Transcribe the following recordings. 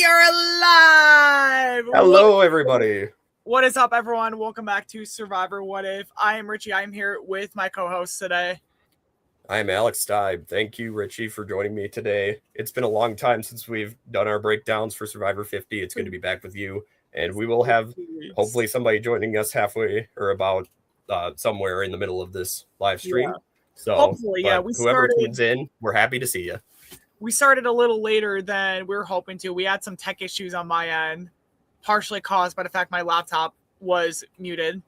are alive! Hello, everybody. What is up, everyone? Welcome back to Survivor What If. I am Richie. I'm here with my co-host today. I'm Alex Steib. Thank you, Richie, for joining me today. It's been a long time since we've done our breakdowns for Survivor 50. It's good to be back with you. And we will have, hopefully, somebody joining us halfway or about somewhere in the middle of this live stream. Yeah. So, hopefully, yeah. Whoever tunes in, we're happy to see you. We started a little later than we were hoping to. We had some tech issues on my end, partially caused by the fact my laptop was muted.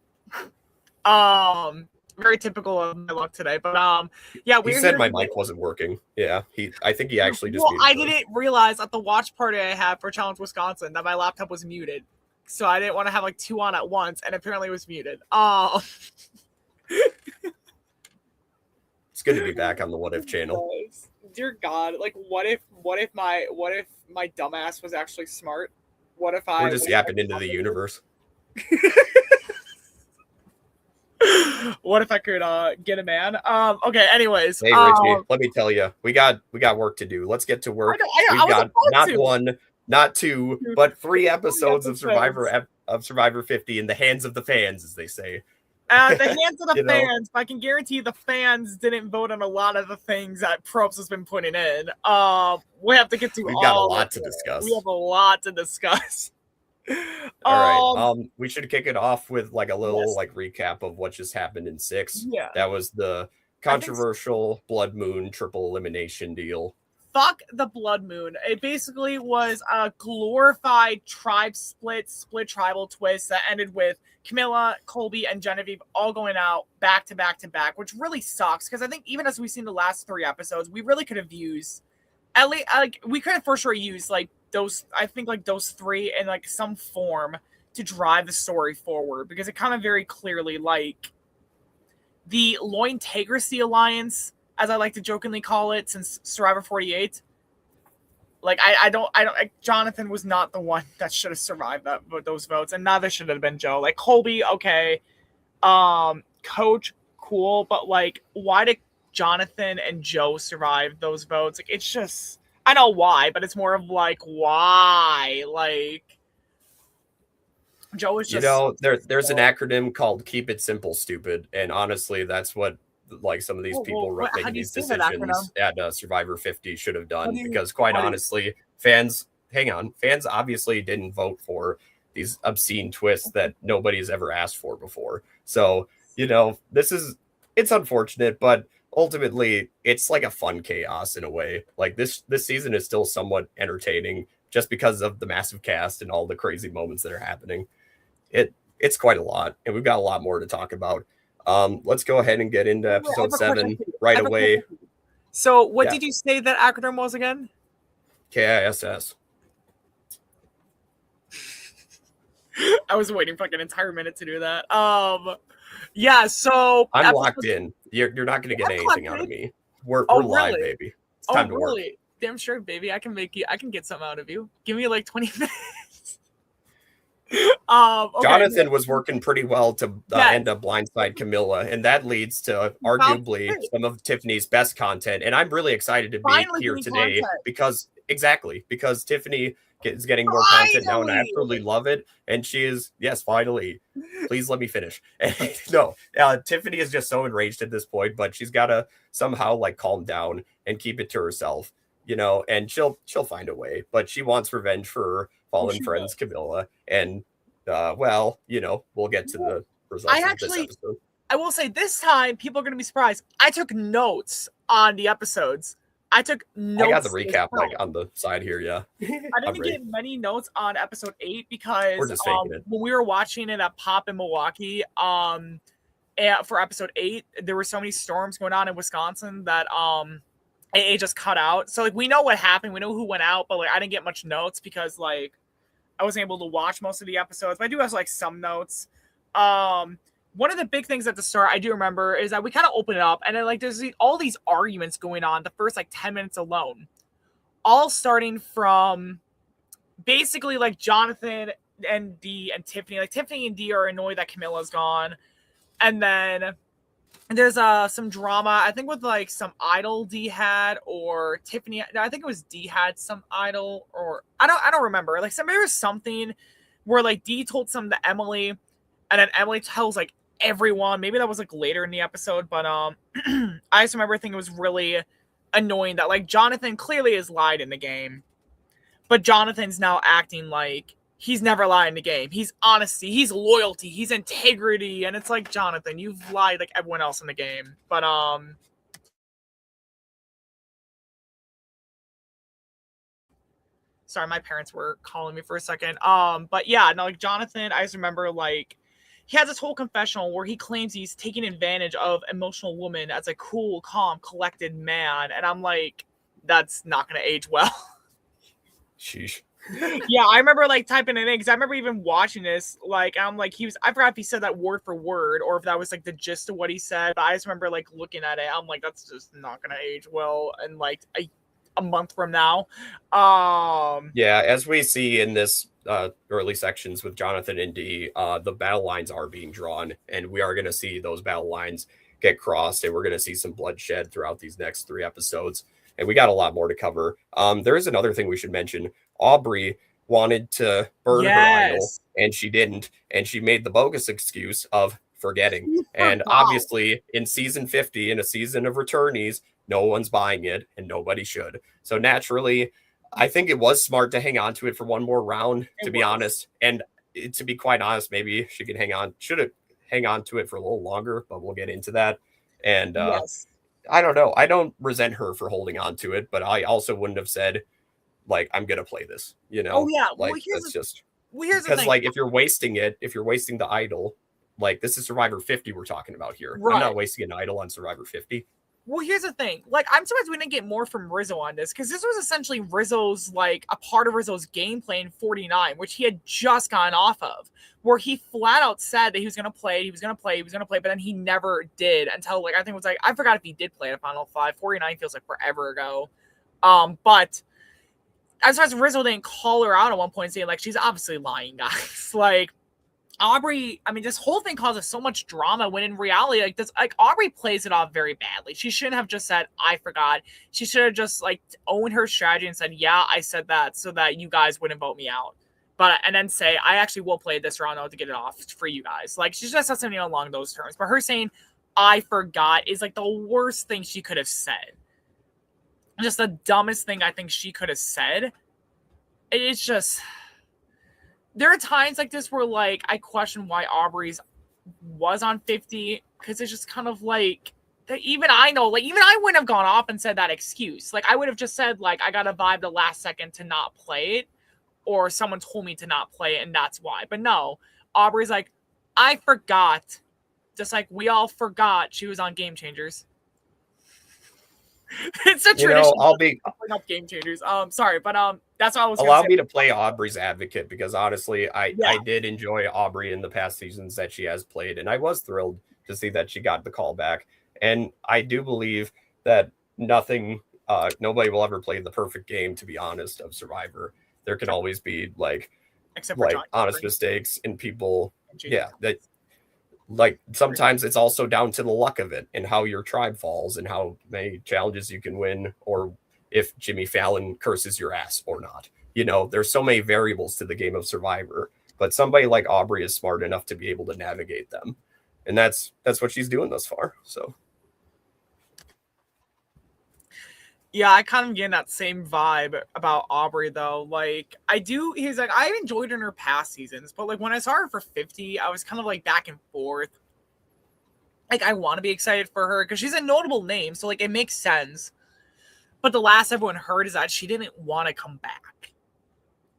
Very typical of my luck today. But yeah, he said my mic wasn't working. Yeah, I think he actually just. Well, I didn't realize at the watch party I had for Challenge Wisconsin that my laptop was muted, so I didn't want to have like two on at once, and apparently it was muted. Oh. It's good to be back on the What If channel. Dear God, like what if my dumbass was actually smart? What if I We're just yapping into the universe? What if I could get a man? Okay, anyways. Hey Richie, let me tell you, we got work to do. Let's get to work. We've got not one, not two, but three episodes of Survivor 50 in the hands of the fans, as they say. The hands of the fans, but I can guarantee the fans didn't vote on a lot of the things that Probst has been putting in. We have to get to We've got a lot to discuss. We have a lot to discuss. All right. We should kick it off with like a little recap of what just happened in 6. Yeah. That was the controversial Blood Moon triple elimination deal. Fuck the Blood Moon. It basically was a glorified tribe split tribal twist that ended with Camilla, Colby, and Genevieve all going out back to back to back, which really sucks because I think even as we've seen the last 3 episodes, we really could have used at least we could have for sure used those 3 in some form to drive the story forward, because it kind of very clearly the Lointegracy Alliance, as I like to jokingly call it since Survivor 48. Jonathan was not the one that should have survived those votes, and neither should have been Joe. Colby, okay. Coach, cool, but why did Jonathan and Joe survive those votes? It's just, I know why, but it's more of why? Joe was just, there's an acronym called Keep It Simple, Stupid, and honestly, that's what some of these people making these decisions at Survivor 50 should have done, because quite honestly, fans obviously didn't vote for these obscene twists that nobody's ever asked for before. So, it's unfortunate, but ultimately it's like a fun chaos in a way. This season is still somewhat entertaining just because of the massive cast and all the crazy moments that are happening. It's quite a lot, and we've got a lot more to talk about. Let's go ahead and get into episode 7 right away. So what did you say that acronym was again? KISS. I was waiting for an entire minute to do that. Yeah, so I'm locked in. You're not going to get anything out of me. We're live, baby. It's time to work. Damn sure, baby. I can get something out of you. Give me 20 minutes. Jonathan was working pretty well to end up blindside Camilla, and that leads to arguably some of Tiffany's best content. And I'm really excited to be here today because Tiffany is getting more content now, and I absolutely love it. And she is, yes, finally. Please let me finish. No, Tiffany is just so enraged at this point, but she's got to somehow calm down and keep it to herself, and she'll find a way. But she wants revenge for her fallen friends, Camilla, and we'll get to the results of this episode. I will say this time people are going to be surprised. I took notes on the episodes. I took notes. I got the recap on the side here. Yeah, I didn't get many notes on episode 8 because when we were watching it at Pop in Milwaukee, for episode 8, there were so many storms going on in Wisconsin that it just cut out. So we know what happened. We know who went out, but I didn't get much notes because I wasn't able to watch most of the episodes. But I do have some notes. One of the big things at the start I do remember is that we kind of open it up and then there's all these arguments going on the first 10 minutes alone, all starting from basically Jonathan and Dee and Tiffany. Tiffany and Dee are annoyed that Camilla's gone, and then there's some drama, I think, with like some idol D had, or Tiffany. I think it was D had some idol, or I don't remember. Like there was something where like D told something to Emily, and then Emily tells like everyone. Maybe that was like later in the episode, but I just remember thinking it was really annoying that like Jonathan clearly has lied in the game, but Jonathan's now acting like he's never lied in the game. He's honesty, he's loyalty, he's integrity, and it's like, Jonathan, you've lied like everyone else in the game. But sorry, my parents were calling me for a second. But yeah, no, like Jonathan, I just remember like he has this whole confessional where he claims he's taking advantage of emotional woman as a cool, calm, collected man, and I'm like, that's not gonna age well. Sheesh. Yeah, I remember like typing it in because I remember even watching this. Like, I'm like, I forgot if he said that word for word or if that was like the gist of what he said. But I just remember like looking at it. I'm like, that's just not gonna age well. And like a month from now, yeah, as we see in this early sections with Jonathan and D, the battle lines are being drawn, and we are going to see those battle lines get crossed, and we're going to see some bloodshed throughout these next 3 episodes. And we got a lot more to cover. There is another thing we should mention. Aubrey wanted to burn her idol, and she didn't, and she made the bogus excuse of forgetting. And obviously, in season 50, in a season of returnees, no one's buying it, and nobody should. So naturally, I think it was smart to hang on to it for one more round, to be honest. And to be quite honest, maybe she could should have hang on to it for a little longer, but we'll get into that. And I don't know. I don't resent her for holding on to it, but I also wouldn't have said, like, I'm going to play this, you know? Oh, yeah. Like, that's just... Here's the thing. Like, if you're wasting the idol, like, this is Survivor 50 we're talking about here. Right. I'm not wasting an idol on Survivor 50. Well, here's the thing. Like, I'm surprised we didn't get more from Rizzo on this, because this was essentially Rizzo's, like, a part of Rizzo's gameplay in 49, which he had just gotten off of, where he flat out said that he was going to play, but then he never did until, like, I think it was, like, I forgot if he did play at Final 5. 49 feels like forever ago. But as far as Rizzo didn't call her out at one point saying, like, she's obviously lying, guys. Like, Aubrey, I mean, this whole thing causes so much drama when in reality, like Aubrey plays it off very badly. She shouldn't have just said, I forgot. She should have just like owned her strategy and said, yeah, I said that so that you guys wouldn't vote me out. And then say, I actually will play this round to get it off for you guys. Like, she just said something along those terms. But her saying, I forgot is like the worst thing she could have said. Just the dumbest thing I think she could have said. It's just... There are times like this where, like, I question why Aubrey's was on 50, because it's just kind of like, that even I know, like, even I wouldn't have gone off and said that excuse. Like, I would have just said, like, I got to vibe the last second to not play it, or someone told me to not play it, and that's why. But no, Aubrey's like, I forgot. Just like we all forgot she was on Game Changers. It's a tradition. I'll bring up Game Changers. Sorry, but that's what I was. Allow me to play Aubrey's advocate, because honestly, I did enjoy Aubrey in the past seasons that she has played, and I was thrilled to see that she got the call back. And I do believe that nobody will ever play the perfect game. To be honest, of Survivor, there can always be honest mistakes in people. Like sometimes it's also down to the luck of it and how your tribe falls and how many challenges you can win, or if Jimmy Fallon curses your ass or not. There's so many variables to the game of Survivor, but somebody like Aubrey is smart enough to be able to navigate them. And that's what she's doing thus far. So. Yeah, I kind of get that same vibe about Aubrey, though. Like, he's like, I enjoyed her in her past seasons, but, like, when I saw her for 50, I was kind of, like, back and forth. Like, I want to be excited for her, because she's a notable name, so, like, it makes sense. But the last everyone heard is that she didn't want to come back.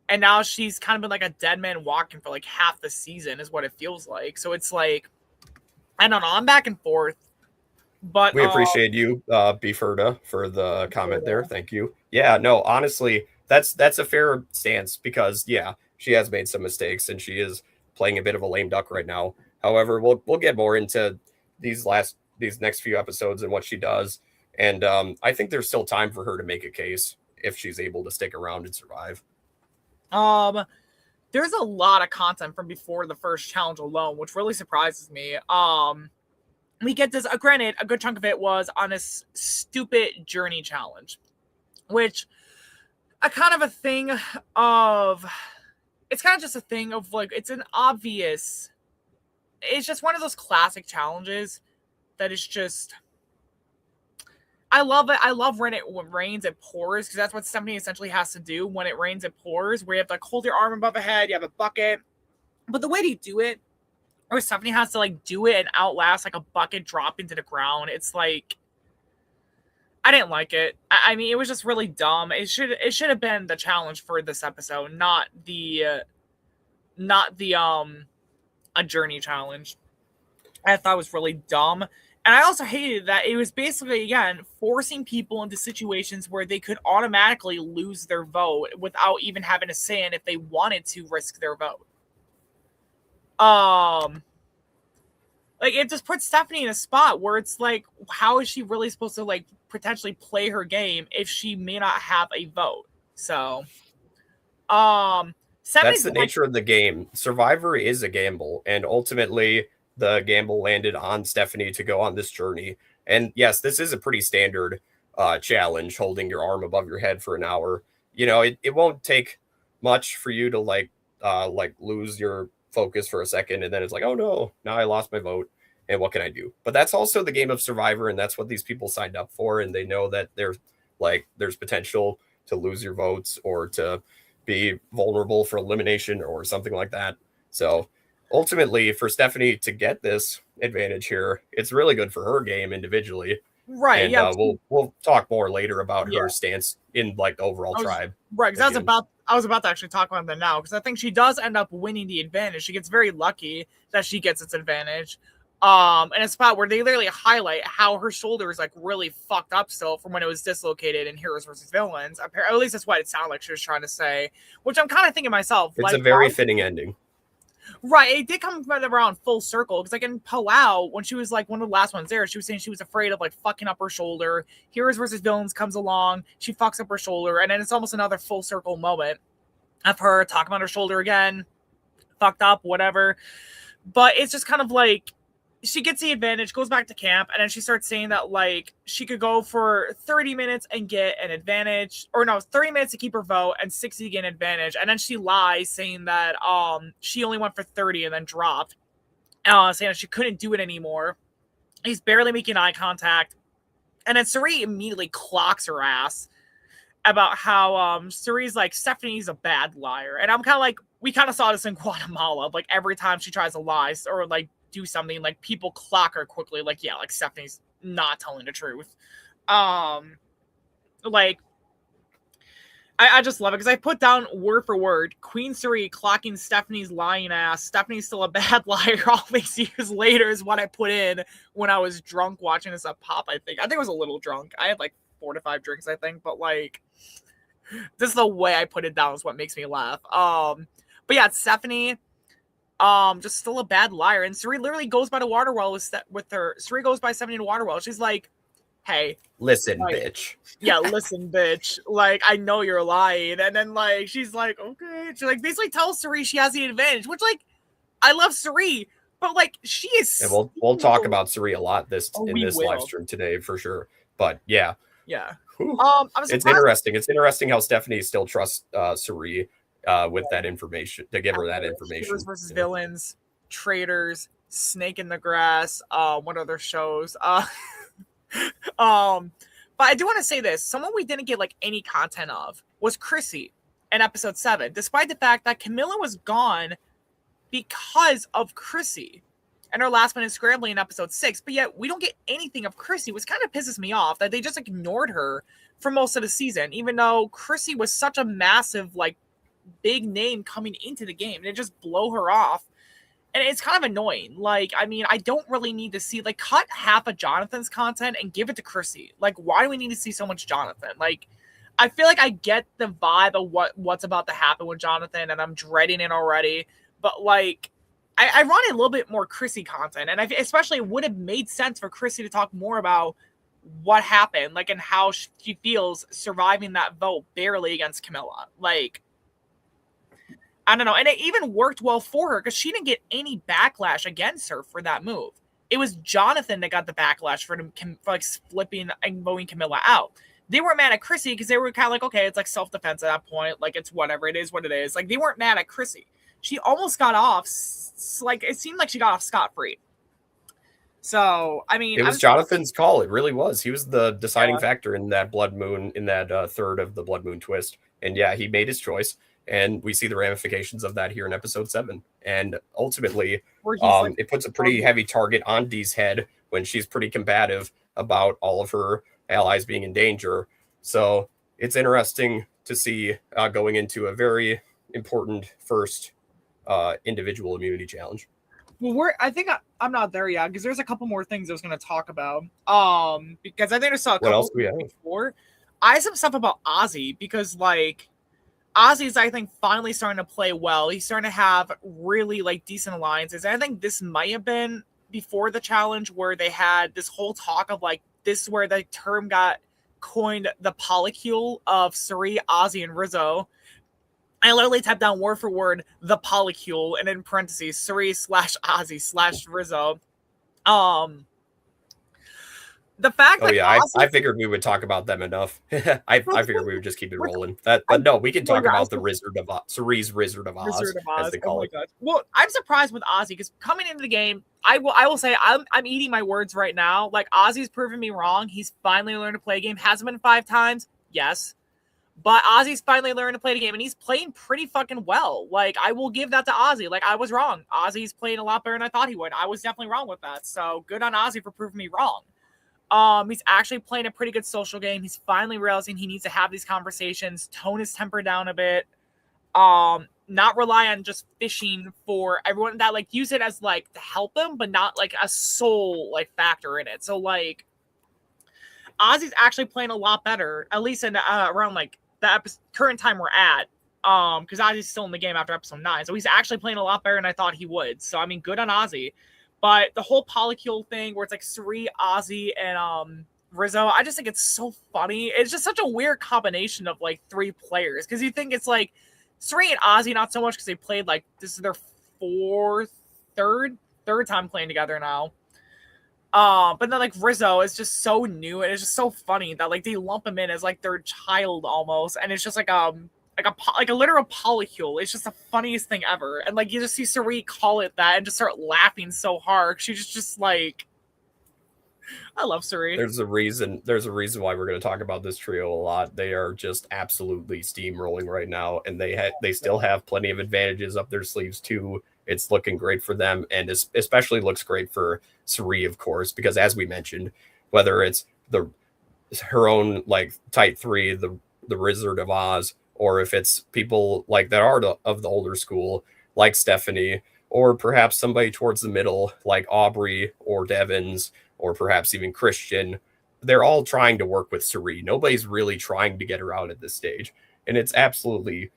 And now she's kind of been, like, a dead man walking for, like, half the season is what it feels like. So it's, like, I don't know, I'm back and forth. But we appreciate you, Beeferda, for the comment there. Thank you. Yeah, no, honestly, that's a fair stance, because she has made some mistakes and she is playing a bit of a lame duck right now. However, we'll get more into these next few episodes and what she does. And I think there's still time for her to make a case if she's able to stick around and survive. There's a lot of content from before the first challenge alone, which really surprises me. we get this, granted, a good chunk of it was on a stupid journey challenge, which a kind of a thing of, it's kind of just a thing of like, it's just one of those classic challenges that is just, I love it. I love when it rains, it pours, because that's what Stephanie essentially has to do. When it rains, it pours, where you have to like hold your arm above a head, you have a bucket. But the way they do it, or Stephanie has to like do it and outlast like a bucket drop into the ground, it's like, I didn't like it. I mean, it was just really dumb. It should have been the challenge for this episode, not the a journey challenge. I thought it was really dumb. And I also hated that it was basically, again, forcing people into situations where they could automatically lose their vote without even having to say in if they wanted to risk their vote. Like, it just puts Stephanie in a spot where it's like, how is she really supposed to, like, potentially play her game if she may not have a vote? So, that's the nature of the game. Survivor is a gamble, and ultimately the gamble landed on Stephanie to go on this journey. And yes, this is a pretty standard challenge, holding your arm above your head for an hour. You know, it won't take much for you to like lose your focus for a second, and then it's like, oh no, now I lost my vote, and what can I do? But that's also the game of Survivor, and that's what these people signed up for, and they know that there's potential to lose your votes or to be vulnerable for elimination or something like that. So ultimately, for Stephanie to get this advantage here, it's really good for her game individually. Right. And yeah. We'll talk more later about her stance in like the overall tribe. Right. Because I was about to actually talk about that now, because I think she does end up winning the advantage. She gets very lucky that she gets its advantage. In a spot where they literally highlight how her shoulder is like really fucked up still from when it was dislocated in Heroes versus Villains. At least that's what it sounded like she was trying to say, which I'm kind of thinking myself. It's like, a very fitting ending. Right, it did come around full circle, because like in Palau, when she was like one of the last ones there, she was saying she was afraid of like fucking up her shoulder. Heroes versus Villains comes along, she fucks up her shoulder, and then it's almost another full circle moment of her talking about her shoulder again, fucked up, whatever. But it's just kind of like, she gets the advantage, goes back to camp, and then she starts saying that like she could go for 30 minutes and get an advantage, or no, 30 minutes to keep her vote and 60 to get an advantage. And then she lies, saying that she only went for 30 and then dropped, saying that she couldn't do it anymore. He's barely making eye contact, and then Suri immediately clocks her ass about how Suri's like, Stephanie's a bad liar. And I'm kind of like, we kind of saw this in Guatemala, like every time she tries to lie or like do something, like people clock her quickly, like, yeah, like Stephanie's not telling the truth. Like, I just love it, because I put down word for word Queen Suri clocking Stephanie's lying ass. Stephanie's still a bad liar all these years later is what I put in when I was drunk watching this at Pop. I think I was a little drunk. I had like 4 to 5 drinks, I think, but like, this is the way I put it down is what makes me laugh. But yeah, Stephanie just still a bad liar. And Suri literally goes by the water well with her. Suri goes by Stephanie in the water well. She's like, hey. Listen, like, bitch. Yeah, listen, bitch. Like, I know you're lying. And then, like, she's like, okay. She, like, basically tells Suri she has the advantage, which, like, I love Suri, but, like, she is... And we'll talk about Suri a lot in this live stream today, for sure. But, yeah. Yeah. It's interesting. It's interesting how Stephanie still trusts Suri with that information, to give her that information. Heroes versus Villains, Traitors, Snake in the Grass, what other shows? But I do want to say this. Someone we didn't get like any content of was Chrissy in episode 7, despite the fact that Camilla was gone because of Chrissy and her last minute scrambling in episode 6, but yet we don't get anything of Chrissy, which kind of pisses me off that they just ignored her for most of the season, even though Chrissy was such a massive, like, big name coming into the game. They just blow her off. And it's kind of annoying. Like, I mean, I don't really need to see, like, cut half of Jonathan's content and give it to Chrissy. Like, why do we need to see so much Jonathan? Like, I feel like I get the vibe of what's about to happen with Jonathan, and I'm dreading it already. But, like, I wanted a little bit more Chrissy content. And especially it would have made sense for Chrissy to talk more about what happened, like, and how she feels surviving that vote barely against Camilla. Like, I don't know. And it even worked well for her because she didn't get any backlash against her for that move. it was Jonathan that got the backlash for like flipping and voting Camilla out. They weren't mad at Chrissy because they were kind of like, okay, it's like self-defense at that point. Like, it's whatever. It is what it is. Like, they weren't mad at Chrissy. She almost got off. Like, it seemed like she got off scot-free. So, I mean, it was Jonathan's call. It really was. He was the deciding factor in that Blood Moon, in that third of the Blood Moon twist. And yeah, he made his choice. And we see the ramifications of that here in episode 7. And ultimately, it puts a pretty heavy target on Dee's head when she's pretty combative about all of her allies being in danger. So it's interesting to see going into a very important first individual immunity challenge. Well, I think I'm not there yet because there's a couple more things I was going to talk about. Because I think I saw a couple before. I have some stuff about Ozzy because like Ozzy's, I think, finally starting to play well. He's starting to have really like decent alliances. And I think this might have been before the challenge where they had this whole talk of like this is where the term got coined, the polycule of Cirie, Ozzy, and Rizzo. I literally typed down word for word the polycule and in parentheses Cirie/Ozzy/Rizzo. The fact that I figured we would talk about them enough. I figured we would just keep it rolling. But no, we can talk about the Cirie's Wizard of Oz, as they call it. Well, I'm surprised with Ozzy because coming into the game, I will say I'm eating my words right now. Like, Ozzy's proven me wrong. He's finally learned to play a game. Hasn't been 5 times, yes. But Ozzy's finally learned to play the game, and he's playing pretty fucking well. Like, I will give that to Ozzy. Like, I was wrong. Ozzy's playing a lot better than I thought he would. I was definitely wrong with that. So, good on Ozzy for proving me wrong. He's actually playing a pretty good social game. He's finally realizing he needs to have these conversations, tone his temper down a bit, not rely on just fishing for everyone that like use it as like to help him, but not like a sole like factor in it. So like Ozzy's actually playing a lot better, at least in around like the current time we're at. Because Ozzy's still in the game after episode 9, so he's actually playing a lot better than I thought he would. So I mean, good on Ozzy. But the whole polycule thing where it's like Cirie, Ozzy, and Rizzo, I just think it's so funny. It's just such a weird combination of like 3 players. Because you think it's like Cirie and Ozzy, not so much because they played like this is their third time playing together now. But then like Rizzo is just so new and it's just so funny that like they lump him in as like their child almost, and it's just like a literal polycule. It's just the funniest thing ever. And like you just see Cirie call it that and just start laughing so hard. She's just like, I love Cirie. There's a reason why we're going to talk about this trio a lot. They are just absolutely steamrolling right now, and they still have plenty of advantages up their sleeves too. It's looking great for them, and especially looks great for Cirie, of course, because as we mentioned, whether it's her own like type 3, the Wizard of Oz, or if it's people like that are of the older school, like Stephanie, or perhaps somebody towards the middle, like Aubrey or Devins, or perhaps even Christian, they're all trying to work with Cirie. Nobody's really trying to get her out at this stage. And it's absolutely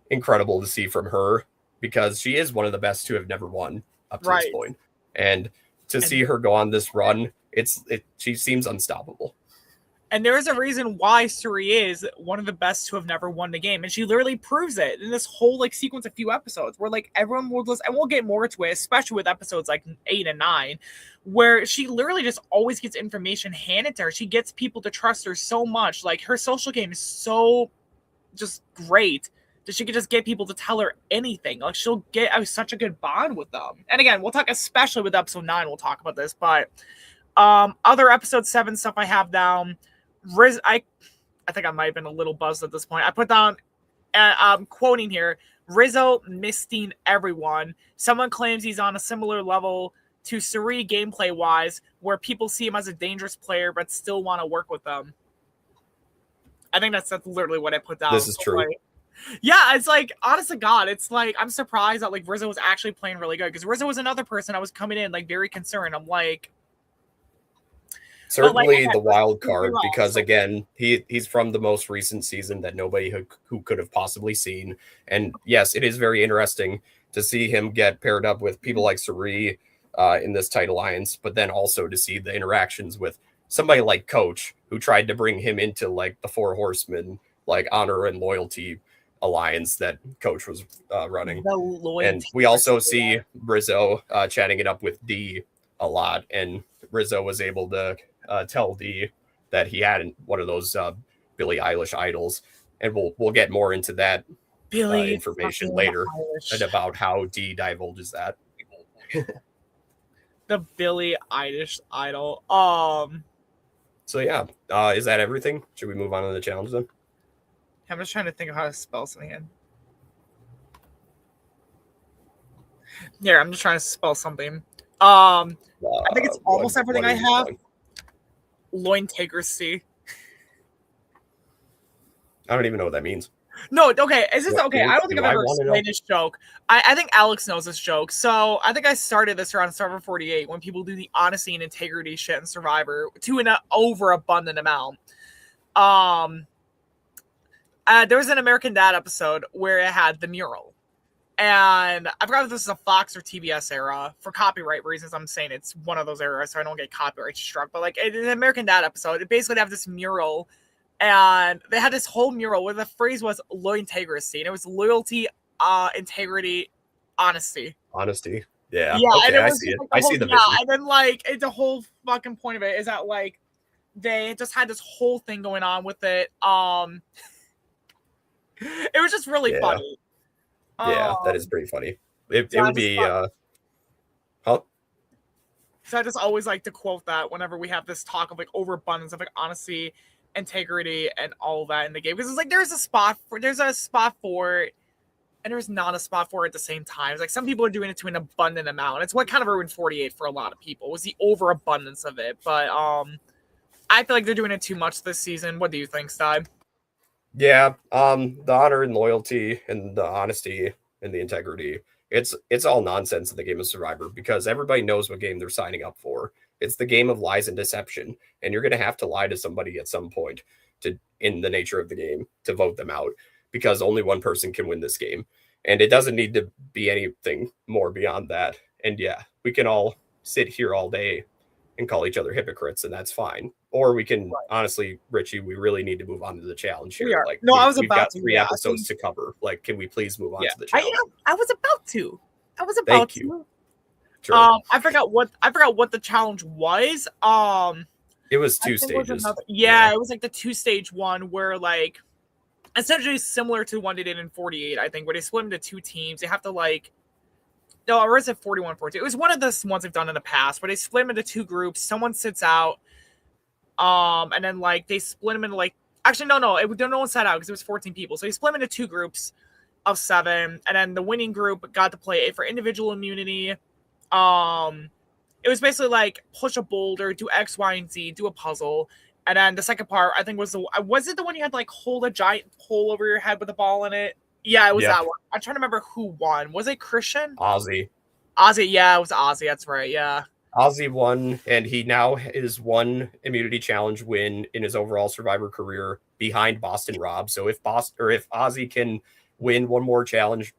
incredible to see from her, because she is one of the best to have never won up to this point. And to see her go on this run, she seems unstoppable. And there is a reason why Cirie is one of the best to have never won the game. And she literally proves it in this whole like sequence of few episodes where like everyone will just, and we'll get more to it, especially with episodes like 8 and 9, where she literally just always gets information handed to her. She gets people to trust her so much. Like her social game is so just great that she can just get people to tell her anything. Like she'll get such a good bond with them. And again, we'll talk, especially with episode 9, we'll talk about this, but other episode 7 stuff I have down. I think I might have been a little buzzed at this point. I put down, quoting here, Rizzo misting everyone. Someone claims he's on a similar level to Cirie gameplay-wise, where people see him as a dangerous player but still want to work with them. I think that's literally what I put down. This is true. Like, yeah, it's like, honest to God, it's like, I'm surprised that like Rizzo was actually playing really good, because Rizzo was another person I was coming in like very concerned. I'm like, certainly the wild card, because again, he's from the most recent season that nobody who could have possibly seen. And yes, it is very interesting to see him get paired up with people like Cirie in this tight alliance, but then also to see the interactions with somebody like Coach, who tried to bring him into like the 4 Horsemen, like honor and loyalty alliance that Coach was running. And we also see Rizzo chatting it up with Dee a lot, and Rizzo was able to tell Dee that he had one of those Billie Eilish idols, and we'll get more into that information later and about how Dee divulges that. The Billie Eilish idol. So yeah, is that everything? Should we move on to the challenge then? I'm just trying to think of how to spell something in. Yeah, I'm just trying to spell something. I think it's almost everything I have. Loin integrity. I don't even know what that means. No, okay. Is this okay? I don't think I've ever explained this joke. I think Alex knows this joke. So I think I started this around Survivor 48 when people do the honesty and integrity shit in Survivor to an overabundant amount. There was an American Dad episode where it had the mural. And I forgot if this is a Fox or TBS era. For copyright reasons, I'm saying it's one of those eras so I don't get copyright struck. But like in an American Dad episode, it basically have this mural. And they had this whole mural where the phrase was loyal integrity. And it was loyalty, integrity, honesty. Honesty. Yeah. Yeah. Okay, I see it. I see the vision. And then like the whole fucking point of it is that like they just had this whole thing going on with it. It was just really funny. Yeah, that is pretty funny. It would be huh? So I just always like to quote that whenever we have this talk of like overabundance of like honesty, integrity, and all that in the game. Because it's like there's a spot for it, and there's not a spot for it at the same time. It's like some people are doing it to an abundant amount. It's what kind of ruined 48 for a lot of people, was the overabundance of it. But I feel like they're doing it too much this season. What do you think, Steib? Yeah, the honor and loyalty and the honesty and the integrity, it's all nonsense in the game of Survivor because everybody knows what game they're signing up for. It's the game of lies and deception, and you're going to have to lie to somebody at some point in the nature of the game to vote them out because only one person can win this game, and it doesn't need to be anything more beyond that. And yeah, we can all sit here all day and call each other hypocrites, and that's fine. Or we can honestly, Richie, we really need to move on to the challenge here. Like, we've got 3 episodes to cover. Like, can we please move on to the challenge? I was about to. Thank you. Sure. I forgot what the challenge was. It was 2 stages. It was like the 2-stage one where like essentially similar to one they did in 48, I think, where they split into 2 teams. They have to like or is it 41, 42? It was one of the ones they've done in the past where they split them into 2 groups. Someone sits out. And then like they split them into like actually no one sat out because it was 14 people. So they split them into 2 groups of 7, and then the winning group got to play for individual immunity. It was basically like push a boulder, do X, Y, and Z, do a puzzle. And then the second part, I think was it the one you had to like hold a giant pole over your head with a ball in it? Yeah, it was that one. I'm trying to remember who won. Was it Christian? Ozzy, yeah, it was Ozzy. That's right, yeah. Ozzy won, and he now is 1 immunity challenge win in his overall Survivor career behind Boston Rob. So if Ozzy can win 1 more challenge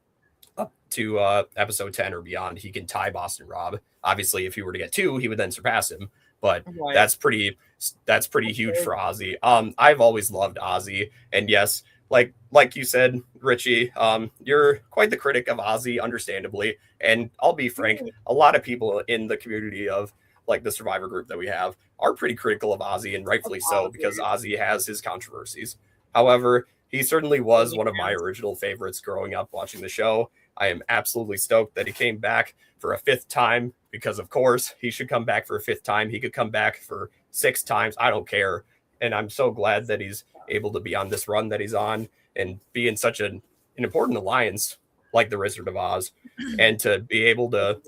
up to episode 10 or beyond, he can tie Boston Rob. Obviously, if he were to get 2, he would then surpass him. But that's pretty huge for Ozzy. I've always loved Ozzy, and yes, like you said, Richie, you're quite the critic of Ozzy, understandably. And I'll be frank, a lot of people in the community of like the Survivor group that we have are pretty critical of Ozzy, and rightfully so, because Ozzy has his controversies. However, he certainly was one of my original favorites growing up watching the show. I am absolutely stoked that he came back for a 5th time because, of course, he should come back for a 5th time. He could come back for 6 times. I don't care. And I'm so glad that he's able to be on this run that he's on and be in such an important alliance like the Wizard of Oz, and to be able to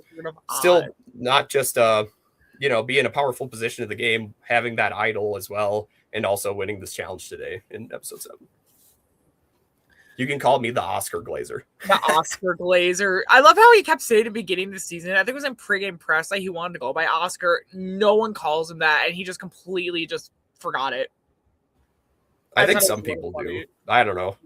still not just be in a powerful position of the game, having that idol as well, and also winning this challenge today in episode 7. You can call me the Oscar Glazer. The Oscar Glazer. I love how he kept saying at the beginning of the season, I think it was in pregame press, that he wanted to go by Oscar. No one calls him that, and he just completely just forgot it. I think some people do. I don't know.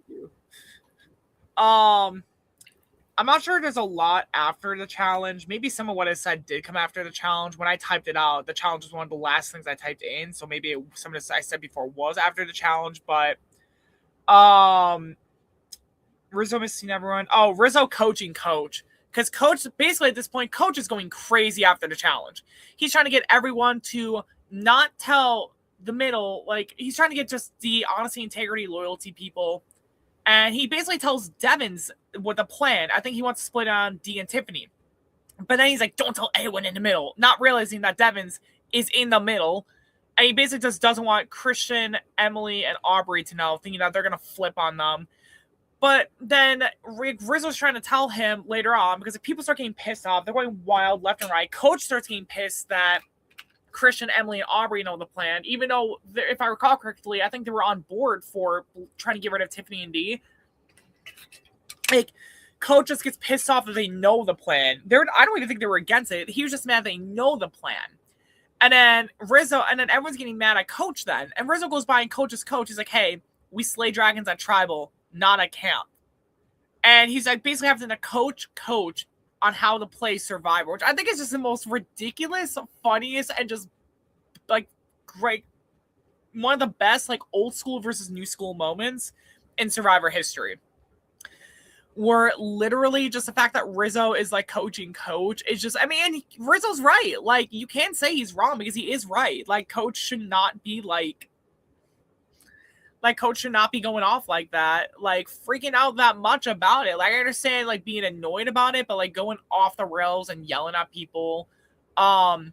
I'm not sure there's a lot after the challenge. Maybe some of what I said did come after the challenge. When I typed it out, the challenge was one of the last things I typed in. So maybe some of this I said before was after the challenge. But Rizzo missing everyone. Oh, Rizzo coaching coach. Because Coach, basically at this point, Coach is going crazy after the challenge. He's trying to get everyone to not tell the middle, like, he's trying to get just the honesty, integrity, loyalty people. And he basically tells Devins what the plan. I think he wants to split on Dee and Tiffany. But then he's like, don't tell anyone in the middle, not realizing that Devins is in the middle. And he basically just doesn't want Christian, Emily, and Aubrey to know, thinking that they're going to flip on them. But then Rizzo's trying to tell him later on, because if people start getting pissed off, they're going wild left and right. Coach starts getting pissed that Christian, Emily, and Aubrey know the plan, even though, if I recall correctly, I think they were on board for trying to get rid of Tiffany and Dee. Like, Coach just gets pissed off that they know the plan. I don't even think they were against it. He was just mad they know the plan. And then everyone's getting mad at Coach then. And Rizzo goes by and Coach's coach. He's like, hey, we slay dragons at Tribal, not at camp. And he's like basically having to coach on how to play Survivor, which I think is just the most ridiculous, funniest, and just like great, one of the best like old school versus new school moments in Survivor history. Were literally just the fact that Rizzo is like coaching Coach is just, I mean, Rizzo's right. Like, you can't say he's wrong because he is right. Like, Coach should not be Coach should not be going off like that, like freaking out that much about it. Like, I understand like being annoyed about it, but like going off the rails and yelling at people. I'm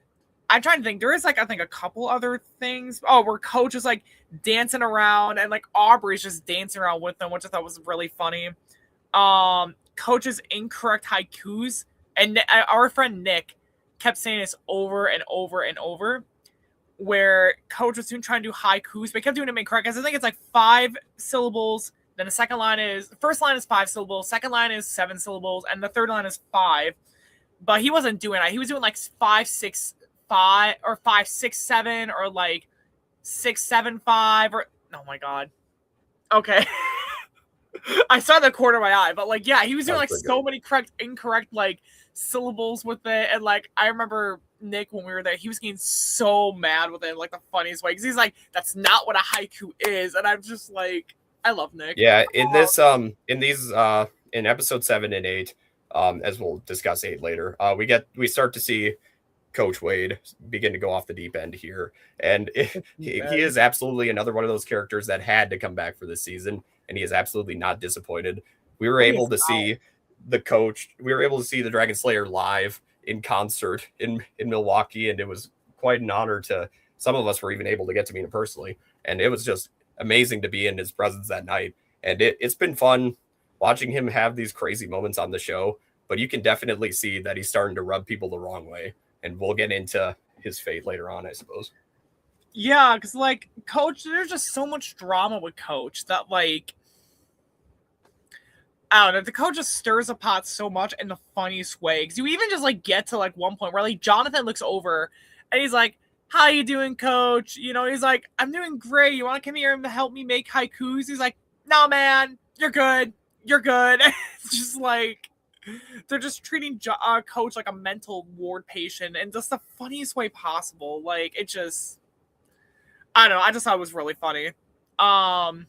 trying to think. There is like, I think a couple other things. Oh, where Coach is like dancing around and like Aubrey's just dancing around with them, which I thought was really funny. Coach's incorrect haikus, and our friend Nick kept saying this over and over and over, where Coach was trying to do haikus, but he kept doing them incorrect. Because I think it's like 5 syllables. Then the first line is 5 syllables, second line is 7 syllables, and the third line is 5. But he wasn't doing that. He was doing like 5, 6, 5, or 5, 6, 7, or like 6, 7, 5, or oh my god. Okay. I saw the corner of my eye, but like, yeah, he was doing like so many incorrect like syllables with it, and like I remember Nick when we were there, he was getting so mad with it, like the funniest way, because he's like, "That's not what a haiku is," and I'm just like, I love Nick. Yeah, in episode 7 and 8, as we'll discuss 8 later, we start to see Coach Wade begin to go off the deep end here, and he is absolutely another one of those characters that had to come back for this season. And he is absolutely not disappointed. We were able to see the coach. We were able to see the Dragon Slayer live in concert in Milwaukee. And it was quite an honor to some of us were even able to get to meet him personally. And it was just amazing to be in his presence that night. And it's been fun watching him have these crazy moments on the show. But you can definitely see that he's starting to rub people the wrong way. And we'll get into his fate later on, I suppose. Yeah, because like Coach, there's just so much drama with Coach that like, I don't know, the Coach just stirs the pot so much in the funniest way. Because you even just like get to like one point where like Jonathan looks over and he's like, "How you doing, Coach?" You know, he's like, "I'm doing great. You want to come here and help me make haikus?" He's like, "No, man, you're good. You're good." It's just like they're just treating Coach like a mental ward patient in just the funniest way possible. Like, it just, I don't know. I just thought it was really funny. But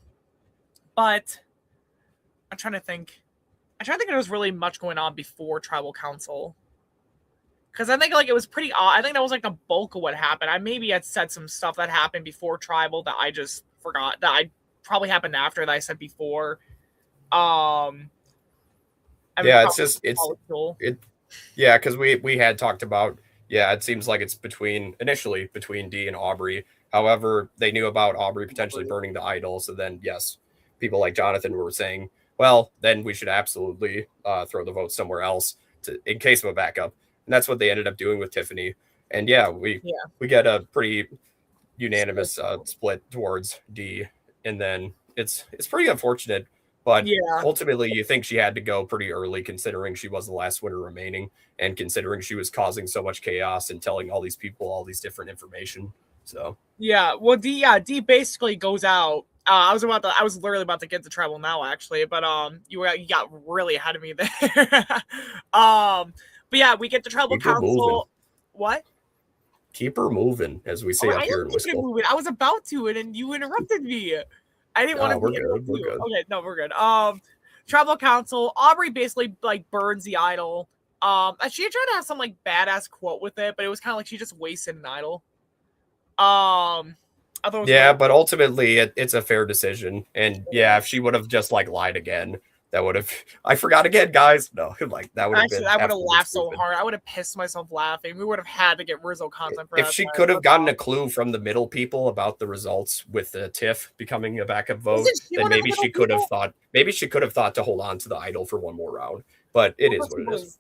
I'm trying to think. There was really much going on before Tribal Council. Because I think like it was pretty odd. I think that was like the bulk of what happened. I maybe had said some stuff that happened before Tribal that I just forgot. That I probably happened after that I said before. Yeah, because we had talked about, it seems like it's initially between Dee and Aubrey. However, they knew about Aubrey potentially burning the idol. So then, yes, people like Jonathan were saying, well, then we should absolutely throw the vote somewhere else in case of a backup. And that's what they ended up doing with Tiffany. And we get a pretty unanimous split towards Dee. And then it's pretty unfortunate. But ultimately, you think she had to go pretty early, considering she was the last winner remaining, and considering she was causing so much chaos and telling all these people all these different information. So Dee basically goes out. I was literally about to get to Tribal now, actually, but you got really ahead of me there. But yeah, we get the Tribal Council. What? Keep her moving, as we say up here in Wisconsin. I was about to, and you interrupted me. I didn't want to. We're good. We're good. Okay, no, we're good. Tribal Council. Aubrey basically like burns the idol. She tried to have some like badass quote with it, but it was kind of like she just wasted an idol. Yeah, but ultimately it's a fair decision. And yeah, if she would have just like lied again, that would have I forgot again, guys. No, like that would have been. I would have laughed so hard. I would have pissed myself laughing. We would have had to get Rizzo content for if she could have gotten a clue from the middle people about the results with the TIFF becoming a backup vote, then maybe she could have thought to hold on to the idol for one more round. But it is what it is.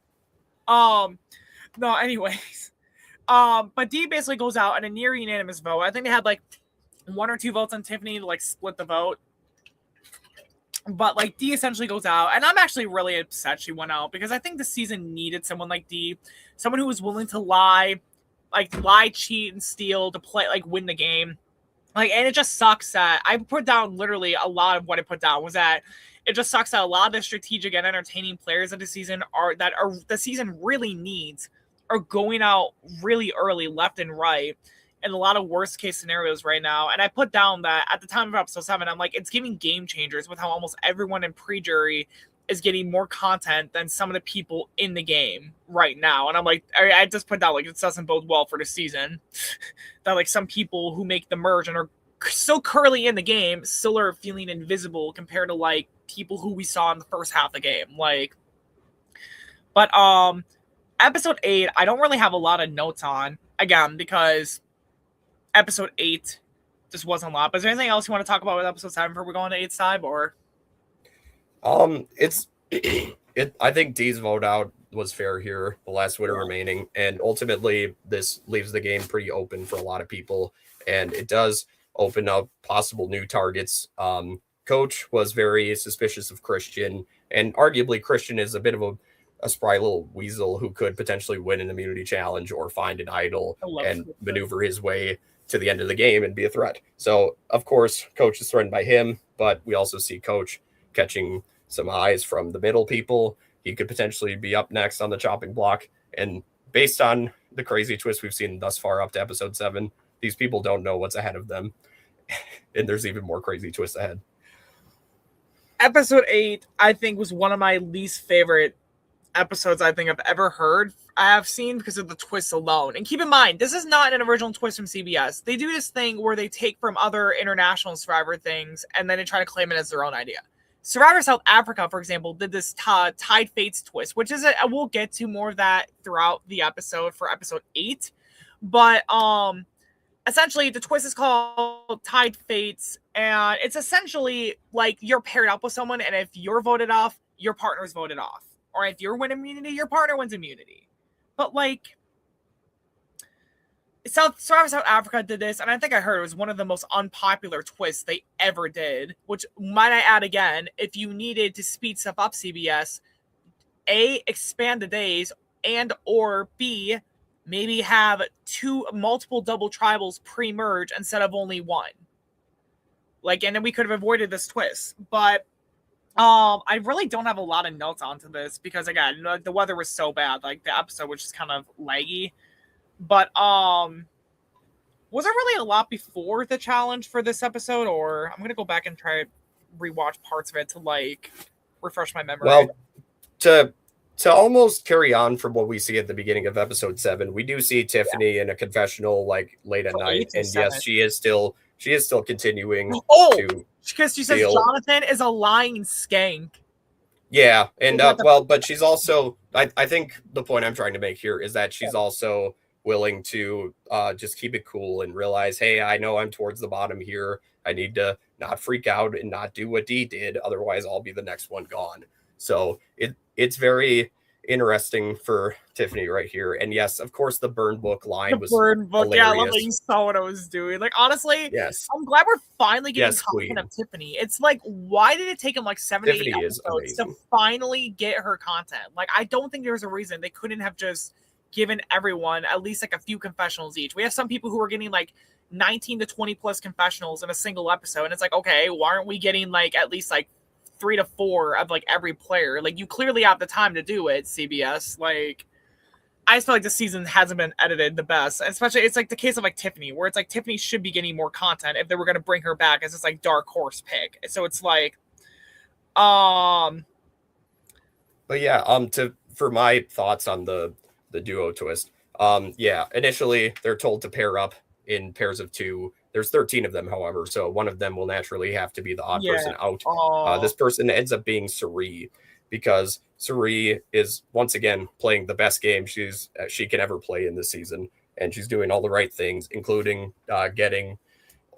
No, anyways. But Dee basically goes out in a near unanimous vote. I think they had like 1 or 2 votes on Tiffany to like split the vote. But like Dee essentially goes out, and I'm actually really upset she went out because I think the season needed someone like Dee, someone who was willing to lie, cheat, and steal to play, like win the game. Like, and it just sucks that I put down literally a lot of what I put down was that it just sucks that a lot of the strategic and entertaining players of the season the season really needs are going out really early, left and right, in a lot of worst case scenarios right now. And I put down that at the time of episode 7, I'm like, it's giving game changers with how almost everyone in pre-jury is getting more content than some of the people in the game right now. And I'm like, I just put down like, it doesn't bode well for the season that like some people who make the merge and are still currently in the game still are feeling invisible compared to like people who we saw in the first half of the game. Like, but episode 8, I don't really have a lot of notes on, again, because episode 8 just wasn't a lot. But is there anything else you want to talk about with episode 7 before we go on to 8 Steib, or? I think Dee's vote out was fair here, the last winner remaining, and ultimately this leaves the game pretty open for a lot of people, and it does open up possible new targets. Coach was very suspicious of Christian, and arguably Christian is a bit of a spry little weasel who could potentially win an immunity challenge or find an idol and maneuver his way to the end of the game and be a threat. So, of course, Coach is threatened by him, but we also see Coach catching some eyes from the middle people. He could potentially be up next on the chopping block. And based on the crazy twist we've seen thus far up to episode 7, these people don't know what's ahead of them. And there's even more crazy twists ahead. Episode 8, I think, was one of my least favorite episodes I think I've ever heard. I have seen because of the twists alone. And keep in mind, this is not an original twist from CBS. They do this thing where they take from other international Survivor things and then they try to claim it as their own idea. Survivor South Africa, for example, did this Tide Fates twist, which is we'll get to more of that throughout the episode for episode 8. But essentially, the twist is called Tide Fates, and it's essentially like you're paired up with someone, and if you're voted off, your partner's voted off. Or if you win immunity, your partner wins immunity. But like, Survivor South Africa did this, and I think I heard it was one of the most unpopular twists they ever did. Which, might I add again, if you needed to speed stuff up, CBS, A, expand the days, and or B, maybe have multiple double tribals pre-merge instead of only one. Like, and then we could have avoided this twist. But I really don't have a lot of notes onto this because, again, the weather was so bad. Like, the episode was just kind of laggy. But was there really a lot before the challenge for this episode? Or I'm going to go back and try to rewatch parts of it to, like, refresh my memory. Well, to almost carry on from what we see at the beginning of episode 7, we do see Tiffany in a confessional, like, late at night. And yes, she is still continuing to... Because she says Jonathan is a lying skank. Yeah, and but she's also, I think the point I'm trying to make here is that she's also willing to just keep it cool and realize, hey, I know I'm towards the bottom here. I need to not freak out and not do what Dee did. Otherwise, I'll be the next one gone. So it's very interesting for Tiffany right here. And yes, of course, the burn book line was hilarious. Yeah, I love that you saw what I was doing. Like, honestly, yes, I'm glad we're finally getting content of Tiffany. It's like, why did it take him like 7 to 8 episodes to finally get her content? Like, I don't think there was a reason they couldn't have just given everyone at least like a few confessionals each. We have some people who are getting like 19 to 20 plus confessionals in a single episode. And it's like, okay, why aren't we getting like at least like 3 to 4 of like every player? Like, you clearly have the time to do it, CBS. Like, I just feel like this season hasn't been edited the best. Especially, it's like the case of like Tiffany, where it's like Tiffany should be getting more content if they were going to bring her back as this like dark horse pick. So it's like, but yeah, to for my thoughts on the duo twist, initially they're told to pair up in pairs of 2. There's 13 of them, however, so one of them will naturally have to be the odd person out. This person ends up being Suri, because Suri is once again playing the best game she can ever play in this season, and she's doing all the right things, including getting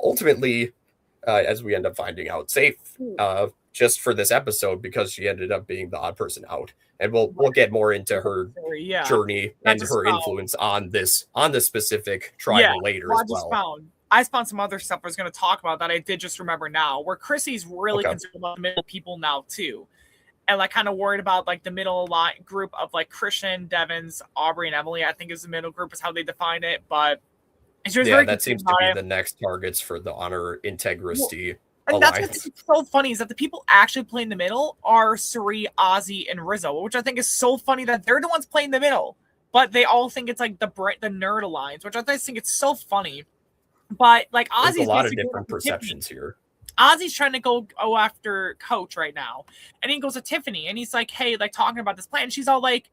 ultimately, as we end up finding out, safe just for this episode, because she ended up being the odd person out. And we'll get more into her journey and her influence on this specific trial later as well. I found some other stuff I was going to talk about that I did just remember now, where Chrissy's really concerned about the middle people now too, and like kind of worried about like the middle group of like Christian, Devins, Aubrey, and Emily. I think is the middle group is how they define it, but that seems to be the next targets for the honor integrity. And that's what's so funny, is that the people actually playing the middle are Suri, Ozzy, and Rizzo, which I think is so funny that they're the ones playing the middle, but they all think it's like the nerd alliance, which I think it's so funny. But like Ozzy's a lot of different perceptions here. Ozzy's trying to go after Coach right now, and he goes to Tiffany, and he's like, "Hey, like talking about this plan." And she's all like,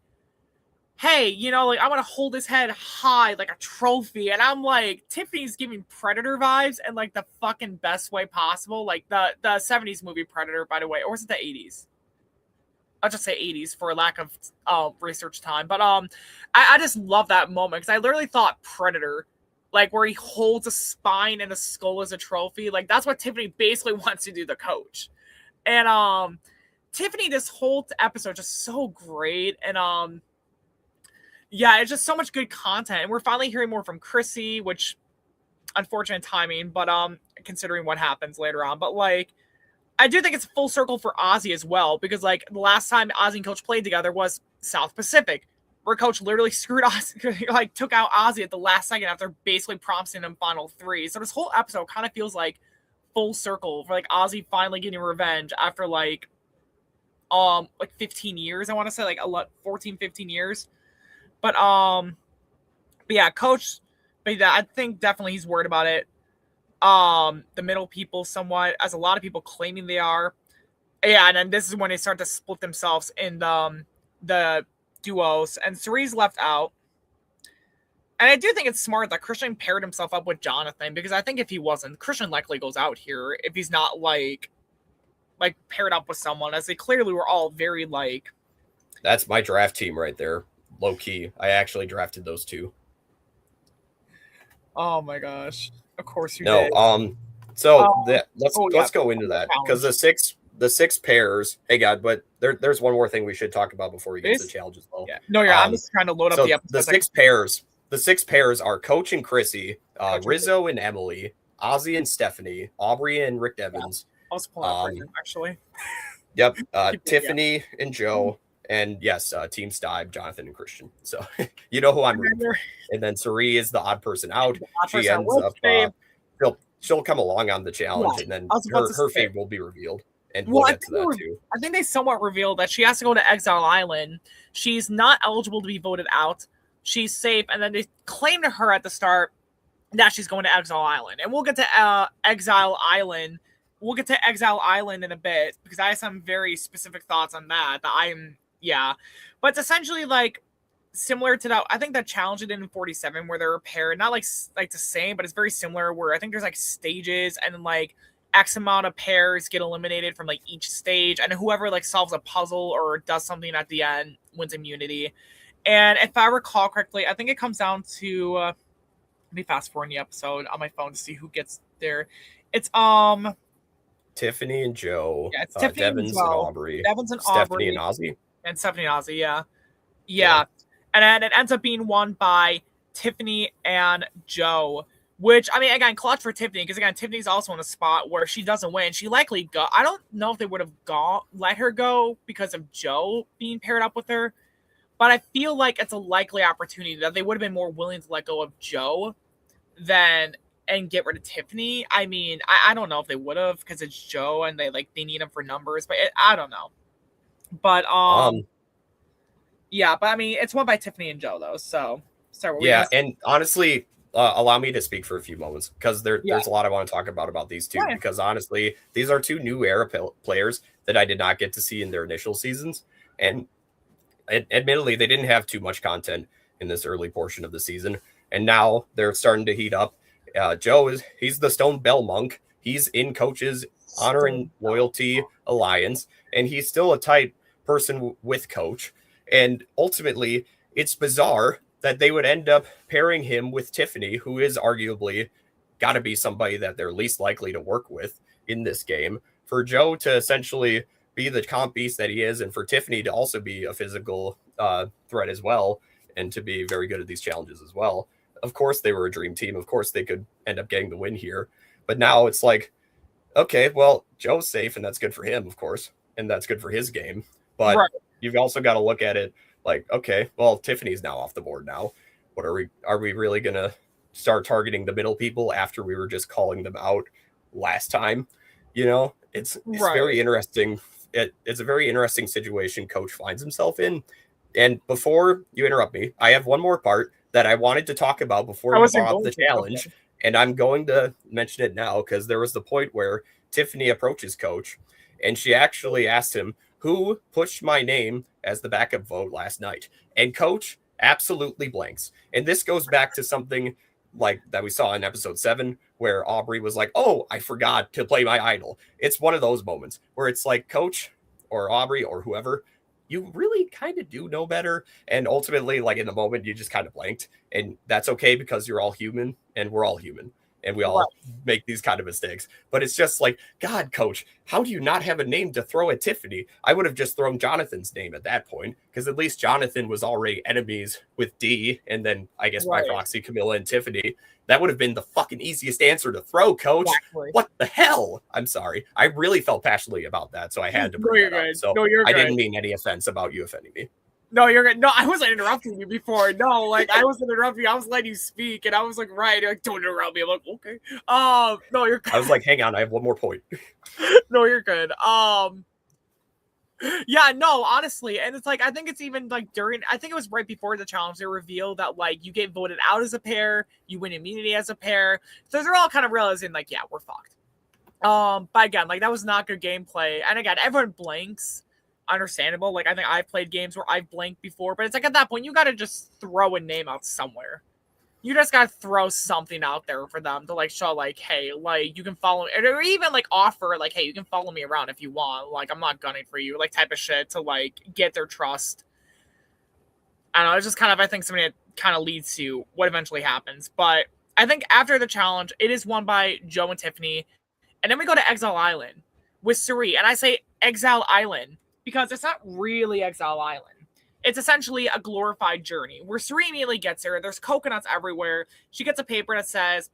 "Hey, you know, like I want to hold his head high like a trophy." And I'm like, Tiffany's giving Predator vibes in like the fucking best way possible, like the 70s movie Predator, by the way, or was it the 80s? I'll just say 80s for lack of research time. But I just love that moment, because I literally thought Predator, like where he holds a spine and a skull as a trophy, like that's what Tiffany basically wants to do to Coach. And Tiffany, this whole episode just so great, and yeah, it's just so much good content, and we're finally hearing more from Chrissy, which unfortunate timing, but considering what happens later on. But like, I do think it's full circle for Ozzy as well, because like the last time Ozzy and Coach played together was South Pacific, where Coach literally screwed Ozzy, like took out Ozzy at the last second after basically prompting him final 3. So this whole episode kind of feels like full circle for like Ozzy finally getting revenge after like 15 years, I want to say, like 14, 15 years. But yeah, Coach, but yeah, I think definitely he's worried about it. The middle people somewhat, as a lot of people claiming they are. Yeah, and then this is when they start to split themselves in the duos, and Suri's left out. And I do think it's smart that Christian paired himself up with Jonathan, because I think if he wasn't, Christian likely goes out here if he's not like paired up with someone, as they clearly were all very like. That's my draft team right there. Low key, I actually drafted those 2. Oh my gosh! Of course you did. Let's go into that, because the six pairs. Hey, God, but there's one more thing we should talk about before we get to the challenge as well. Yeah. No, I'm just trying to load up the episode. The six pairs are Coach and Chrissy, Rizzo and Emily, Ozzy and Stephanie, Aubrey and Rick Devins. Yeah. I was pulling up actually. Yep. Tiffany and Joe. And yes, Team Steib, Jonathan and Christian. So you know who I'm rooting for. And then Suri is the odd person out. She ends up she'll come along on the challenge, and then her fate will be revealed. And we'll get to that too. I think they somewhat revealed that she has to go to Exile Island. She's not eligible to be voted out. She's safe, and then they claim to her at the start that she's going to Exile Island. And we'll get to Exile Island. We'll get to Exile Island in a bit, because I have some very specific thoughts on that. But it's essentially like similar to that. I think that challenge it in 47 where they're a pair, not like the same, but it's very similar, where I think there's like stages, and then like X amount of pairs get eliminated from like each stage, and whoever like solves a puzzle or does something at the end wins immunity. And if I recall correctly, I think it comes down to let me fast forward the episode on my phone to see who gets there. It's Tiffany and Joe. Yeah, it's Tiffany Devins and Aubrey. Devins and Stephanie Aubrey. And Ozzy. And Stephanie and Ozzy, yeah. And then it ends up being won by Tiffany and Joe, which, I mean, again, clutch for Tiffany, because, again, Tiffany's also in a spot where she doesn't win. She likely I don't know if they would have let her go because of Joe being paired up with her, but I feel like it's a likely opportunity that they would have been more willing to let go of Joe and get rid of Tiffany. I mean, I don't know if they would have, because it's Joe and they need him for numbers, but I don't know. But yeah, but I mean, it's won by Tiffany and Joe though. So sorry. And honestly, allow me to speak for a few moments, because there's a lot I want to talk about these two. Because honestly, these are 2 new era players that I did not get to see in their initial seasons, and admittedly, they didn't have too much content in this early portion of the season, and now they're starting to heat up. Joe he's the Stone Bell Monk. He's in Coach's honor and loyalty alliance, and he's still a tight person with Coach. And ultimately, it's bizarre that they would end up pairing him with Tiffany, who is arguably got to be somebody that they're least likely to work with in this game. For Joe to essentially be the comp beast that he is, and for Tiffany to also be a physical threat as well, and to be very good at these challenges as well. Of course, they were a dream team. Of course, they could end up getting the win here. But now it's like, okay, well, Joe's safe, and that's good for him, of course, and that's good for his game. But you've also got to look at it like, okay, well, Tiffany's now off the board now. What are we really going to start targeting the middle people after we were just calling them out last time? You know, it's very interesting. It's a very interesting situation Coach finds himself in. And before you interrupt me, I have one more part that I wanted to talk about before we brought up the challenge. Okay. And I'm going to mention it now because there was the point where Tiffany approaches Coach and she actually asked him, who pushed my name as the backup vote last night? And Coach absolutely blanks. And this goes back to something like that we saw in episode 7 where Aubrey was like, oh, I forgot to play my idol. It's one of those moments where it's like, Coach or Aubrey or whoever, you really kind of do know better. And ultimately, like in the moment, you just kind of blanked. And that's okay because you're all human and we're all human. And we all make these kind of mistakes. But it's just like, God, Coach, how do you not have a name to throw at Tiffany? I would have just thrown Jonathan's name at that point, because at least Jonathan was already enemies with D, and then I guess by proxy, Camilla and Tiffany. That would have been the fucking easiest answer to throw, Coach. Exactly. What the hell? I'm sorry. I really felt passionately about that, so I had to bring that up. So I didn't mean any offense about you offending me. No, you're good. No, I wasn't interrupting you before. No, like I wasn't interrupting you. I was letting you speak, and I was like, right, you're like, don't interrupt me. I'm like, okay. No, you're good. I was like, hang on, I have one more point. No, you're good. Yeah, no, honestly, and it's like I think it's even like I think it was right before the challenge they revealed that like you get voted out as a pair, you win immunity as a pair. So they're all kind of realizing like, yeah, we're fucked. But again, like that was not good gameplay, and again, everyone blanks. Understandable. Like I think I've played games where I've blanked before, but it's like at that point you got to just throw a name out somewhere. You just got to throw something out there for them to like show like, hey, like you can follow me, or even like offer like, hey, you can follow me around if you want. Like I'm not gunning for you, like type of shit to like get their trust. I don't know. It's just kind of I think something that kind of leads to what eventually happens. But I think after the challenge, it is won by Joe and Tiffany, and then we go to Exile Island with Suri, and I say Exile Island because it's not really Exile Island. It's essentially a glorified journey where Suri immediately gets there. There's coconuts everywhere. She gets a paper that says,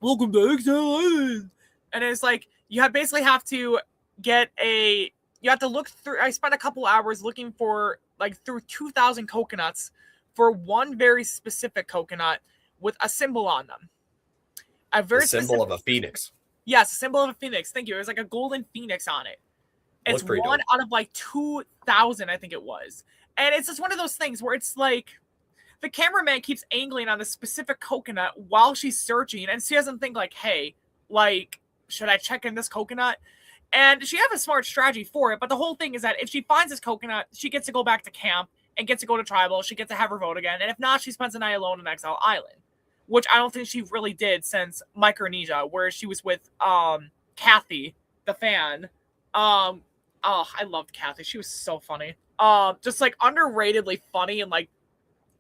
welcome to Exile Island. And it's like, you basically have to you have to look through, I spent a couple hours looking for, like, through 2,000 coconuts for one very specific coconut with a symbol on them. The symbol of a phoenix. Yes, a symbol of a phoenix. Thank you. There's like a golden phoenix on it. It's one out of like 2,000, I think it was. And it's just one of those things where it's like the cameraman keeps angling on a specific coconut while she's searching. And she doesn't think like, hey, like, should I check in this coconut? And she has a smart strategy for it. But the whole thing is that if she finds this coconut, she gets to go back to camp and gets to go to tribal. She gets to have her vote again. And if not, she spends the night alone in Exile Island, which I don't think she really did since Micronesia, where she was with Kathy, the fan. Oh, I loved Kathy. She was so funny. Just like underratedly funny in like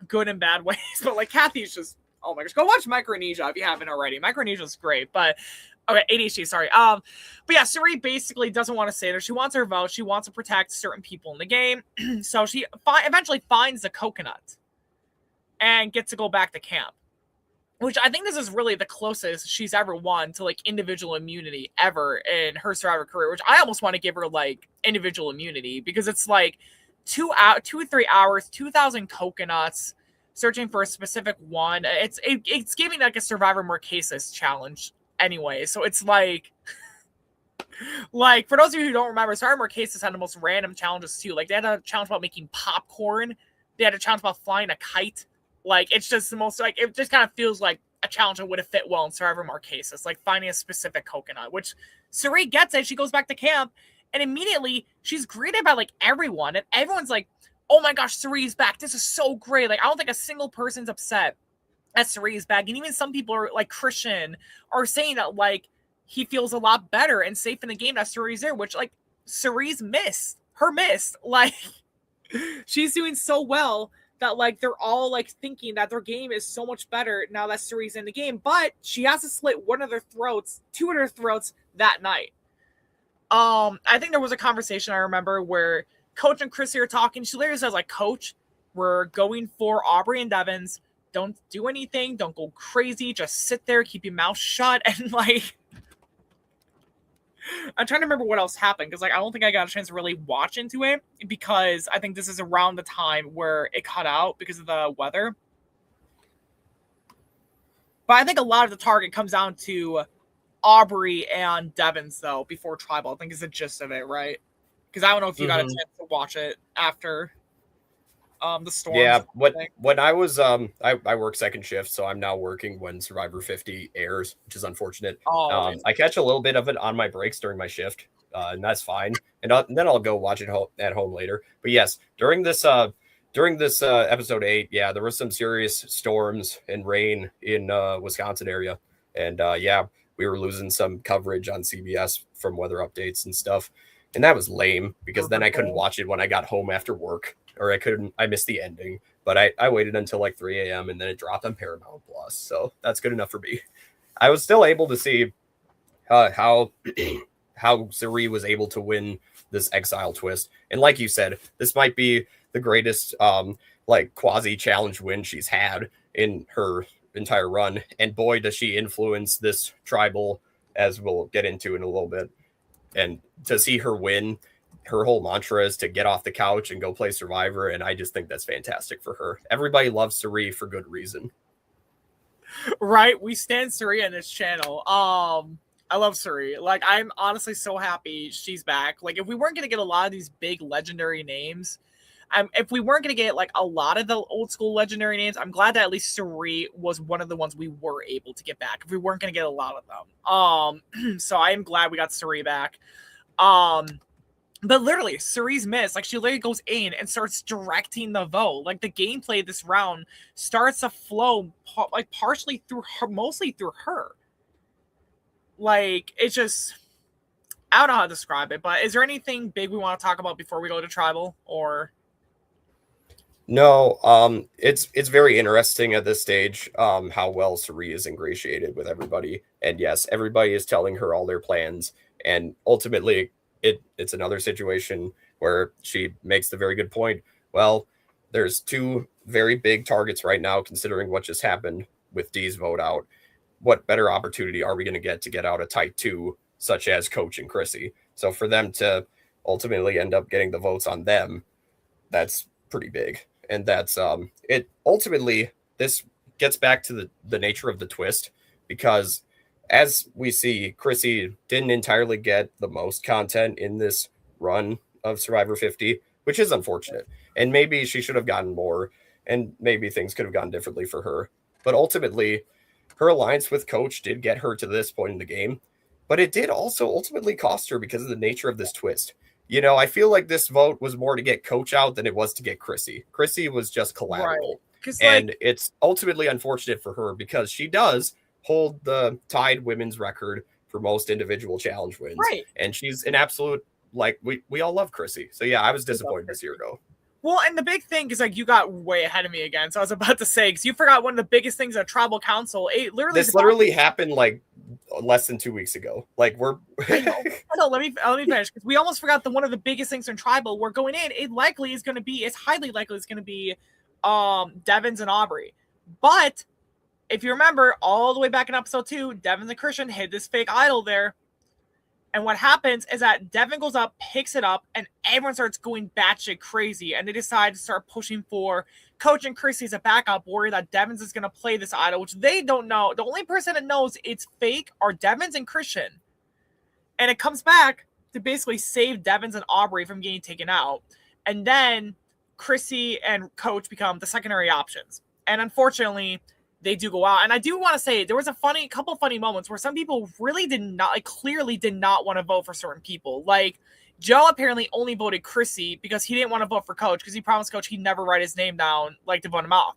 good and bad ways. But like Kathy's just, oh my gosh, go watch Micronesia if you haven't already. Micronesia's great, but okay, ADHD, sorry. But yeah, Suri basically doesn't want to stay there. She wants her vote. She wants to protect certain people in the game. So she eventually finds the coconut and gets to go back to camp. Which I think this is really the closest she's ever won to like individual immunity ever in her Survivor career, which I almost want to give her like individual immunity because it's like 2 or 3 hours, 2,000 coconuts, searching for a specific one. It's giving like a Survivor Marquesas challenge anyway. So it's like for those of you who don't remember, Survivor Marquesas had the most random challenges too. Like they had a challenge about making popcorn. They had a challenge about flying a kite. Like, it's just the most, like, it just kind of feels like a challenge that would have fit well in Survivor Marquesas, like finding a specific coconut, which Suri gets it. She goes back to camp, and immediately she's greeted by, like, everyone. And everyone's like, oh my gosh, Cirie's back. This is so great. Like, I don't think a single person's upset that Cirie's back. And even some people are like Christian are saying that like he feels a lot better and safe in the game that Cirie's there, which like Cirie's missed. Like she's doing so well that like they're all like thinking that their game is so much better now that Cirie's in the game, but she has to slit two of their throats that night. I think there was a conversation I remember where Coach and Chrissy are talking. She literally says like, Coach, we're going for Aubrey and Devins. Don't do anything. Don't go crazy. Just sit there, keep your mouth shut. And like, I'm trying to remember what else happened because like I don't think I got a chance to really watch into it because I think this is around the time where it cut out because of the weather. But I think a lot of the target comes down to Aubrey and Devins though before Tribal. I think is the gist of it, right? Because I don't know if you got a chance to watch it after the storm. Yeah, when I was I work second shift, so I'm now working when Survivor 50 airs, which is unfortunate. I catch a little bit of it on my breaks during my shift, and that's fine. And then I'll go watch it at home later. But yes, during this episode 8, yeah, there was some serious storms and rain in Wisconsin area, and yeah, we were losing some coverage on CBS from weather updates and stuff, and that was lame because then I couldn't watch it when I got home after work. Or I missed the ending, but I waited until like 3 a.m. and then it dropped on Paramount Plus. So that's good enough for me. I was still able to see how Cirie was able to win this exile twist. And like you said, this might be the greatest like quasi challenge win she's had in her entire run. And boy, does she influence this tribal, as we'll get into in a little bit. And to see her win, her whole mantra is to get off the couch and go play Survivor, and I just think that's fantastic for her. Everybody loves Cirie for good reason. Right? We stand Cirie on this channel. I love Cirie. Like, I'm honestly so happy she's back. Like, if we weren't going to get a lot of these big legendary names, if we weren't going to get, like, a lot of the old school legendary names, I'm glad that at least Cirie was one of the ones we were able to get back. If we weren't going to get a lot of them. So I am glad we got Cirie back. But literally, Cirie's missed. Like, she literally goes in and starts directing the vote. Like, the gameplay this round starts to flow, like, partially through her, mostly through her. Like, it's just, I don't know how to describe it, but is there anything big we want to talk about before we go to Tribal, or? No, it's very interesting at this stage, how well Cirie is ingratiated with everybody. And yes, everybody is telling her all their plans, and ultimately, it's another situation where she makes the very good point. Well, there's two very big targets right now, considering what just happened with Dee's vote out. What better opportunity are we going to get out of tight 2, such as Coach and Chrissy? So for them to ultimately end up getting the votes on them, that's pretty big. And that's it. Ultimately, this gets back to the nature of the twist, because as we see, Chrissy didn't entirely get the most content in this run of Survivor 50, which is unfortunate. And maybe she should have gotten more, and maybe things could have gone differently for her. But ultimately, her alliance with Coach did get her to this point in the game, but it did also ultimately cost her because of the nature of this twist. You know, I feel like this vote was more to get Coach out than it was to get Chrissy. Chrissy was just collateral. Right. And it's ultimately unfortunate for her because she does hold the tied women's record for most individual challenge wins. Right. And she's an absolute, like, we all love Chrissy. So yeah, I was disappointed to see her go. Well, and the big thing is, like, you got way ahead of me again. So I was about to say, because you forgot one of the biggest things at Tribal Council. This literally happened like less than 2 weeks ago. Like, we're I know, let me finish, because we almost forgot one of the biggest things in Tribal. We're going in. It's highly likely it's going to be Devins and Aubrey. But if you remember, all the way back in episode 2, Devins and Christian hid this fake idol there. And what happens is that Devin goes up, picks it up, and everyone starts going batshit crazy. And they decide to start pushing for Coach and Chrissy as a backup, worried that Devins is going to play this idol, which they don't know. The only person that knows it's fake are Devins and Christian. And it comes back to basically save Devins and Aubrey from getting taken out. And then Chrissy and Coach become the secondary options. And unfortunately, they do go out. And I do want to say there was a couple funny moments where some people really clearly did not want to vote for certain people. Like, Joe apparently only voted Chrissy because he didn't want to vote for Coach because he promised Coach he'd never write his name down, like, to vote him off.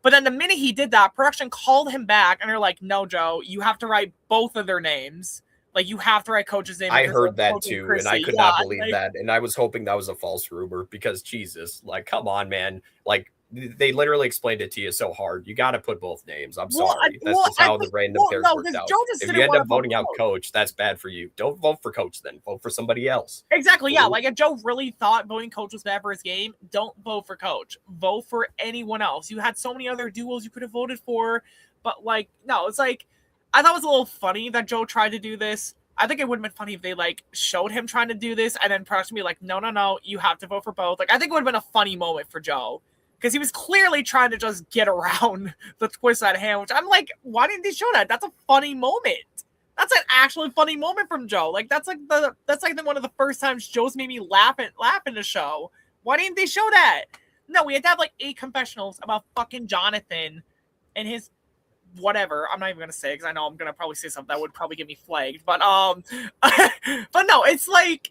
But then the minute he did that, production called him back and they're like, no, Joe, you have to write both of their names. Like, you have to write Coach's name. I heard that too, and I could not believe that. And I was hoping that was a false rumor because, Jesus, like, come on, man. Like, they literally explained it to you so hard. You got to put both names. I'm sorry. That's just how the random pairs worked out. If you end up voting out Coach, that's bad for you. Don't vote for Coach then. Vote for somebody else. Exactly, yeah. Like, if Joe really thought voting Coach was bad for his game, don't vote for Coach. Vote for anyone else. You had so many other duos you could have voted for, but, like, no, it's like, I thought it was a little funny that Joe tried to do this. I think it would have been funny if they, like, showed him trying to do this and then production be like, no, you have to vote for both. Like, I think it would have been a funny moment for Joe. Because he was clearly trying to just get around the twist at hand, which I'm like, why didn't they show that? That's a funny moment. That's an actually funny moment from Joe. Like, that's like one of the first times Joe's made me laugh in the show. Why didn't they show that? No, we had to have like 8 confessionals about fucking Jonathan and his whatever. I'm not even gonna say because I know I'm gonna probably say something that would probably get me flagged. But but no, it's like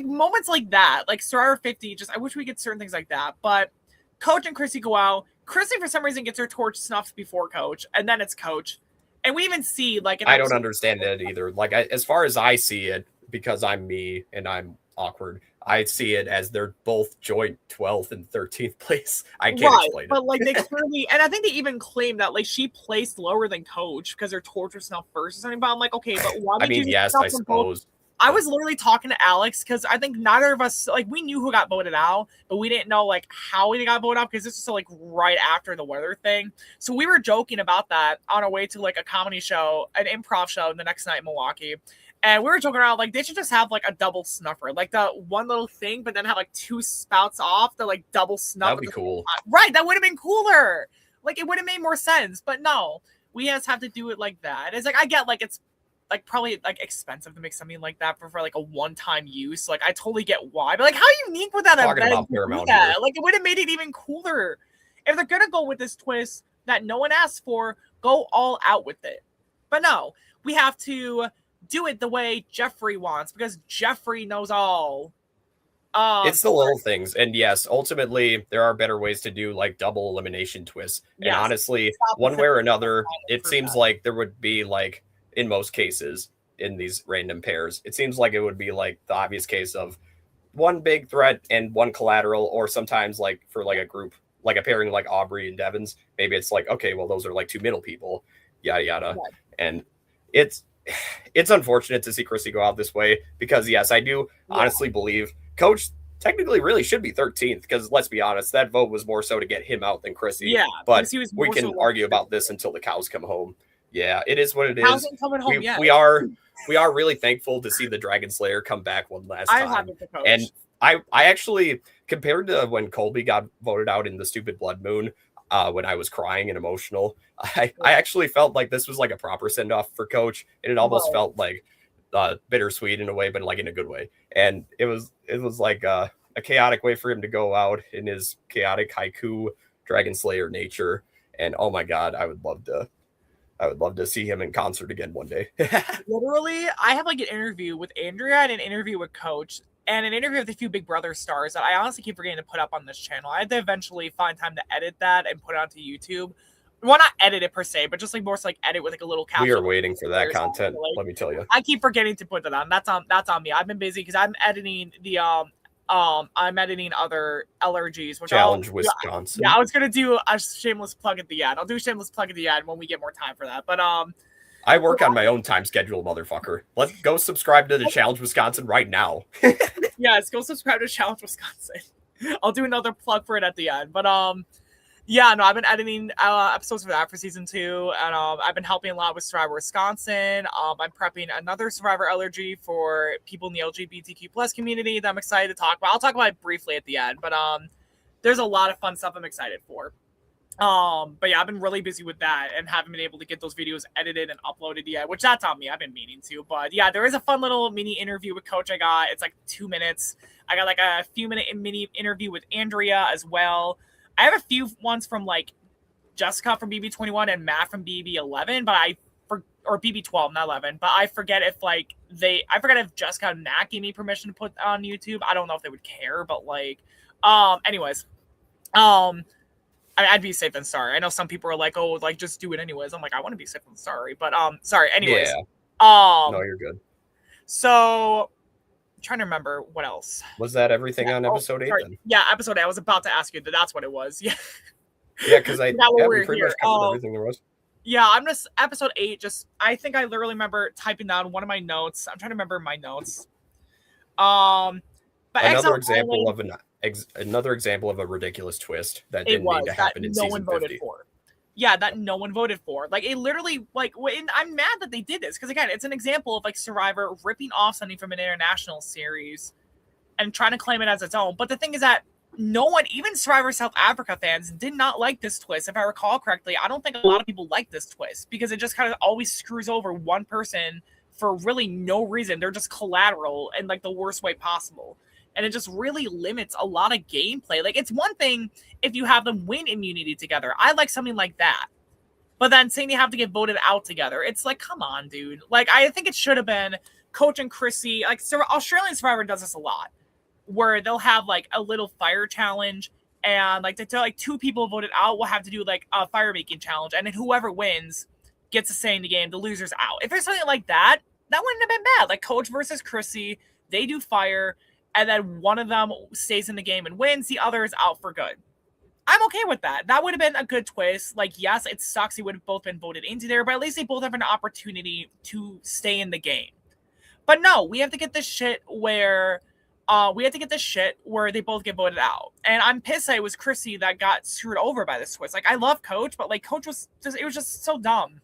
moments like that, like Survivor 50, just I wish we get certain things like that. But Coach and Chrissy go out. Chrissy, for some reason, gets her torch snuffed before Coach, and then it's Coach. And we even see, like... I don't understand that either. Like, as far as I see it, because I'm me and I'm awkward, I see it as they're both joint 12th and 13th place. I can't explain it. But, like, they clearly... And I think they even claim that, like, she placed lower than Coach because her torch was snuffed first or something. But I'm like, okay, but why did you... yes, I suppose. I was literally talking to Alex because I think neither of us, like, we knew who got voted out, but we didn't know, like, how we got voted out because this was, like, right after the weather thing. So we were joking about that on our way to, like, a comedy show, an improv show the next night in Milwaukee. And we were joking around, like, they should just have, like, a double snuffer. Like, the one little thing, but then have, like, 2 spouts off the, like, double snuff. That would be cool. Right, that would have been cooler. Like, it would have made more sense. But no, we just have to do it like that. It's like, I get, like, it's like probably like expensive to make something like that for like a one-time use. Like, I totally get why, but like, how unique would that have been? Like, it would have made it even cooler. If they're gonna go with this twist that no one asked for, go all out with it. But no, we have to do it the way Jeffrey wants because Jeffrey knows all. It's the little things, and yes, ultimately there are better ways to do like double elimination twists. And honestly, one way or another, it seems like there would be like, in most cases in these random pairs, it seems like it would be like the obvious case of one big threat and one collateral, or sometimes like for like a group, like a pairing like Aubrey and Devins, maybe it's like, okay, well, those are like 2 middle people, yada yada. Right. And it's unfortunate to see Chrissy go out this way because yes, I do honestly believe Coach technically really should be 13th because let's be honest, that vote was more so to get him out than Chrissy. Yeah, but we can argue about this until the cows come home. Yeah, it is what it is. We are really thankful to see the Dragon Slayer come back one last time. And I actually, compared to when Colby got voted out in the stupid Blood Moon, when I was crying and emotional, I actually felt like this was like a proper send-off for Coach, and it almost felt like bittersweet in a way, but like in a good way. And it was like a chaotic way for him to go out in his chaotic haiku Dragon Slayer nature. And oh my God, I would love to see him in concert again one day. Literally, I have like an interview with Andrea and an interview with Coach and an interview with a few Big Brother stars that I honestly keep forgetting to put up on this channel. I had to eventually find time to edit that and put it onto YouTube. Well, not edit it per se, but just like more so like edit with like a little caption. We are waiting for that content. Like, let me tell you. I keep forgetting to put that on. That's on me. I've been busy because I'm editing I'm editing other LRGs. Which Challenge Wisconsin. Yeah, I was gonna do a shameless plug at the end. I'll do a shameless plug at the end when we get more time for that. But I work on my own time schedule, motherfucker. Let's go subscribe to the Challenge Wisconsin right now. Yes, go subscribe to Challenge Wisconsin. I'll do another plug for it at the end. But yeah, no, I've been editing episodes for that for season 2, and I've been helping a lot with Survivor Wisconsin. I'm prepping another Survivor LRG for people in the LGBTQ plus community that I'm excited to talk about. I'll talk about it briefly at the end, but there's a lot of fun stuff I'm excited for. But yeah, I've been really busy with that and haven't been able to get those videos edited and uploaded yet, which that's on me. I've been meaning to, but yeah, there is a fun little mini interview with Coach I got. It's like 2 minutes. I got like a few minute mini interview with Andrea as well. I have a few ones from like Jessica from BB21 and Matt from BB11, but or BB12, not 11. But I forget if Jessica and Nat gave me permission to put on YouTube. I don't know if they would care, but like, anyways, I'd be safe than sorry. I know some people are like, oh, like just do it anyways. I'm like, I want to be safe than sorry, but sorry. Anyways, no, you're good. So, I'm trying to remember what else. Was that everything on episode 8? Then? Yeah, episode 8. I was about to ask you that. That's what it was. Yeah. Yeah, because we pretty much covered everything there was. Yeah, I'm just episode 8. I think I literally remember typing down one of my notes. I'm trying to remember my notes. But another example of a ridiculous twist that didn't need to happen in season 50. Yeah, that no one voted for. Like, it literally, like, I'm mad that they did this, because, again, it's an example of, like, Survivor ripping off something from an international series and trying to claim it as its own. But the thing is that no one, even Survivor South Africa fans, did not like this twist. If I recall correctly, I don't think a lot of people like this twist, because it just kind of always screws over one person for really no reason. They're just collateral in, like, the worst way possible. And it just really limits a lot of gameplay. Like, it's one thing if you have them win immunity together. I like something like that. But then saying you have to get voted out together, it's like, come on, dude. Like, I think it should have been Coach and Chrissy. Like, Australian Survivor does this a lot, where they'll have, like, a little fire challenge. And, like, like 2 people voted out will have to do, like, a fire making challenge. And then whoever wins gets a say in the game. The loser's out. If there's something like that, that wouldn't have been bad. Like, Coach versus Chrissy, they do fire, and then one of them stays in the game and wins, the other is out for good. I'm okay with that. That would have been a good twist. Like, yes, it sucks. They would have both been voted into there, but at least they both have an opportunity to stay in the game. But no, we have to get this shit where they both get voted out. And I'm pissed that it was Chrissy that got screwed over by this twist. Like, I love Coach, but like, Coach was just so dumb.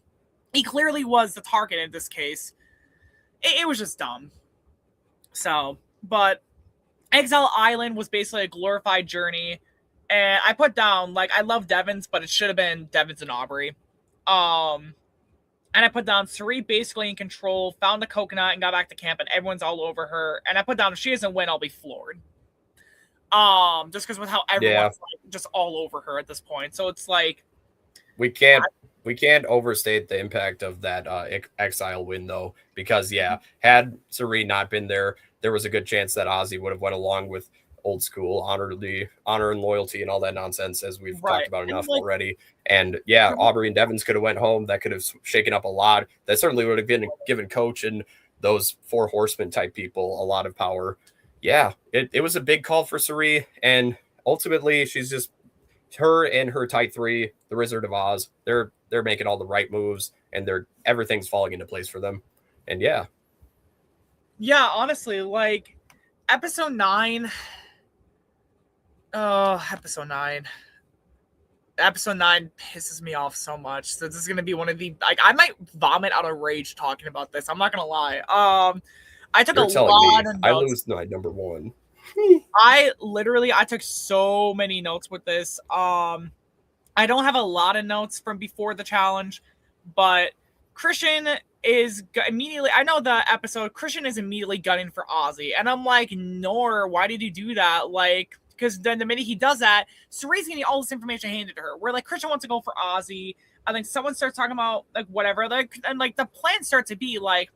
He clearly was the target in this case. It was just dumb. So, but Exile Island was basically a glorified journey. And I put down, like, I love Devins, but it should have been Devins and Aubrey. And I put down Cirie basically in control, found the coconut and got back to camp, and everyone's all over her. And I put down, if she doesn't win, I'll be floored. Just because with how everyone's like, just all over her at this point. So it's like, we can't overstate the impact of that Exile win, though, because had Cirie not been there, there was a good chance that Ozzy would have went along with old school honor and loyalty and all that nonsense, as we've talked about enough already. And Aubrey and Devins could have went home. That could have shaken up a lot. That certainly would have been given Coach and those 4 horsemen type people a lot of power. Yeah, it was a big call for Cirie, and ultimately she's just, her and her tight 3, the Wizard of Oz, they're making all the right moves, and everything's falling into place for them. And yeah, honestly, like, episode 9 pisses me off so much. So this is gonna be one of the, like, I might vomit out of rage talking about this. I'm not gonna lie. I took a lot of notes. I lose night number 1. I took so many notes with this. I don't have a lot of notes from before the challenge, but Christian is immediately, I know the episode, Christian is immediately gunning for Ozzy, and I'm like, Nor, why did you do that? Like, because then the minute he does that, Cirie's getting all this information handed to her, where, like, Christian wants to go for Ozzy. I think someone starts talking about, like, whatever, like, and, like, the plan starts to be, like,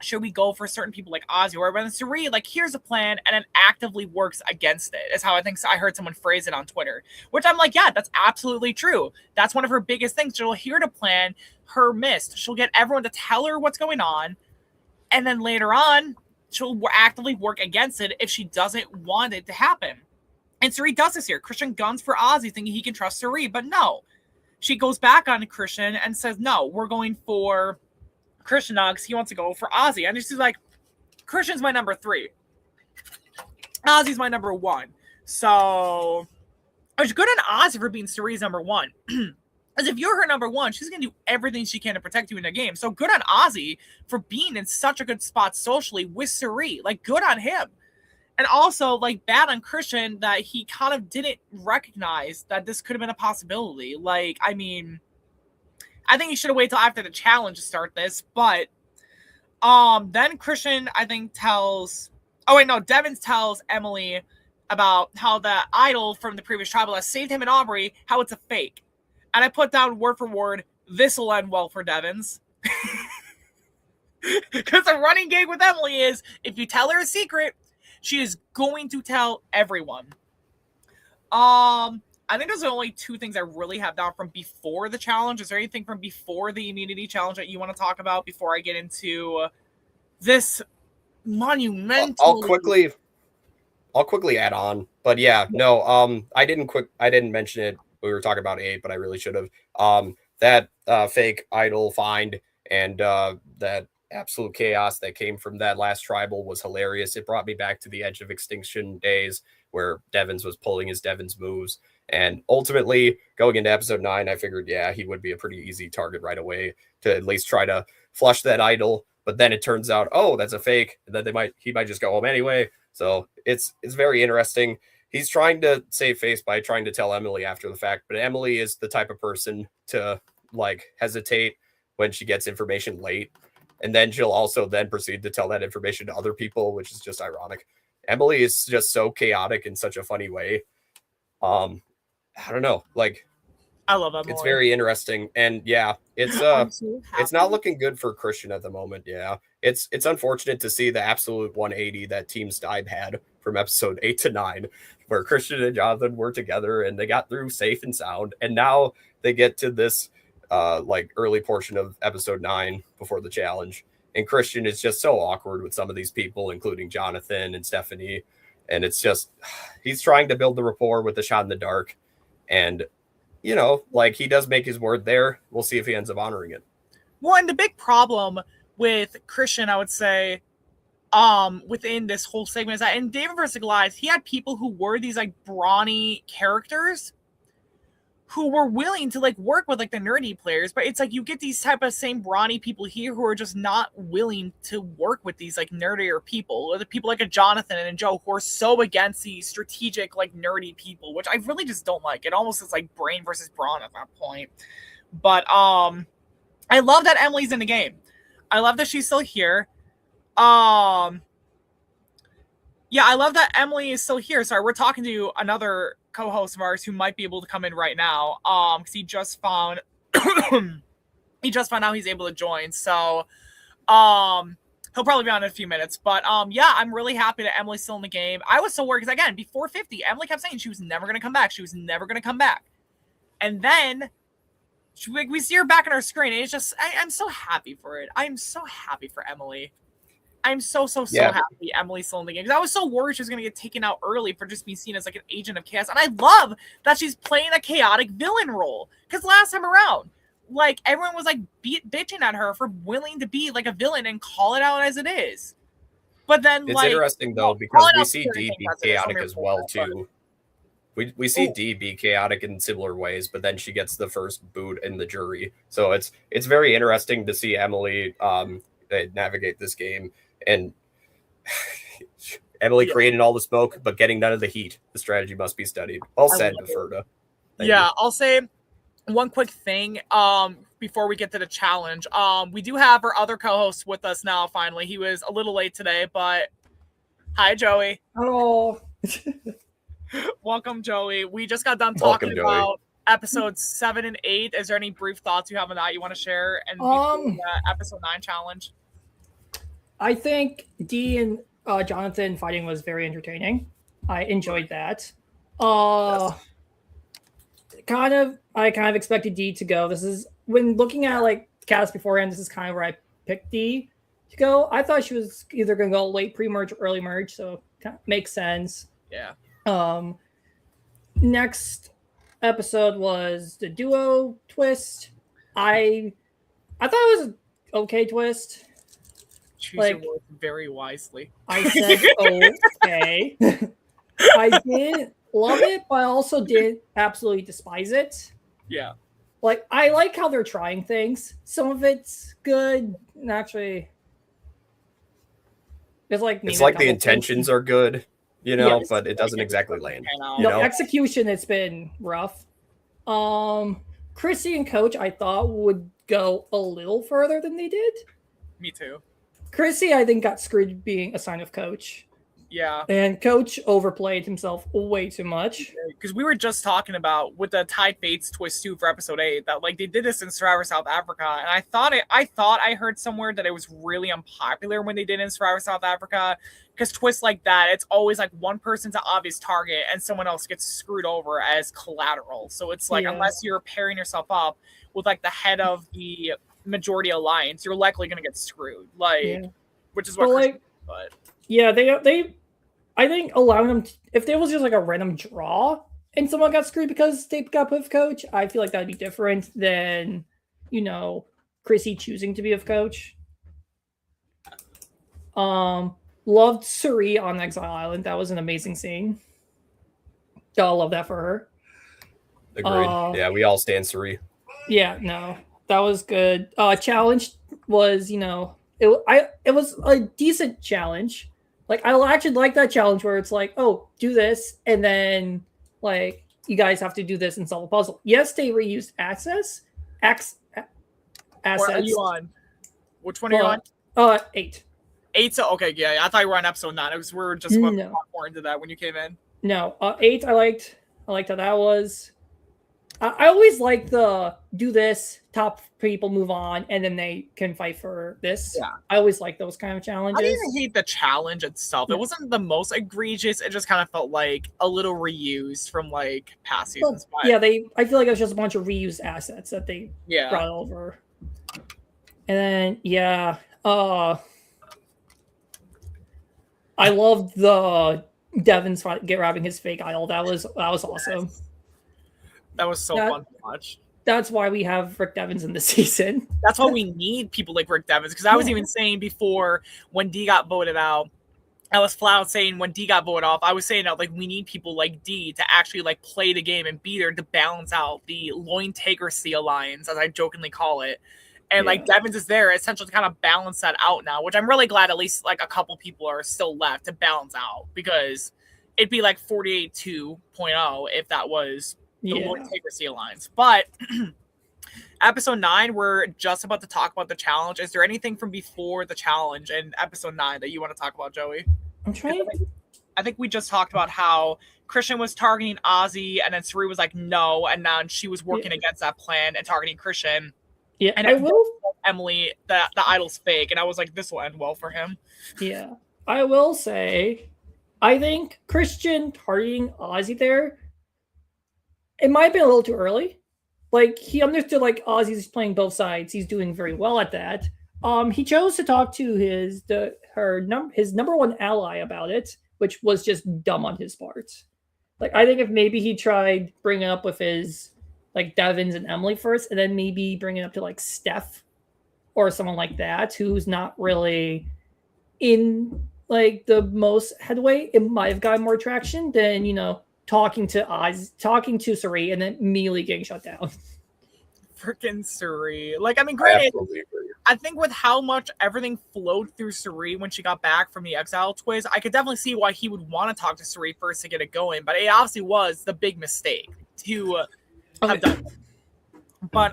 should we go for certain people like Ozzy or whatever? And Cirie, like, here's a plan, and then actively works against it, is how I think I heard someone phrase it on Twitter, which I'm like, yeah, that's absolutely true. That's one of her biggest things. She'll hear the plan, her missed. She'll get everyone to tell her what's going on, and then later on, she'll actively work against it if she doesn't want it to happen. And Cirie does this here. Christian guns for Ozzy, thinking he can trust Cirie, but no. She goes back on Christian and says, no, we're going for Christian now because he wants to go for Ozzy. And she's like, Christian's my number 3. Ozzy's my number 1. So it's good on Ozzy for being Cirie's number 1. Because if you're her number 1, she's going to do everything she can to protect you in the game. So good on Ozzy for being in such a good spot socially with Cirie. Like, good on him. And also, like, bad on Christian that he kind of didn't recognize that this could have been a possibility. Like, I mean, I think he should have waited till after the challenge to start this. But then Christian, I think, Devins tells Emily about how the idol from the previous tribal has saved him and Aubrey, how it's a fake. And I put down word for word, this will end well for Devins. Because the running gag with Emily is, if you tell her a secret, she is going to tell everyone. I think those are the only two things I really have down from before the challenge. Is there anything from before the immunity challenge that you want to talk about before I get into this monumental? I'll quickly add on, but no, I didn't mention it. We were talking about 8, but I really should have. That fake idol find and that absolute chaos that came from that last tribal was hilarious. It brought me back to the Edge of Extinction days where Devins was pulling his Devins moves. And ultimately, going into episode 9, I figured, he would be a pretty easy target right away to at least try to flush that idol. But then it turns out, that's a fake. And then he might just go home anyway. So it's very interesting. He's trying to save face by trying to tell Emily after the fact, but Emily is the type of person to hesitate when she gets information late. And then she'll also then proceed to tell that information to other people, which is just ironic. Emily is just so chaotic in such a funny way. I don't know. I love Emily. It's very interesting. And it's not looking good for Christian at the moment. Yeah. It's unfortunate to see the absolute 180 that Team Steib had from episode 8 to 9, where Christian and Jonathan were together and they got through safe and sound. And now they get to this early portion of episode 9 before the challenge. And Christian is just so awkward with some of these people, including Jonathan and Stephanie. And it's just, he's trying to build the rapport with the shot in the dark. And, he does make his word there. We'll see if he ends up honoring it. Well, and the big problem with Christian, I would say, within this whole segment is that in David vs. Goliath, he had people who were these brawny characters who were willing to work with the nerdy players, but it's you get these type of same brawny people here who are just not willing to work with these nerdier people, or the people like a Jonathan and a Joe who are so against these strategic nerdy people, which I really just don't like. It almost is brain versus brawn at that point. But I love that Emily's in the game. I love that she's still here. I love that Emily is still here. Sorry, we're talking to another co-host of ours who might be able to come in right now. Because he just found out he's able to join. So he'll probably be on in a few minutes. But I'm really happy that Emily's still in the game. I was so worried because again, before 50, Emily kept saying she was never gonna come back. She was never gonna come back. And then we see her back on our screen, and it's just I'm so happy for it. I'm so happy for Emily. I'm so happy Emily's still in the game. Because I was so worried she was going to get taken out early for just being seen as an agent of chaos. And I love that she's playing a chaotic villain role. Because last time around, everyone was bitching at her for willing to be a villain and call it out as it is. But then it's interesting though, because we see Dee be chaotic as well too. We see Dee be chaotic in similar ways, but then she gets the first boot in the jury. So it's very interesting to see Emily navigate this game. And Emily created all the smoke, but getting none of the heat. The strategy must be studied. Well said, Ferda. I'll say one quick thing before we get to the challenge. We do have our other co-host with us now, finally. He was a little late today, but hi, Joey. Hello. Welcome, Joey. We just got done talking about episodes 7 and 8. Is there any brief thoughts you have on that you want to share? And episode 9 challenge? I think Dee and Jonathan fighting was very entertaining. I enjoyed that. I kind of expected Dee to go. This is when looking at cast beforehand. This is kind of where I picked Dee to go. I thought she was either going to go late pre-merge or early merge, so kind of makes sense. Yeah. Next episode was the duo twist. I thought it was an okay twist. Choose your words very wisely. I said okay. I did love it, but I also did absolutely despise it. Yeah. I like how they're trying things. Some of it's good. And actually, it's the intentions are good, but it doesn't exactly land. Execution, it's been rough. Chrissy and Coach, I thought would go a little further than they did. Me too. Chrissy, I think, got screwed being a sign of Coach. Yeah. And Coach overplayed himself way too much. Because we were just talking about with the Tide Fates twist too for episode 8 that like they did this in Survivor South Africa, and I thought I heard somewhere that it was really unpopular when they did it in Survivor South Africa, because twists like that, it's always like one person's an obvious target and someone else gets screwed over as collateral. So it's like unless you're pairing yourself up with like the head of the majority alliance, you're likely gonna get screwed. Like, which is what. Like, but yeah, they. I think allowing them, if there was just like a random draw and someone got screwed because they got put with Coach, I feel like that'd be different than, Chrissy choosing to be with Coach. Loved Suri on Exile Island. That was an amazing scene. I love that for her. Agreed. Yeah, we all stand Suri. Yeah, no, that was good. Challenge was, it was a decent challenge. Like, I actually like that challenge where it's like, oh, do this, and then, like, you guys have to do this and solve a puzzle. Yes, they reused assets. What are you on? Which one are you on? 8. 8, so, okay, yeah, I thought you were on episode 9. We were just more into that when you came in. No, 8, I liked how that was. I always like the do this, top people move on, and then they can fight for this. Yeah. I always like those kind of challenges. I didn't hate the challenge itself. It wasn't the most egregious. It just kind of felt like a little reused from like past seasons. Well, I feel like it was just a bunch of reused assets that they brought over. And then I loved the Devin's grabbing his fake idol. That was awesome. That was so fun to watch. That's why we have Rick Devens in the season. That's why we need people like Rick Devens. Because I was even saying before when D got voted out, I was flat out saying when D got voted off, I was saying that like we need people like D to actually like play the game and be there to balance out the Loin Tagracy alliance, as I jokingly call it. And like Devens is there essentially to kind of balance that out now, which I'm really glad at least like a couple people are still left to balance out, because it'd be like 48 2.0 if that was the Loin Tagracy alliance. But episode 9, we're just about to talk about the challenge. Is there anything from before the challenge in episode 9 that you want to talk about, Joey? I'm trying. I think we just talked about how Christian was targeting Ozzy, and then Suri was like, no, and now she was working against that plan and targeting Christian. Yeah, and I will Emily that the idol's fake, and I was like, this will end well for him. Yeah, I will say, I think Christian targeting Ozzy there, it might have been a little too early. Like, he understood, like, Ozzy's playing both sides. He's doing very well at that. He chose to talk to his number one ally about it, which was just dumb on his part. Like, I think if maybe he tried bringing it up with his, like, Devins and Emily first, and then maybe bring it up to, like, Steph or someone like that, who's not really in, like, the most headway, it might have gotten more traction than, talking to Suri and then immediately getting shut down. Freaking Suri. Like, I mean, granted, I think with how much everything flowed through Suri when she got back from the Exile Twiz, I could definitely see why he would want to talk to Suri first to get it going. But it obviously was the big mistake to have done it. But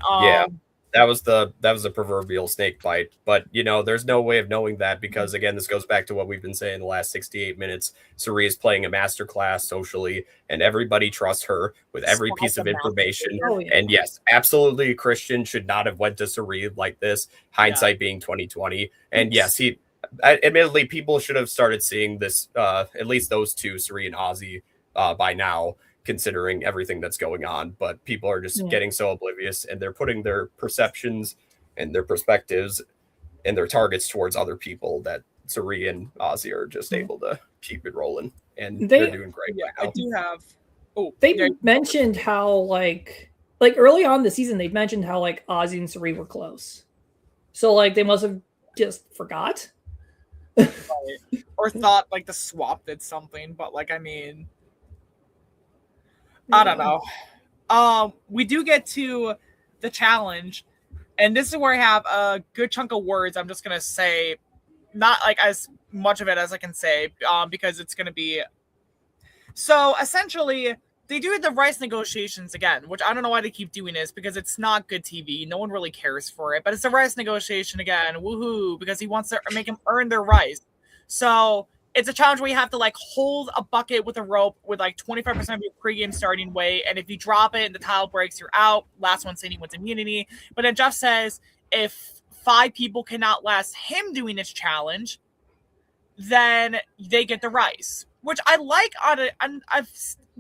that was a proverbial snake bite. But there's no way of knowing that, because again, this goes back to what we've been saying the last 68 minutes. Suri is playing a masterclass socially, and everybody trusts her with every piece of information. And yes, absolutely, Christian should not have went to Suri like this. Hindsight being 2020. And yes, admittedly, people should have started seeing this. At least those two, Suri and Ozzy, by now, considering everything that's going on, but people are just getting so oblivious, and they're putting their perceptions and their perspectives and their targets towards other people, that Suri and Ozzy are just able to keep it rolling, and they're doing great right now. I do have they mentioned how like early on in the season they mentioned how like Ozzy and Suri were close, so like they must have just forgot or thought like the swap did something, but like I mean, I don't know. We do get to the challenge, and this is where I have a good chunk of words. I'm just gonna say, not like as much of it as I can say, because it's gonna be. So essentially, they do the rice negotiations again, which I don't know why they keep doing this, because it's not good TV. No one really cares for it, but it's a rice negotiation again. Woohoo! Because he wants to make them earn their rice. So it's a challenge where you have to like hold a bucket with a rope with like 25% of your pregame starting weight. And if you drop it and the tile breaks, you're out. Last one standing wins immunity. But then Jeff says if 5 people can outlast him doing this challenge, then they get the rice, which I like on a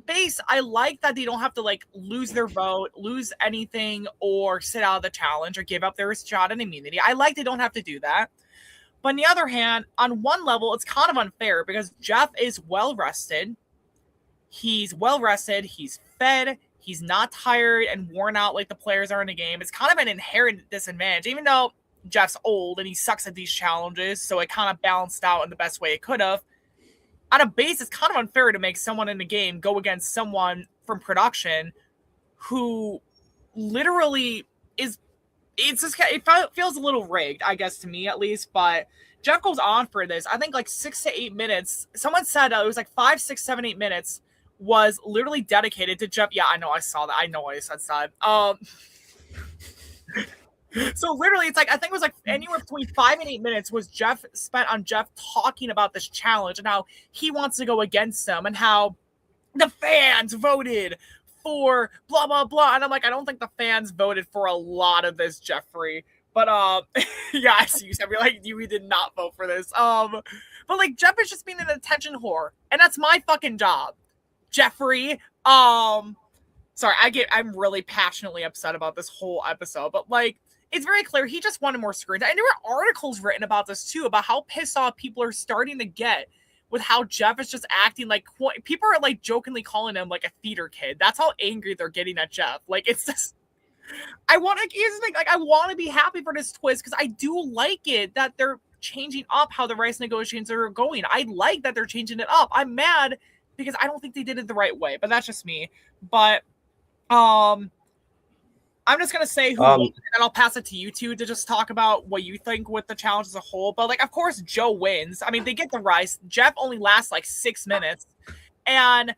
base. I like that they don't have to like lose their vote, lose anything, or sit out of the challenge or give up their shot at immunity. I like they don't have to do that. But on the other hand, on one level, it's kind of unfair because Jeff is well rested. He's well rested. He's fed. He's not tired and worn out like the players are in the game. It's kind of an inherent disadvantage, even though Jeff's old and he sucks at these challenges. So it kind of balanced out in the best way it could have. On a base, it's kind of unfair to make someone in the game go against someone from production who literally is. It feels a little rigged, I guess, to me at least. But Jeff goes on for this. I think like 6 to 8 minutes. Someone said it was like 5, 6, 7, 8 minutes was literally dedicated to Jeff. Yeah, I know. I saw that. I know I said that. So literally, it's like I think it was like anywhere between 5 and 8 minutes was Jeff spent on Jeff talking about this challenge and how he wants to go against them and how the fans voted for blah blah blah. And I'm like, I don't think the fans voted for a lot of this, Jeffrey. But yeah, I see you said you're like we did not vote for this. But like Jeff is just being an attention whore, and that's my fucking job, Jeffrey. Sorry, I'm really passionately upset about this whole episode, but like it's very clear he just wanted more screen time. And there were articles written about this too, about how pissed off people are starting to get with how Jeff is just acting like people are like jokingly calling him like a theater kid. That's how angry they're getting at Jeff. Like it's just, I want to be happy for this twist because I do like it that they're changing up how the rice negotiations are going. I like that they're changing it up. I'm mad because I don't think they did it the right way, but that's just me. But I'm just gonna say who won, and then I'll pass it to you two to just talk about what you think with the challenge as a whole. But like, of course, Joe wins. I mean, they get the rice. Jeff only lasts like 6 minutes, and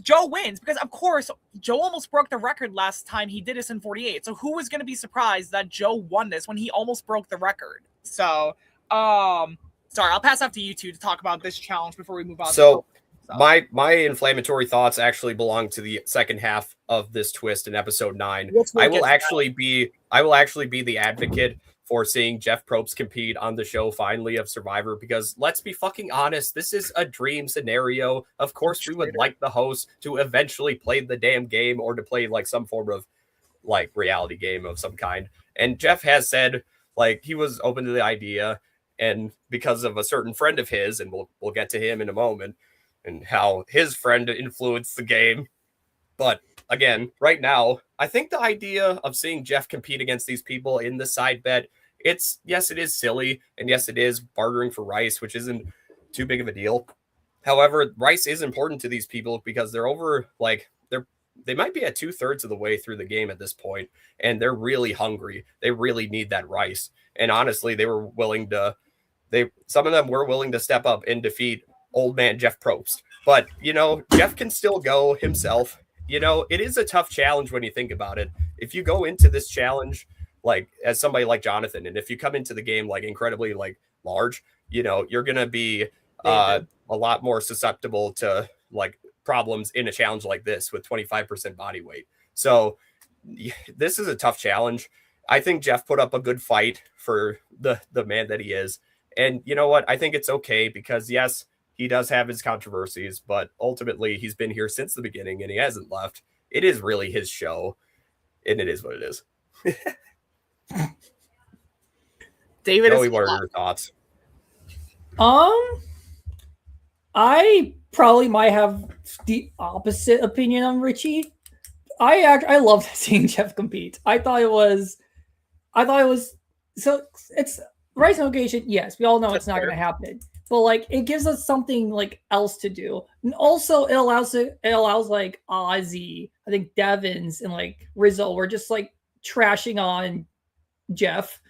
Joe wins because, of course, Joe almost broke the record last time he did this in 48. So who was gonna be surprised that Joe won this when he almost broke the record? So, sorry, I'll pass off to you two to talk about this challenge before we move on. So my inflammatory thoughts actually belong to the second half of this twist in episode 9. I will actually be the advocate for seeing Jeff Probst compete on the show finally of Survivor, because let's be fucking honest, this is a dream scenario. Of course, we would like the host to eventually play the damn game or to play like some form of like reality game of some kind. And Jeff has said like he was open to the idea, and because of a certain friend of his, and we'll get to him in a moment, and how his friend influenced the game. But again, right now, I think the idea of seeing Jeff compete against these people in the side bet, yes, it is silly. And yes, it is bartering for rice, which isn't too big of a deal. However, rice is important to these people because they're over, like, they might be at 2/3 of the way through the game at this point, and they're really hungry. They really need that rice. And honestly, some of them were willing to step up and defeat old man Jeff Probst. But, Jeff can still go himself. It is a tough challenge when you think about it. If you go into this challenge, like as somebody like Jonathan, and if you come into the game like incredibly like large, you're going to be a lot more susceptible to like problems in a challenge like this with 25% body weight. So this is a tough challenge. I think Jeff put up a good fight for the man that he is. And you know what? I think it's okay because yes, he does have his controversies, but ultimately he's been here since the beginning and he hasn't left. It is really his show, and it is what it is. David, Joey, what are your thoughts? I probably might have the opposite opinion on Richie. I love seeing Jeff compete. I thought it was so it's rice negotiation. Yes, we all know it's not going to happen. But like it gives us something like else to do, and also it allows like Ozzy, I think Devins and like Rizzo were just like trashing on Jeff,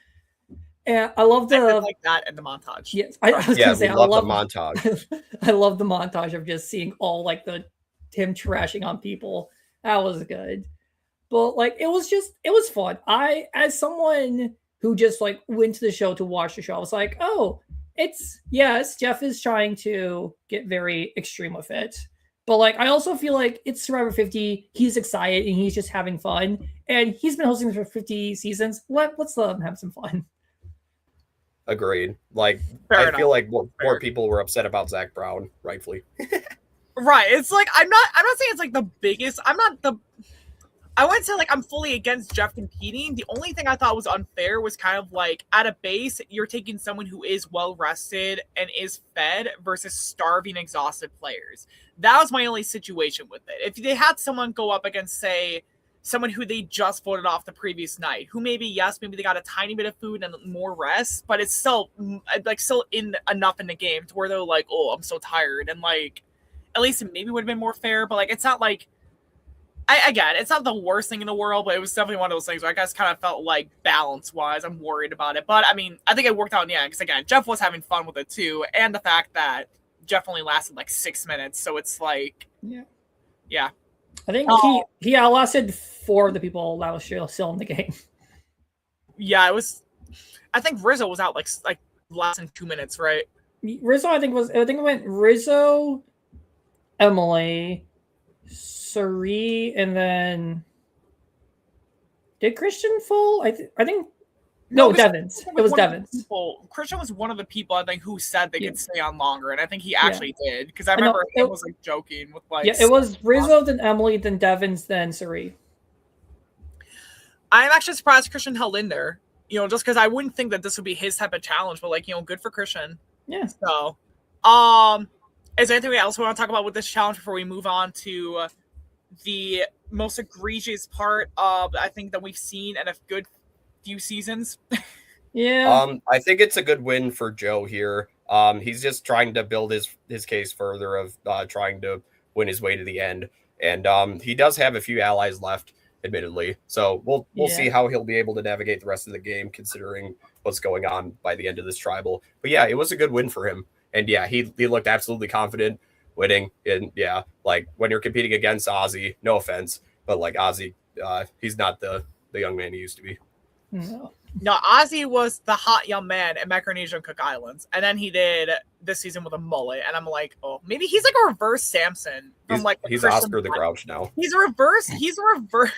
and I love like that in the montage. Yes, I was gonna say I love the montage. I love the montage of just seeing all like him trashing on people. That was good, but like it was fun. As someone who just like went to the show to watch the show, I was like, oh. Jeff is trying to get very extreme with it. But like, I also feel like it's Survivor 50. He's excited and he's just having fun. And he's been hosting for 50 seasons. Let's let him have some fun. Agreed. Like, I feel like more people were upset about Zach Brown, rightfully. Right. It's like I'm not saying it's like the biggest. I wouldn't say like I'm fully against Jeff competing. The only thing I thought was unfair was kind of like at a base, you're taking someone who is well rested and is fed versus starving, exhausted players. That was my only situation with it. If they had someone go up against, say, someone who they just voted off the previous night, who maybe they got a tiny bit of food and more rest, but it's still in enough in the game to where they're like, oh, I'm so tired. And like, at least it maybe would have been more fair, but like, it's not like, again, it's not the worst thing in the world, but it was definitely one of those things where I guess kind of felt like balance-wise, I'm worried about it. But I mean, I think it worked out in the end because again, Jeff was having fun with it too, and the fact that Jeff only lasted like 6 minutes, so it's like, yeah. I think he outlasted 4 of the people that was still in the game. Yeah, it was. I think Rizzo was out like less than 2 minutes, right? Rizzo, I think it went Rizzo, Emily, Sari, and then did Christian fall? I think no, Devins. It was Devins. Christian was one of the people I think who said they could stay on longer, and I think he actually did because I remember him was like joking with like. Yeah, it was Rizzo, then Emily, then Devins, then Sari. I'm actually surprised Christian held in there. Just because I wouldn't think that this would be his type of challenge, but like good for Christian. Yeah. So, is there anything else we want to talk about with this challenge before we move on to the most egregious part of I think that we've seen in a good few seasons? Yeah. I think it's a good win for Joe here. He's just trying to build his case further of trying to win his way to the end, and he does have a few allies left, admittedly. So we'll see how he'll be able to navigate the rest of the game, considering what's going on by the end of this tribal. But yeah, it was a good win for him, and yeah, he looked absolutely confident winning. And yeah, like when you're competing against Ozzy, no offense, but like Ozzy, he's not the young man he used to be. No, Ozzy was the hot young man in Micronesia and Cook Islands, and then he did this season with a mullet, and I'm like, oh, maybe he's like a reverse Samson from he's Oscar the Grouch now. He's a reverse. Oscar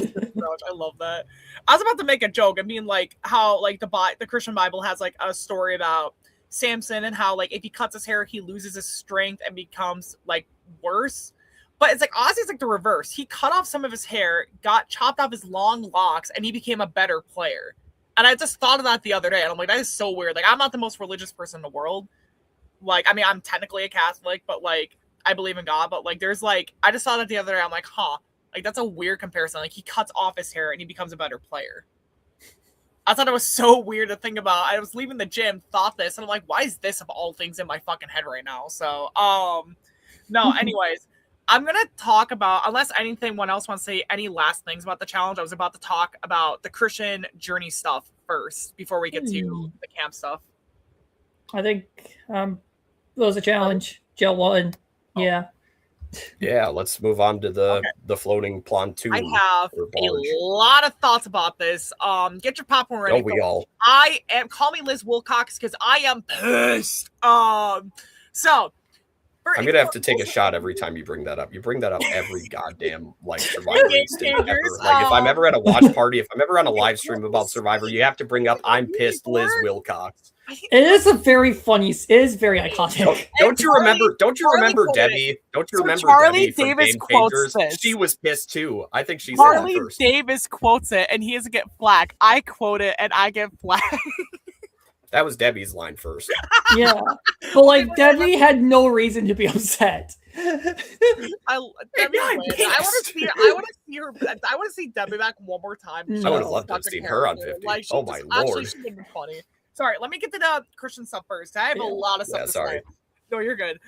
the Grouch. I love that. I was about to make a joke and being like how like the Christian Bible has like a story about Samson and how like if he cuts his hair, he loses his strength and becomes like worse. But it's like Ozzy's like the reverse. He cut off some of his hair, got chopped off his long locks, and he became a better player. And I just thought of that the other day, and I'm like, that is so weird. Like, I'm not the most religious person in the world. Like, I mean, I'm technically a Catholic, but like, I believe in God. But like, there's like, I just thought of it the other day. I'm like, huh, like that's a weird comparison. Like, he cuts off his hair and he becomes a better player. I thought it was so weird to think about. I was leaving the gym, thought this, and I'm like, why is this of all things in my fucking head right now? So, no, anyways. I'm going to talk about, unless anyone else wants to say any last things about the challenge, I was about to talk about the Christian journey stuff first before we get to the camp stuff. I think it was a challenge. Joe won. Yeah. Yeah, let's move on to the floating pontoon. I have a lot of thoughts about this. Get your popcorn ready. Don't we all? Call me Liz Wilcox because I am pissed. So, I'm gonna have to take a shot every time you bring that up. You bring that up every goddamn like Survivor instant ever. Like if I'm ever at a watch party, if I'm ever on a live stream about Survivor, you have to bring up "I'm pissed, Liz Wilcox." It is a very funny. It is very iconic. Don't you remember? Don't you remember Debbie? Don't you remember Charlie Debbie Davis quotes this? She was pissed too. I think she Charlie said it first. Davis quotes it, and he doesn't get flack. I quote it, and I get flack. That was Debbie's line first. Yeah, but like Debbie had no reason to be upset. I want to see Debbie back one more time. I would have loved to have seen her on 50. Like, oh my lord! She would have been funny. Sorry, let me get to the Christian stuff first. I have a lot of stuff to say. No, you're good.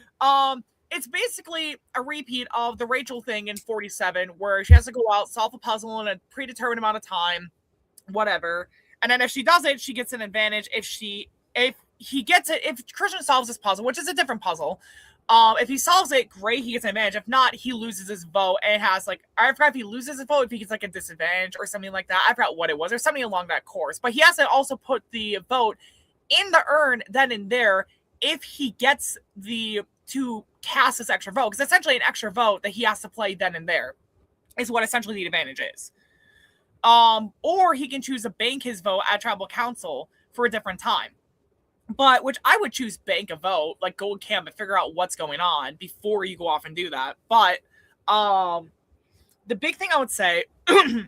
It's basically a repeat of the Rachel thing in 47, where she has to go out, solve a puzzle in a predetermined amount of time, whatever. And then if she does it, she gets an advantage. If he gets it, if Christian solves this puzzle, which is a different puzzle, if he solves it, great, he gets an advantage. If not, he loses his vote and has like, I forgot if he loses his vote, if he gets like a disadvantage or something like that. I forgot what it was or something along that course. But he has to also put the vote in the urn then and there if he gets to cast this extra vote, because essentially an extra vote that he has to play then and there is what essentially the advantage is. Or he can choose to bank his vote at tribal council for a different time. But which I would choose bank a vote, like go to camp and figure out what's going on before you go off and do that. But the big thing I would say,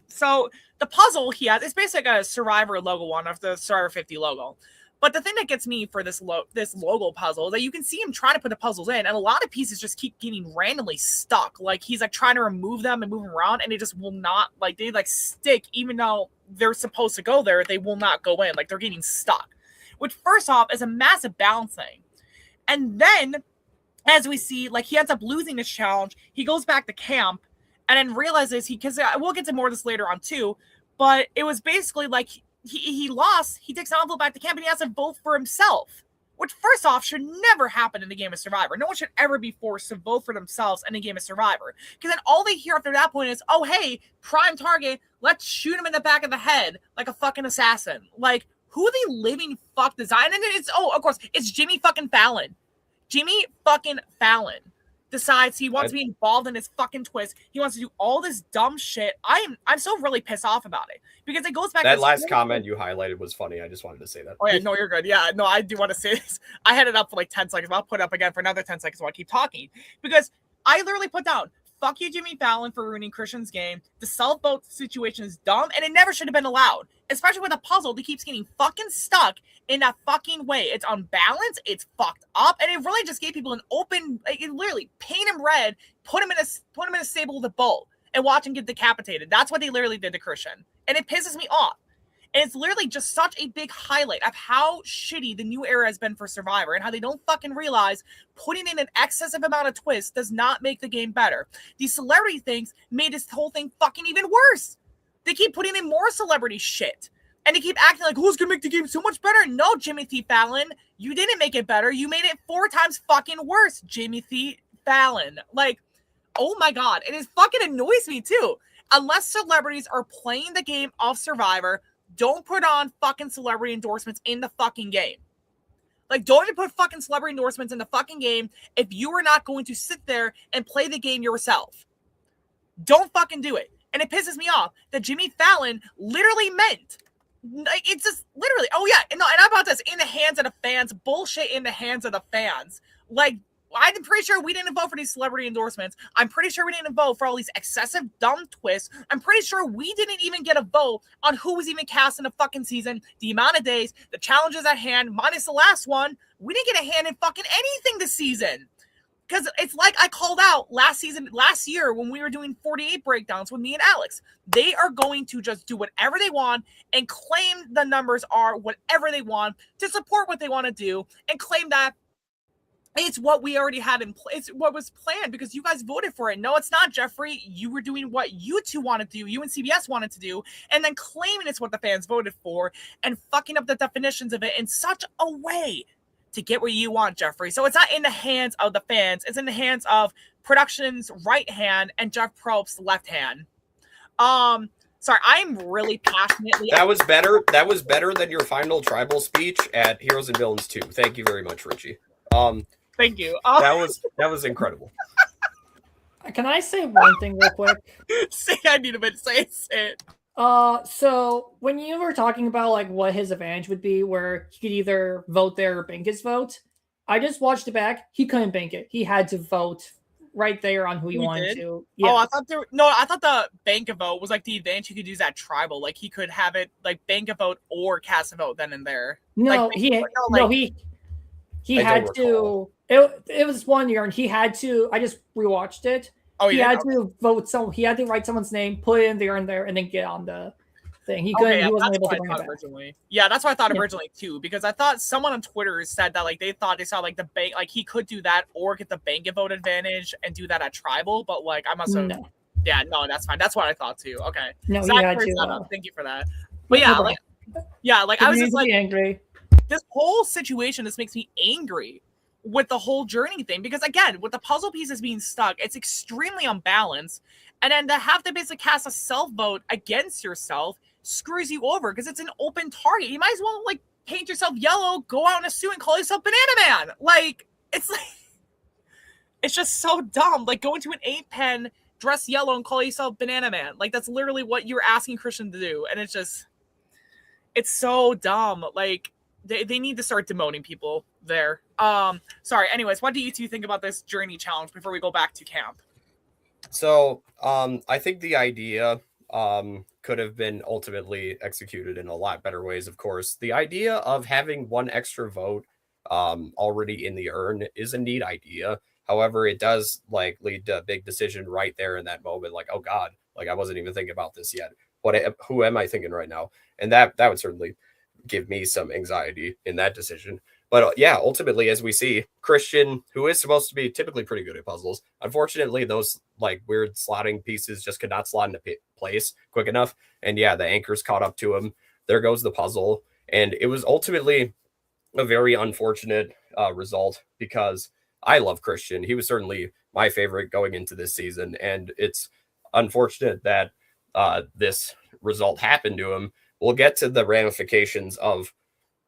so the puzzle he has, it's basically like a Survivor logo one of the Survivor 50 logo. But the thing that gets me for this logo puzzle is that you can see him trying to put the puzzles in, and a lot of pieces just keep getting randomly stuck. Like he's like trying to remove them and move them around, and they just will not, like they like stick, even though they're supposed to go there, they will not go in. Like they're getting stuck. Which first off is a massive balancing. And then, as we see, like he ends up losing this challenge. He goes back to camp and then realizes because we'll get to more of this later on too, but it was basically like he lost, he takes an envelope back to camp and he has to vote for himself. Which first off should never happen in the game of Survivor. No one should ever be forced to vote for themselves in a game of Survivor. Because then all they hear after that point is, oh hey, prime target, let's shoot him in the back of the head like a fucking assassin. Like, who are they living fuck design? And it's, of course, it's Jimmy fucking Fallon. Jimmy fucking Fallon decides he wants to be involved in this fucking twist. He wants to do all this dumb shit. I'm so really pissed off about it. Because it goes back to that last comment you highlighted was funny. I just wanted to say that. Oh yeah, no, you're good. Yeah, no, I do want to say this. I had it up for like 10 seconds. I'll put it up again for another 10 seconds while I keep talking. Because I literally put down, fuck you, Jimmy Fallon, for ruining Christian's game. The self-vote situation is dumb, and it never should have been allowed. Especially with a puzzle that keeps getting fucking stuck in that fucking way. It's unbalanced, it's fucked up, and it really just gave people an open, like, it literally paint him red, put him in a stable with a bull, and watch him get decapitated. That's what they literally did to Christian. And it pisses me off. And it's literally just such a big highlight of how shitty the new era has been for Survivor and how they don't fucking realize putting in an excessive amount of twists does not make the game better. These celebrity things made this whole thing fucking even worse. They keep putting in more celebrity shit. And they keep acting like, who's going to make the game so much better? No, Jimmy T. Fallon, you didn't make it better. You made it 4 times fucking worse, Jimmy T. Fallon. Like, oh my God. And it fucking annoys me too. Unless celebrities are playing the game of Survivor, don't put on fucking celebrity endorsements in the fucking game. Like, don't even put fucking celebrity endorsements in the fucking game if you are not going to sit there and play the game yourself. Don't fucking do it. And it pisses me off that Jimmy Fallon literally meant, like, it's just literally, oh yeah, and I'm about this in the hands of the fans, bullshit in the hands of the fans. Like, I'm pretty sure we didn't vote for these celebrity endorsements. I'm pretty sure we didn't vote for all these excessive dumb twists. I'm pretty sure we didn't even get a vote on who was even cast in the fucking season, the amount of days, the challenges at hand, minus the last one. We didn't get a hand in fucking anything this season. Because it's like I called out last year when we were doing 48 breakdowns with me and Alex. They are going to just do whatever they want and claim the numbers are whatever they want to support what they want to do and claim that it's what we already had in place. It's what was planned because you guys voted for it. No, it's not, Jeffrey. You were doing what you two wanted to do, you and CBS wanted to do, and then claiming it's what the fans voted for and fucking up the definitions of it in such a way to get what you want, Jeffrey. So it's not in the hands of the fans. It's in the hands of production's right hand and Jeff Probst's left hand. Sorry, I'm really passionately. That was better. That was better than your final tribal speech at Heroes and Villains 2. Thank you very much, Richie. Thank you. That was incredible. Can I say one thing real quick? I need a bit. Say it. So when you were talking about like what his advantage would be, where he could either vote there or bank his vote, I just watched it back. He couldn't bank it. He had to vote right there on who he wanted to. Yeah. Oh, I thought the bank a vote was like the advantage he could use at tribal. Like he could have it like bank a vote or cast a vote then and there. No, like, he had to. It was 1 year, and he had to. I just rewatched it. Oh, he had to vote He had to write someone's name, put it in there, and then get on the thing. He couldn't. He wasn't able to bring it back. Originally. Yeah, that's what I thought originally too. Because I thought someone on Twitter said that like they saw like the bank, like he could do that or get the bank and vote advantage and do that at tribal. But like I must have. No. Yeah, no, that's fine. That's what I thought too. Okay. No, he had to. Thank you for that. But yeah, like I was just like angry. This whole situation, this makes me angry with the whole journey thing. Because again, with the puzzle pieces being stuck, it's extremely unbalanced. And then to have to basically cast a self vote against yourself screws you over because it's an open target. You might as well like paint yourself yellow, go out in a suit and call yourself Banana Man. Like, it's just so dumb. Like, go into an 8-pen, dress yellow, and call yourself Banana Man. Like, that's literally what you're asking Christian to do. And it's so dumb. Like, they need to start demoting people there. Sorry. Anyways, what do you two think about this journey challenge before we go back to camp? So, I think the idea could have been ultimately executed in a lot better ways, of course. The idea of having one extra vote already in the urn is a neat idea. However, it does like lead to a big decision right there in that moment. Like, oh God, like I wasn't even thinking about this yet. Who am I thinking right now? And that would certainly give me some anxiety in that decision. But yeah, ultimately, as we see, Christian, who is supposed to be typically pretty good at puzzles, unfortunately, those like weird slotting pieces just could not slot into place quick enough. And yeah, the anchors caught up to him. There goes the puzzle. And it was ultimately a very unfortunate result because I love Christian. He was certainly my favorite going into this season. And it's unfortunate that this result happened to him. We'll get to the ramifications of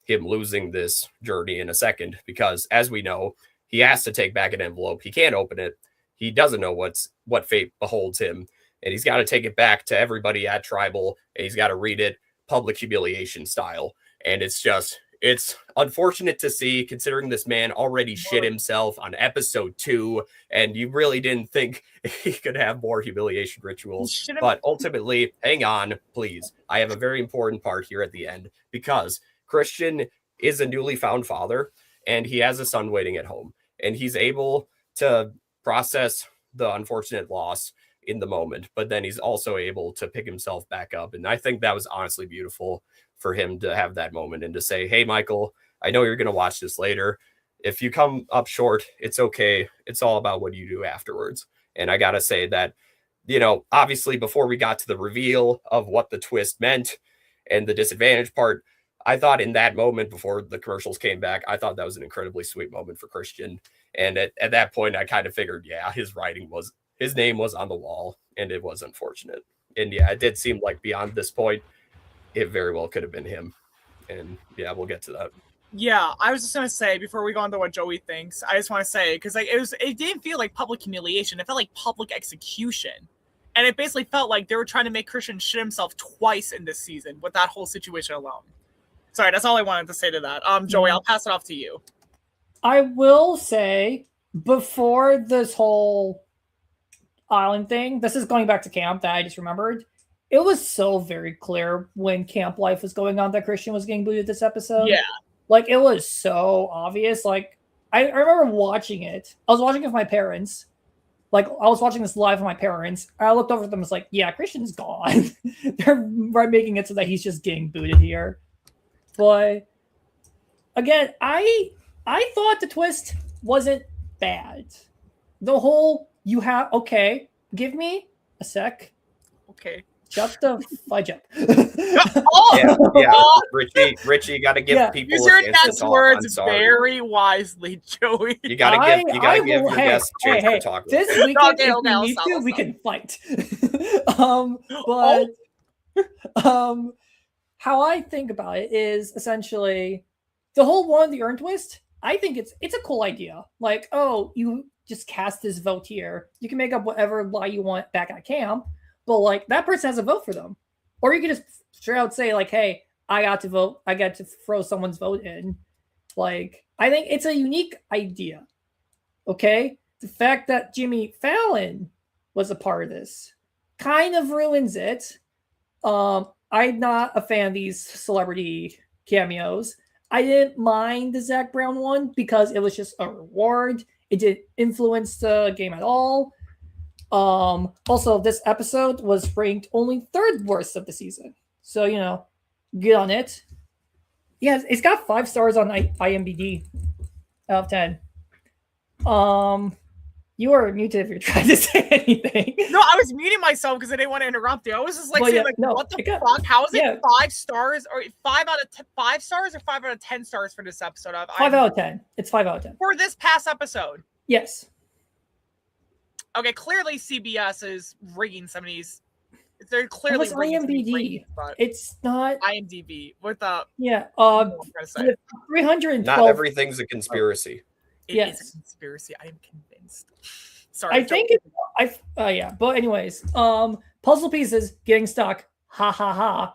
him losing this journey in a second, because as we know, he has to take back an envelope. He can't open it. He doesn't know what fate beholds him, and he's got to take it back to everybody at Tribal, and he's got to read it public humiliation style. And it's unfortunate to see, considering this man already shit himself on episode 2, and you really didn't think he could have more humiliation rituals. But ultimately, hang on, please. I have a very important part here at the end, because Christian is a newly found father, and he has a son waiting at home, and he's able to process the unfortunate loss in the moment, but then he's also able to pick himself back up. And I think that was honestly beautiful for him to have that moment and to say, hey, Michael, I know you're going to watch this later. If you come up short, it's okay. It's all about what you do afterwards. And I got to say that, you know, obviously before we got to the reveal of what the twist meant and the disadvantage part, I thought in that moment before the commercials came back, I thought that was an incredibly sweet moment for Christian. And at that point, I kind of figured, yeah, his name was on the wall, and it was unfortunate. And yeah, it did seem like beyond this point, it very well could have been him. And yeah, we'll get to that. Yeah, I was just gonna say before we go on to what Joey thinks, I just want to say, because like it didn't feel like public humiliation, it felt like public execution. And it basically felt like they were trying to make Christian shit himself twice in this season with that whole situation alone. Sorry, that's all I wanted to say to that. Joey, I'll pass it off to you. I will say, before this whole island thing, this is going back to camp that I just remembered. It was so very clear when camp life was going on that Christian was getting booted this episode. Yeah. Like, it was so obvious. Like, I remember watching it. I was watching it with my parents. Like, I was watching this live with my parents. I looked over at them and was like, yeah, Christian's gone. They're making it so that he's just getting booted here. But again, I thought the twist wasn't bad. The whole okay, give me a sec. Okay. Shut the fudge up. Yeah. Richie, got to give people. Use your next words very wisely, Joey. You got to give your guests a chance to talk. This weekend, if we need to, we can fight. How I think about it is essentially the whole one, the urn twist. I think it's a cool idea. Like, oh, you just cast this vote here. You can make up whatever lie you want back at camp, but like that person has a vote for them. Or you can just straight out say like, hey, I got to vote. I got to throw someone's vote in. Like, I think it's a unique idea. Okay? The fact that Jimmy Fallon was a part of this kind of ruins it. I'm not a fan of these celebrity cameos. I didn't mind the Zach Brown one because it was just a reward. It didn't influence the game at all. Also, this episode was ranked only 3rd worst of the season. So, you know, get on it. Yeah, it's got 5 stars on IMDb out of 10. You are muted if you're trying to say anything. No, I was muting myself because I didn't want to interrupt you. I was just like, saying, what the fuck? How is it 5 stars or 5 out of 5 stars or 5 out of 10 stars for this episode? 5 out of 10. It's 5 out of 10 for this past episode. Yes. Okay, clearly CBS is rigging some of these They're clearly IMDb. It's not IMDb with a 312. Not everything's a conspiracy. It is a conspiracy. I am convinced. Sorry. I think but anyways, puzzle pieces getting stuck. Ha ha ha.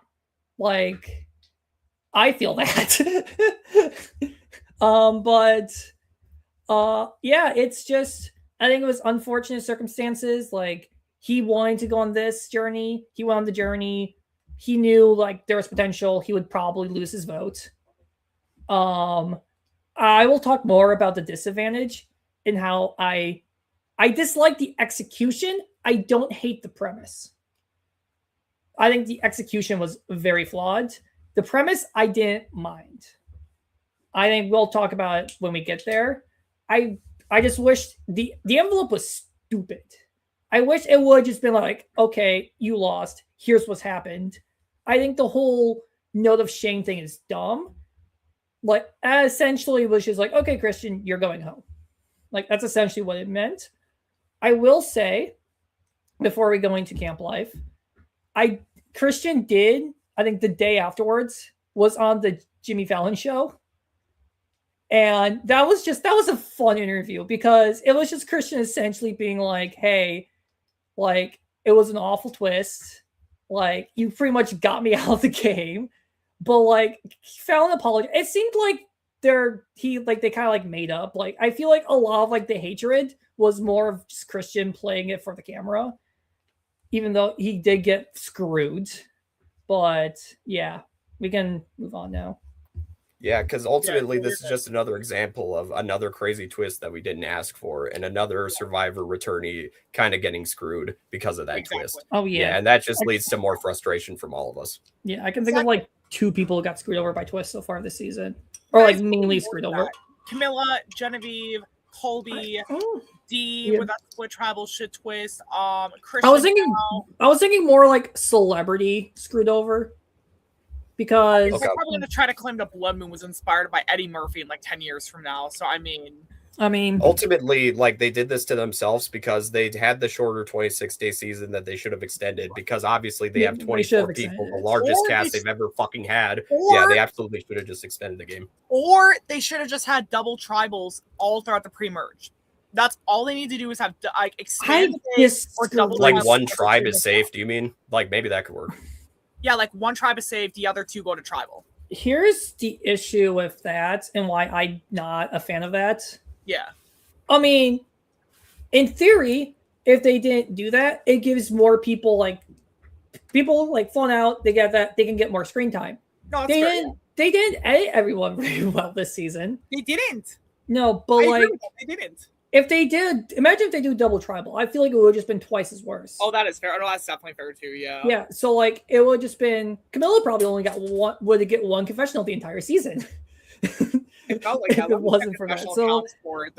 Like, I feel that. It's just, I think it was unfortunate circumstances. Like, he wanted to go on this journey. He went on the journey. He knew like there was potential. He would probably lose his vote. I will talk more about the disadvantage and how I dislike the execution. I don't hate the premise. I think the execution was very flawed. The premise, I didn't mind. I think we'll talk about it when we get there. I just wish the envelope was stupid. I wish it would have just been like, okay, you lost. Here's what's happened. I think the whole note of shame thing is dumb. Like, essentially, it was just like, okay, Christian, you're going home. Like, that's essentially what it meant. I will say, before we go into camp life, Christian did, I think the day afterwards, was on the Jimmy Fallon show. And that was a fun interview because it was just Christian essentially being like, hey, like, it was an awful twist. Like, you pretty much got me out of the game. But like, Fallon apologized. It seemed like they kind of like made up. Like, I feel like a lot of like the hatred was more of just Christian playing it for the camera, even though he did get screwed. But yeah, we can move on now. Yeah, because ultimately this is just another example of another crazy twist that we didn't ask for, and another Survivor returnee kind of getting screwed because of that twist. Oh yeah, and that just leads to more frustration from all of us. Yeah, I can think of like 2 people who got screwed over by twists so far this season, or like mainly screwed over. Camilla, Genevieve, Colby, D with that split tribal shit twist. Christian. I was thinking more like celebrity screwed over. Because we're probably going to try to claim that Blood Moon was inspired by Eddie Murphy in like 10 years from now. So I mean, ultimately, like, they did this to themselves because they had the shorter 26-day season that they should have extended, because obviously they have 24 people, the largest cast they've ever fucking had. They absolutely should have just extended the game. Or they should have just had double tribals all throughout the pre-merge. That's all they need to do is have like expand or double. Like one tribe is safe. Do you mean like maybe that could work? Yeah, like one tribe is saved, the other 2 go to tribal. Here's the issue with that and why I'm not a fan of that. Yeah. I mean, in theory, if they didn't do that, it gives more people fun out. They get that they can get more screen time. No, they didn't edit everyone very well this season. They didn't. No, but they didn't. If they did, imagine if they do double tribal. I feel like it would have just been twice as worse. Oh, that is fair. No, that's definitely fair too. Yeah. Yeah. So like, it would have just been Camilla probably only got would get one confessional the entire season. It felt like that. If it wasn't for that. So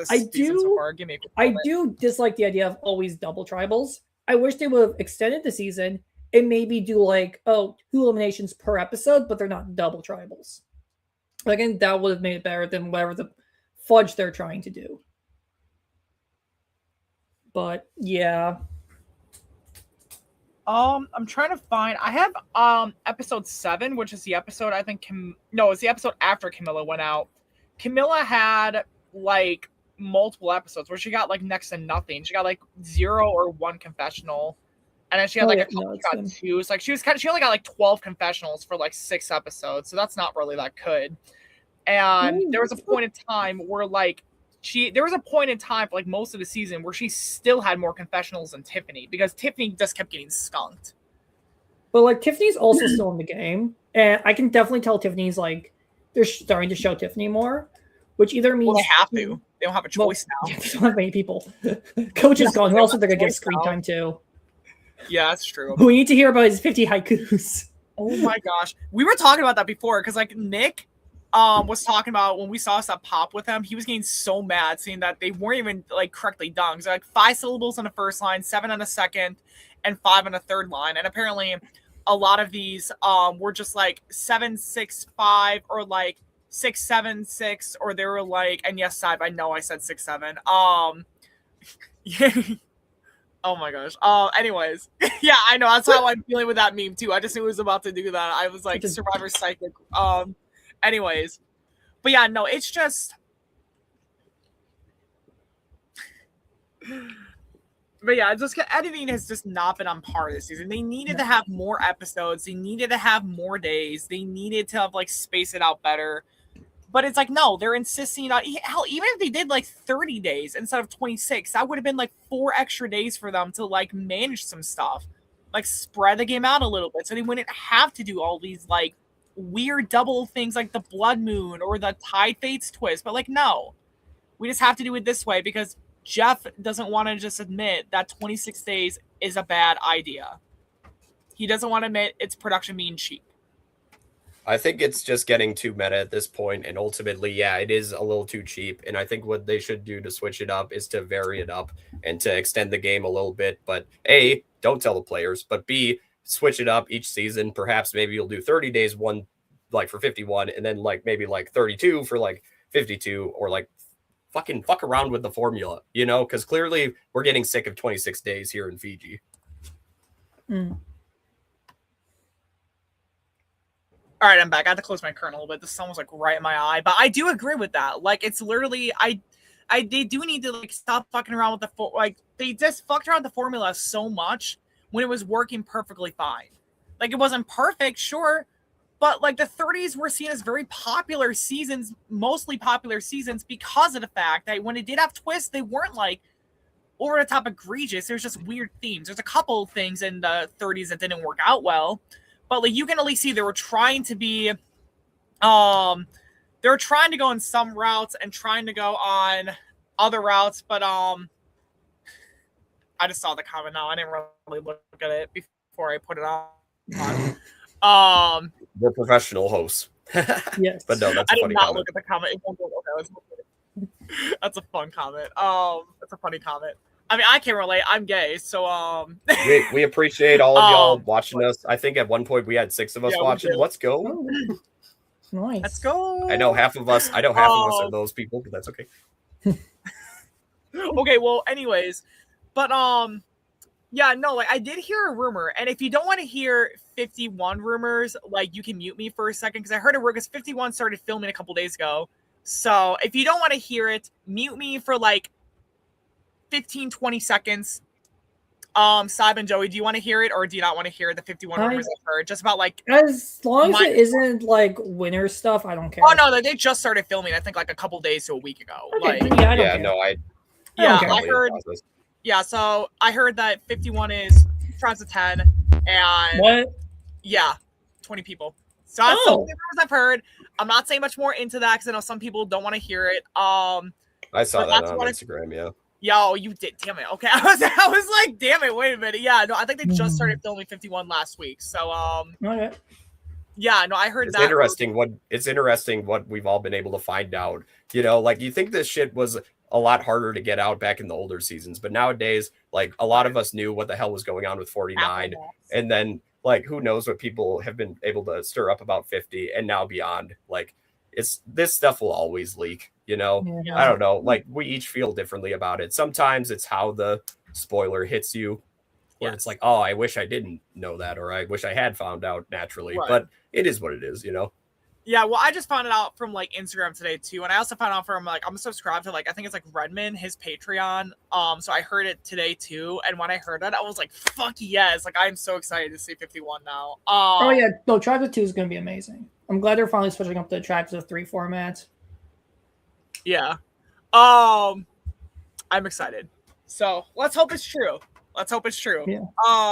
I do dislike the idea of always double tribals. I wish they would have extended the season and maybe do like 2 eliminations per episode, but they're not double tribals. Again, that would have made it better than whatever the fudge they're trying to do. But yeah. I'm trying to find. I have episode 7, which is the episode I think it's the episode after Camilla went out. Camilla had like multiple episodes where she got like next to nothing. She got like 0 or 1 confessional, and then she had a couple got 2. It's like she only got like 12 confessionals for like 6 episodes, so that's not really that good. And there was a point in time where like. There was a point in time for like most of the season where she still had more confessionals than Tiffany, because Tiffany just kept getting skunked. But like Tiffany's also still in the game, and I can definitely tell Tiffany's like they're starting to show Tiffany more, which either means they have to. They don't have a choice now. There's not many people. Coach is gone. Who else are they gonna give screen time to? Yeah, that's true. We need to hear about his 50 haikus. Oh my gosh, we were talking about that before because like Nick. Was talking about when we saw us at Pop with him, he was getting so mad seeing that they weren't even like correctly done. So like 5 syllables on the first line, 7 on the second, and 5 on the third line. And apparently a lot of these were just like 7, 6, 5 or like 6, 7, 6, or they were like, and yes, Steib, I know I said 6, 7. Yeah. Oh my gosh. Anyways, yeah, I know that's how I'm feeling with that meme too. I just knew it was about to do that. I was like, Survivor Psychic. Anyways, but yeah, no, it's just. But yeah, just editing has just not been on par this season. They needed to have more episodes. They needed to have more days. They needed to have like space it out better. But it's like, no, they're insisting on hell, even if they did like 30 days instead of 26, that would have been like 4 extra days for them to like manage some stuff. Like spread the game out a little bit so they wouldn't have to do all these like weird double things like the Blood Moon or the Tide Fates twist. But like, no, we just have to do it this way because Jeff doesn't want to just admit that 26 days is a bad idea. He doesn't want to admit it's production being cheap. I think it's just getting too meta at this point, and ultimately, yeah, it is a little too cheap. And I think what they should do to switch it up is to vary it up and to extend the game a little bit. But A, don't tell the players, but B, switch it up each season. Perhaps maybe you'll do 30 days, one like for 51, and then like maybe like 32 for like 52, or like fuck around with the formula, you know, because clearly we're getting sick of 26 days here in Fiji. Mm. All right, I'm back. I had to close my curtain a little bit. The sun was like right in my eye, but I do agree with that. Like, it's literally, they do need to like stop fucking around with they just fucked around with the formula so much when it was working perfectly fine. Like, it wasn't perfect, sure, but like the 30s were seen as very popular seasons, mostly popular seasons, because of the fact that when it did have twists, they weren't like over the top egregious. There's just weird themes. There's a couple of things in the 30s that didn't work out well. But like you can at least see they were trying to be, they were trying to go in some routes and trying to go on other routes. But I just saw the comment now. I didn't really look at it before I put it on. We're professional hosts. Yes, but no, that's a funny comment. I did not look at the comment. That's a fun comment. That's a funny comment. I mean, I can't relate. I'm gay, so we appreciate all of y'all watching us. I think at one point we had 6 of us watching. Let's go. Oh, nice. Let's go. I know half of us are those people, but that's okay. Okay, well, anyways, but yeah, no, like I did hear a rumor, and if you don't want to hear 51 rumors, like you can mute me for a second because I heard a rumor because 51 started filming a couple days ago. So if you don't want to hear it, mute me for like 15-20 seconds. Steib and Joey, do you want to hear it or do you not want to hear the 51 rumors I've heard? Just about like as long as it isn't like winter stuff, I don't care. Oh no, they just started filming. I think like a couple days to a week ago. Okay. Like, I heard. Yeah, so I heard that 51 is tries to 10, and what? Yeah, 20 people. So that's the rumors I've heard. I'm not saying much more into that because I know some people don't want to hear it. I saw that on Instagram. Yeah. Yo, you did. Damn it. Okay. I was like, damn it. Wait a minute. Yeah, no, I think they just started filming 51 last week. So, okay. Yeah, no, I heard it's that. It's interesting what we've all been able to find out. You know, like you think this shit was a lot harder to get out back in the older seasons, but nowadays, like a lot of us knew what the hell was going on with 49, and then like who knows what people have been able to stir up about 50 and now beyond. Like this stuff will always leak. You know, I don't know. Like we each feel differently about it. Sometimes it's how the spoiler hits you, where it's like, oh, I wish I didn't know that, or I wish I had found out naturally. Right. But it is what it is, you know. Yeah, well, I just found it out from like Instagram today too, and I also found out from like I'm subscribed to like I think it's like Redman, his Patreon. So I heard it today too, and when I heard it, I was like, fuck yes! Like I'm so excited to see 51 now. Oh yeah, no, Tribes of 2 is going to be amazing. I'm glad they're finally switching up the Tribes of 3 format. Yeah. I'm excited. So let's hope it's true. Yeah.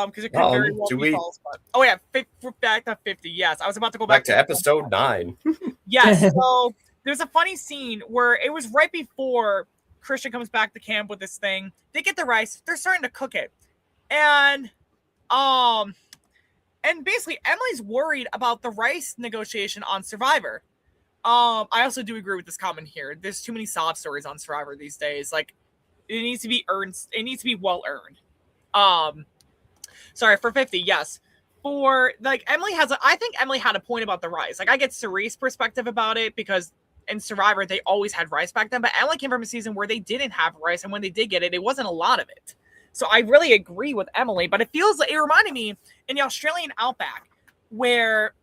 Because it could very well be false. But... Oh yeah, we're back to 50. Yes, I was about to go back to episode 9. Yes. So there's a funny scene where it was right before Christian comes back to camp with this thing. They get the rice. They're starting to cook it, and basically Emily's worried about the rice negotiation on Survivor. I also do agree with this comment here. There's too many sob stories on Survivor these days. Like, it needs to be earned. It needs to be well earned. Sorry, for 50, yes. For, like, I think Emily had a point about the rice. Like, I get Cerise's perspective about it because in Survivor, they always had rice back then. But Emily came from a season where they didn't have rice. And when they did get it, it wasn't a lot of it. So I really agree with Emily, but it feels like it reminded me in the Australian outback where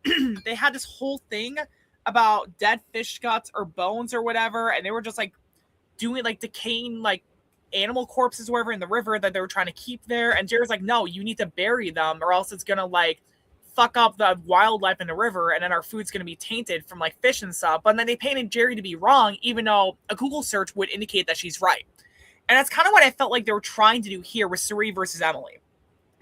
they had this whole thing about dead fish guts or bones or whatever, and they were just like doing like decaying like animal corpses or whatever in the river that they were trying to keep there. And Jerry's like, no, you need to bury them or else it's gonna like fuck up the wildlife in the river, and then our food's gonna be tainted from like fish and stuff. But then they painted Jerry to be wrong, even though a Google search would indicate that she's right. And that's kind of what I felt like they were trying to do here with Suri versus Emily.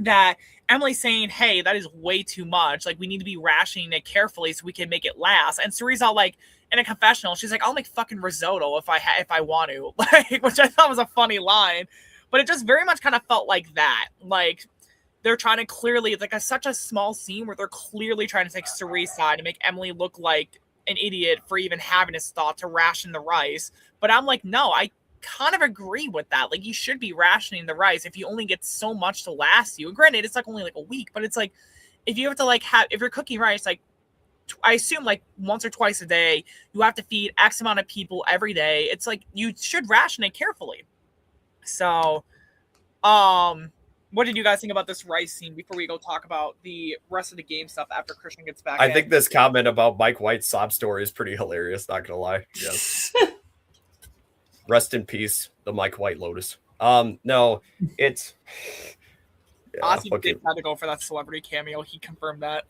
That Emily's saying, hey, that is way too much. Like, we need to be rationing it carefully so we can make it last. And Suri's all like, in a confessional, she's like, I'll make fucking risotto if I want to. Like, which I thought was a funny line. But it just very much kind of felt like that. Like, they're trying to clearly, it's like such a small scene where they're clearly trying to take Suri's side and make Emily look like an idiot for even having this thought to ration the rice. But I'm like, no, I kind of agree with that. Like, you should be rationing the rice if you only get so much to last you. And granted, it's like only like a week, but it's like if you have to like have, if you're cooking rice, like I assume like once or twice a day, you have to feed X amount of people every day. It's like you should ration it carefully. So, what did you guys think about this rice scene before we go talk about the rest of the game stuff after Christian gets back? I think this comment about Mike White's sob story is pretty hilarious, not gonna lie. Yes. Rest in peace, the Mike White Lotus. No, it's Ozzy did have to go for that celebrity cameo. He confirmed that.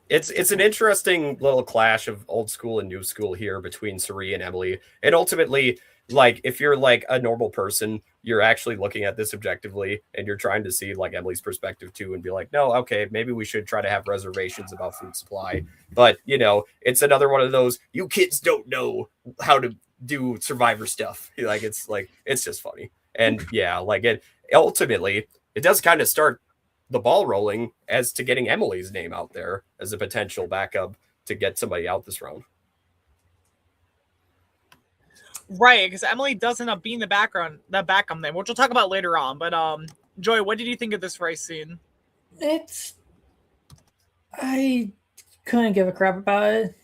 It's an interesting little clash of old school and new school here between Suri and Emily. And ultimately, like, if you're like a normal person, you're actually looking at this objectively and you're trying to see like Emily's perspective too and be like, no, okay, maybe we should try to have reservations about food supply. But, you know, it's another one of those, you kids don't know how to do Survivor stuff. Like, it's just funny. And yeah, like it ultimately, it does kind of start the ball rolling as to getting Emily's name out there as a potential backup to get somebody out this round. Right, because Emily does end up being the backup name, which we'll talk about later on. But Joy, what did you think of this race scene? I couldn't give a crap about it.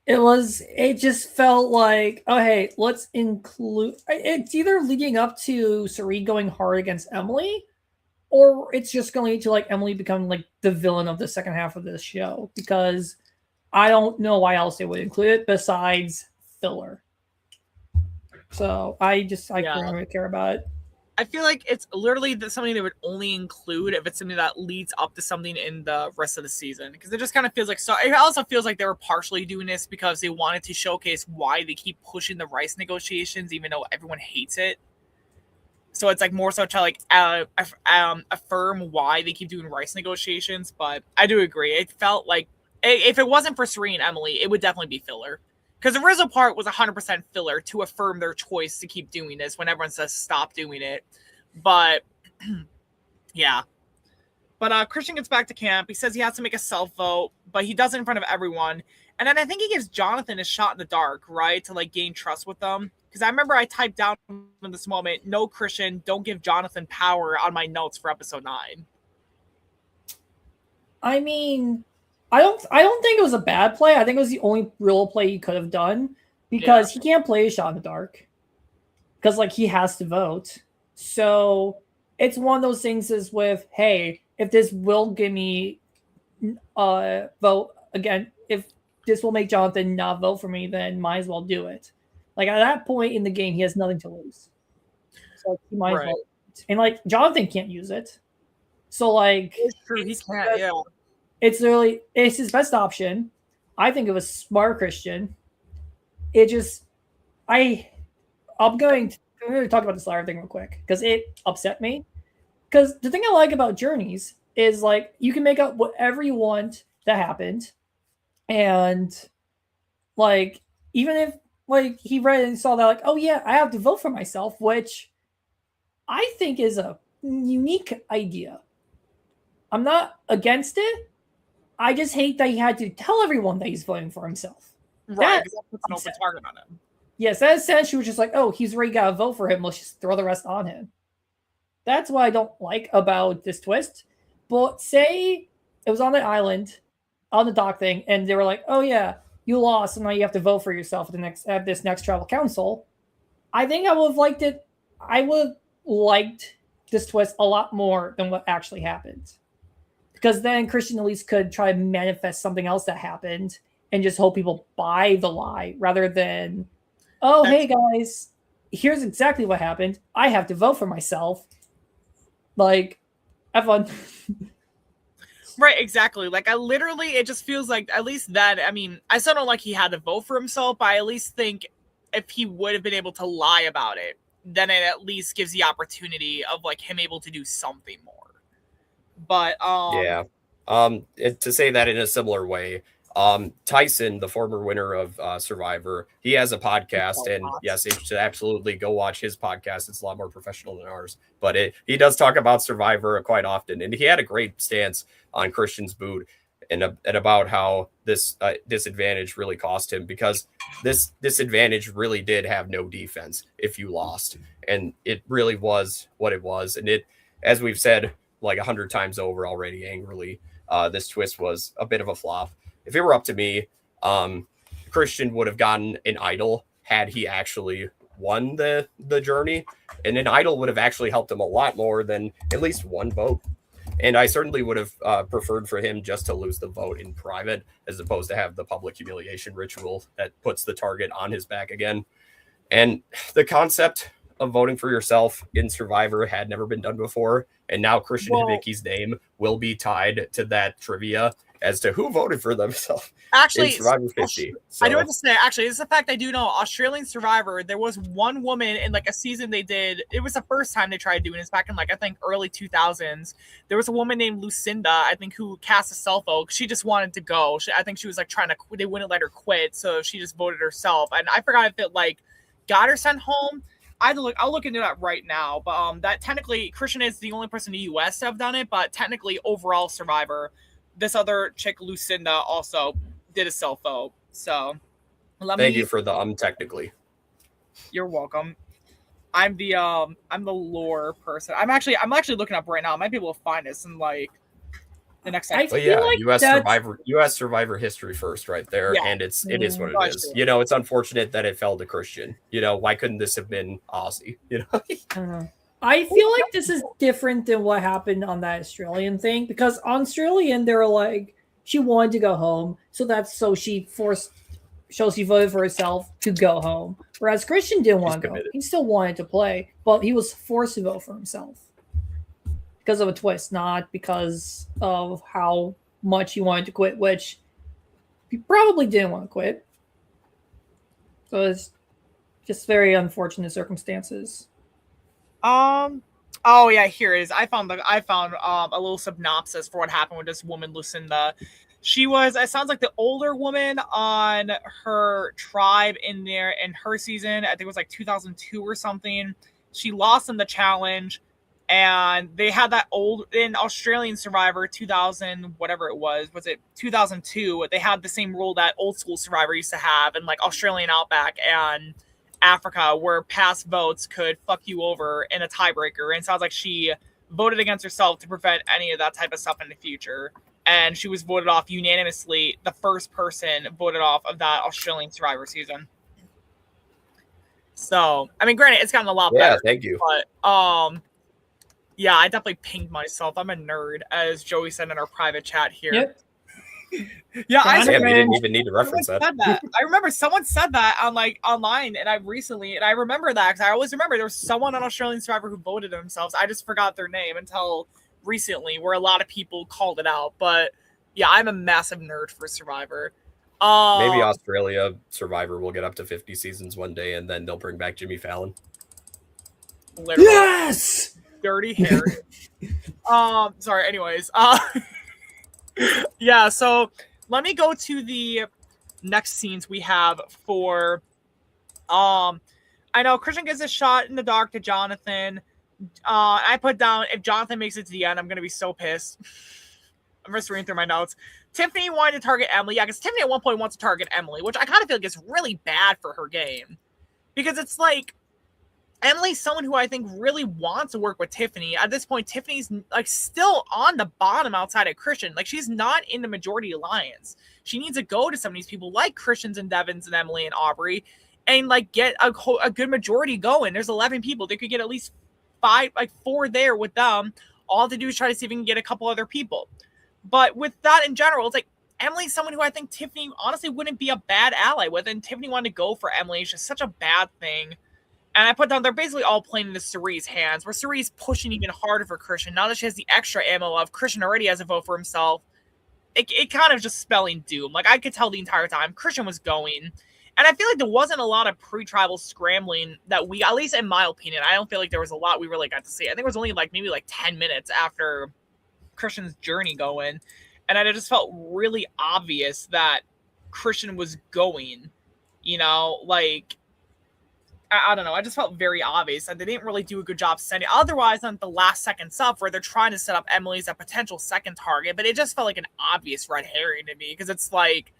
It just felt like, oh, hey, let's include, it's either leading up to Suri going hard against Emily, or it's just going to lead to like Emily becoming like the villain of the second half of this show, because I don't know why else they would include it besides filler. So I don't really care about it. I feel like it's literally something they would only include if it's something that leads up to something in the rest of the season. Because it just kind of feels like, so it also feels like they were partially doing this because they wanted to showcase why they keep pushing the rice negotiations, even though everyone hates it. So it's like more so to like affirm why they keep doing rice negotiations. But I do agree. It felt like if it wasn't for Suri and Emily, it would definitely be filler. Because the Rizzo part was 100% filler to affirm their choice to keep doing this when everyone says stop doing it. But, yeah. But Christian gets back to camp. He says he has to make a self-vote, but he does it in front of everyone. And then I think he gives Jonathan a shot in the dark, right, to, like, gain trust with them. Because I remember I typed down in this moment, no, Christian, don't give Jonathan power on my notes for episode 9. I mean, I don't think it was a bad play. I think it was the only real play he could have done, because he can't play a shot in the dark because like he has to vote. So it's one of those things is with, hey, if this will give me vote again, if this will make Jonathan not vote for me, then might as well do it. Like at that point in the game, he has nothing to lose. So he might as well. And like Jonathan can't use it. So like it's true, he can't, it's his best option. I think it was smart, Christian. It just, I'm going to talk about the Slayer thing real quick because it upset me. Because the thing I like about Journeys is like you can make up whatever you want that happened, and like even if like he read and saw that like, oh yeah, I have to vote for myself, which I think is a unique idea. I'm not against it. I just hate that he had to tell everyone that he's voting for himself. Right, because that puts an open target on him. Yes, that essentially was just like, oh, he's already got to vote for him. Let's just throw the rest on him. That's what I don't like about this twist. But say it was on the island, on the dock thing, and they were like, oh yeah, you lost, and now you have to vote for yourself at this next tribal council. I think I would have liked it. I would have liked this twist a lot more than what actually happened. Because then Christian at least could try to manifest something else that happened and just hope people buy the lie rather than, hey guys, here's exactly what happened. I have to vote for myself. Like, have fun. Right, exactly. Like, it just feels like, at least that, I mean, I still don't like he had to vote for himself, but I at least think if he would have been able to lie about it, then it at least gives the opportunity of, like, him able to do something more. But, yeah. To say that in a similar way, Tyson, the former winner of Survivor, he has a podcast, and yes, you should absolutely go watch his podcast. It's a lot more professional than ours, but he does talk about Survivor quite often, and he had a great stance on Christian's boot and about how this disadvantage really cost him, because this disadvantage really did have no defense if you lost, and it really was what it was. And it, as we've said like 100 times over already angrily, this twist was a bit of a flop. If it were up to me, Christian would have gotten an idol had he actually won the journey, and an idol would have actually helped him a lot more than at least one vote. And I certainly would have preferred for him just to lose the vote in private, as opposed to have the public humiliation ritual that puts the target on his back again. And the concept of voting for yourself in Survivor had never been done before, and now Christian Hibicki's name will be tied to that trivia as to who voted for themselves. Actually, in Survivor 50. So. I do have to say, actually, this is a fact I do know. Australian Survivor, there was one woman in like a season they did. It was the first time they tried doing this back in like, I think early 2000s. There was a woman named Lucinda, I think, who cast a self vote. She just wanted to go. I think she was like trying to, they wouldn't let her quit. So she just voted herself. And I forgot if it like got her sent home. I'll look into that right now. But that technically, Christian is the only person in the US to have done it. But technically, overall Survivor, this other chick, Lucinda, also did a self vote. So thank you for the technically. You're welcome. I'm the lore person. I'm actually looking up right now. I might be able to find this in like the next episode. But yeah, like US Survivor history first right there. Yeah. And it is what it is. You know, it's unfortunate that it fell to Christian. You know, why couldn't this have been Aussie? You know? I feel like this is different than what happened on that Australian thing, because on Australian, they were like, she wanted to go home. So she voted for herself to go home. Whereas Christian didn't want to go. He still wanted to play, but he was forced to vote for himself because of a twist, not because of how much he wanted to quit, which he probably didn't want to quit. So it's just very unfortunate circumstances. Oh yeah, here it is. I found a little synopsis for what happened with this woman, Lucinda. She was, it sounds like the older woman on her tribe in her season. I think it was like 2002 or something. She lost in the challenge, and they had that in Australian Survivor 2000, whatever it was it 2002? They had the same rule that old school Survivor used to have in like Australian Outback and Africa, where past votes could fuck you over in a tiebreaker. And it sounds like she voted against herself to prevent any of that type of stuff in the future. And she was voted off unanimously, the first person voted off of that Australian Survivor season. So, I mean, granted, it's gotten a lot better. Yeah, thank you. But, yeah, I definitely pinged myself. I'm a nerd, as Joey said in our private chat here. Yep. Yeah, we didn't even need to reference that. I remember someone said that on like online, and I remember that because I always remember there was someone on Australian Survivor who voted themselves. I just forgot their name until recently, where a lot of people called it out. But yeah, I'm a massive nerd for Survivor. Maybe Australia Survivor will get up to 50 seasons one day, and then they'll bring back Jimmy Fallon. Literally. Yes, dirty hair. Sorry. Anyways, yeah, so let me go to the next scenes we have for I know Christian gives a shot in the dark to Jonathan. I put down, if Jonathan makes it to the end, I'm gonna be so pissed. I'm just reading through my notes. Tiffany wanted to target Emily. Yeah, because Tiffany at one point wants to target Emily, which I kind of feel like is really bad for her game. Because it's like Emily's someone who I think really wants to work with Tiffany. At this point, Tiffany's like still on the bottom outside of Christian. Like, she's not in the majority alliance. She needs to go to some of these people like Christians and Devins and Emily and Aubrey and like get a good majority going. There's 11 people. They could get at least four there with them. All to do is try to see if we can get a couple other people. But with that in general, it's like Emily's someone who I think Tiffany honestly wouldn't be a bad ally with. And Tiffany wanted to go for Emily. It's just such a bad thing. And I put down, they're basically all playing into Cerie's hands, where Cerie's pushing even harder for Christian. Now that she has the extra ammo of Christian already has a vote for himself, it kind of just spelling doom. Like, I could tell the entire time Christian was going. And I feel like there wasn't a lot of pre-tribal scrambling that we, at least in my opinion, I don't feel like there was a lot we really got to see. I think it was only maybe 10 minutes after Christian's journey going. And it just felt really obvious that Christian was going, I don't know. I just felt very obvious that they didn't really do a good job sending. Otherwise, on the last second stuff where they're trying to set up Emily as a potential second target, but it just felt like an obvious red herring to me, because it's like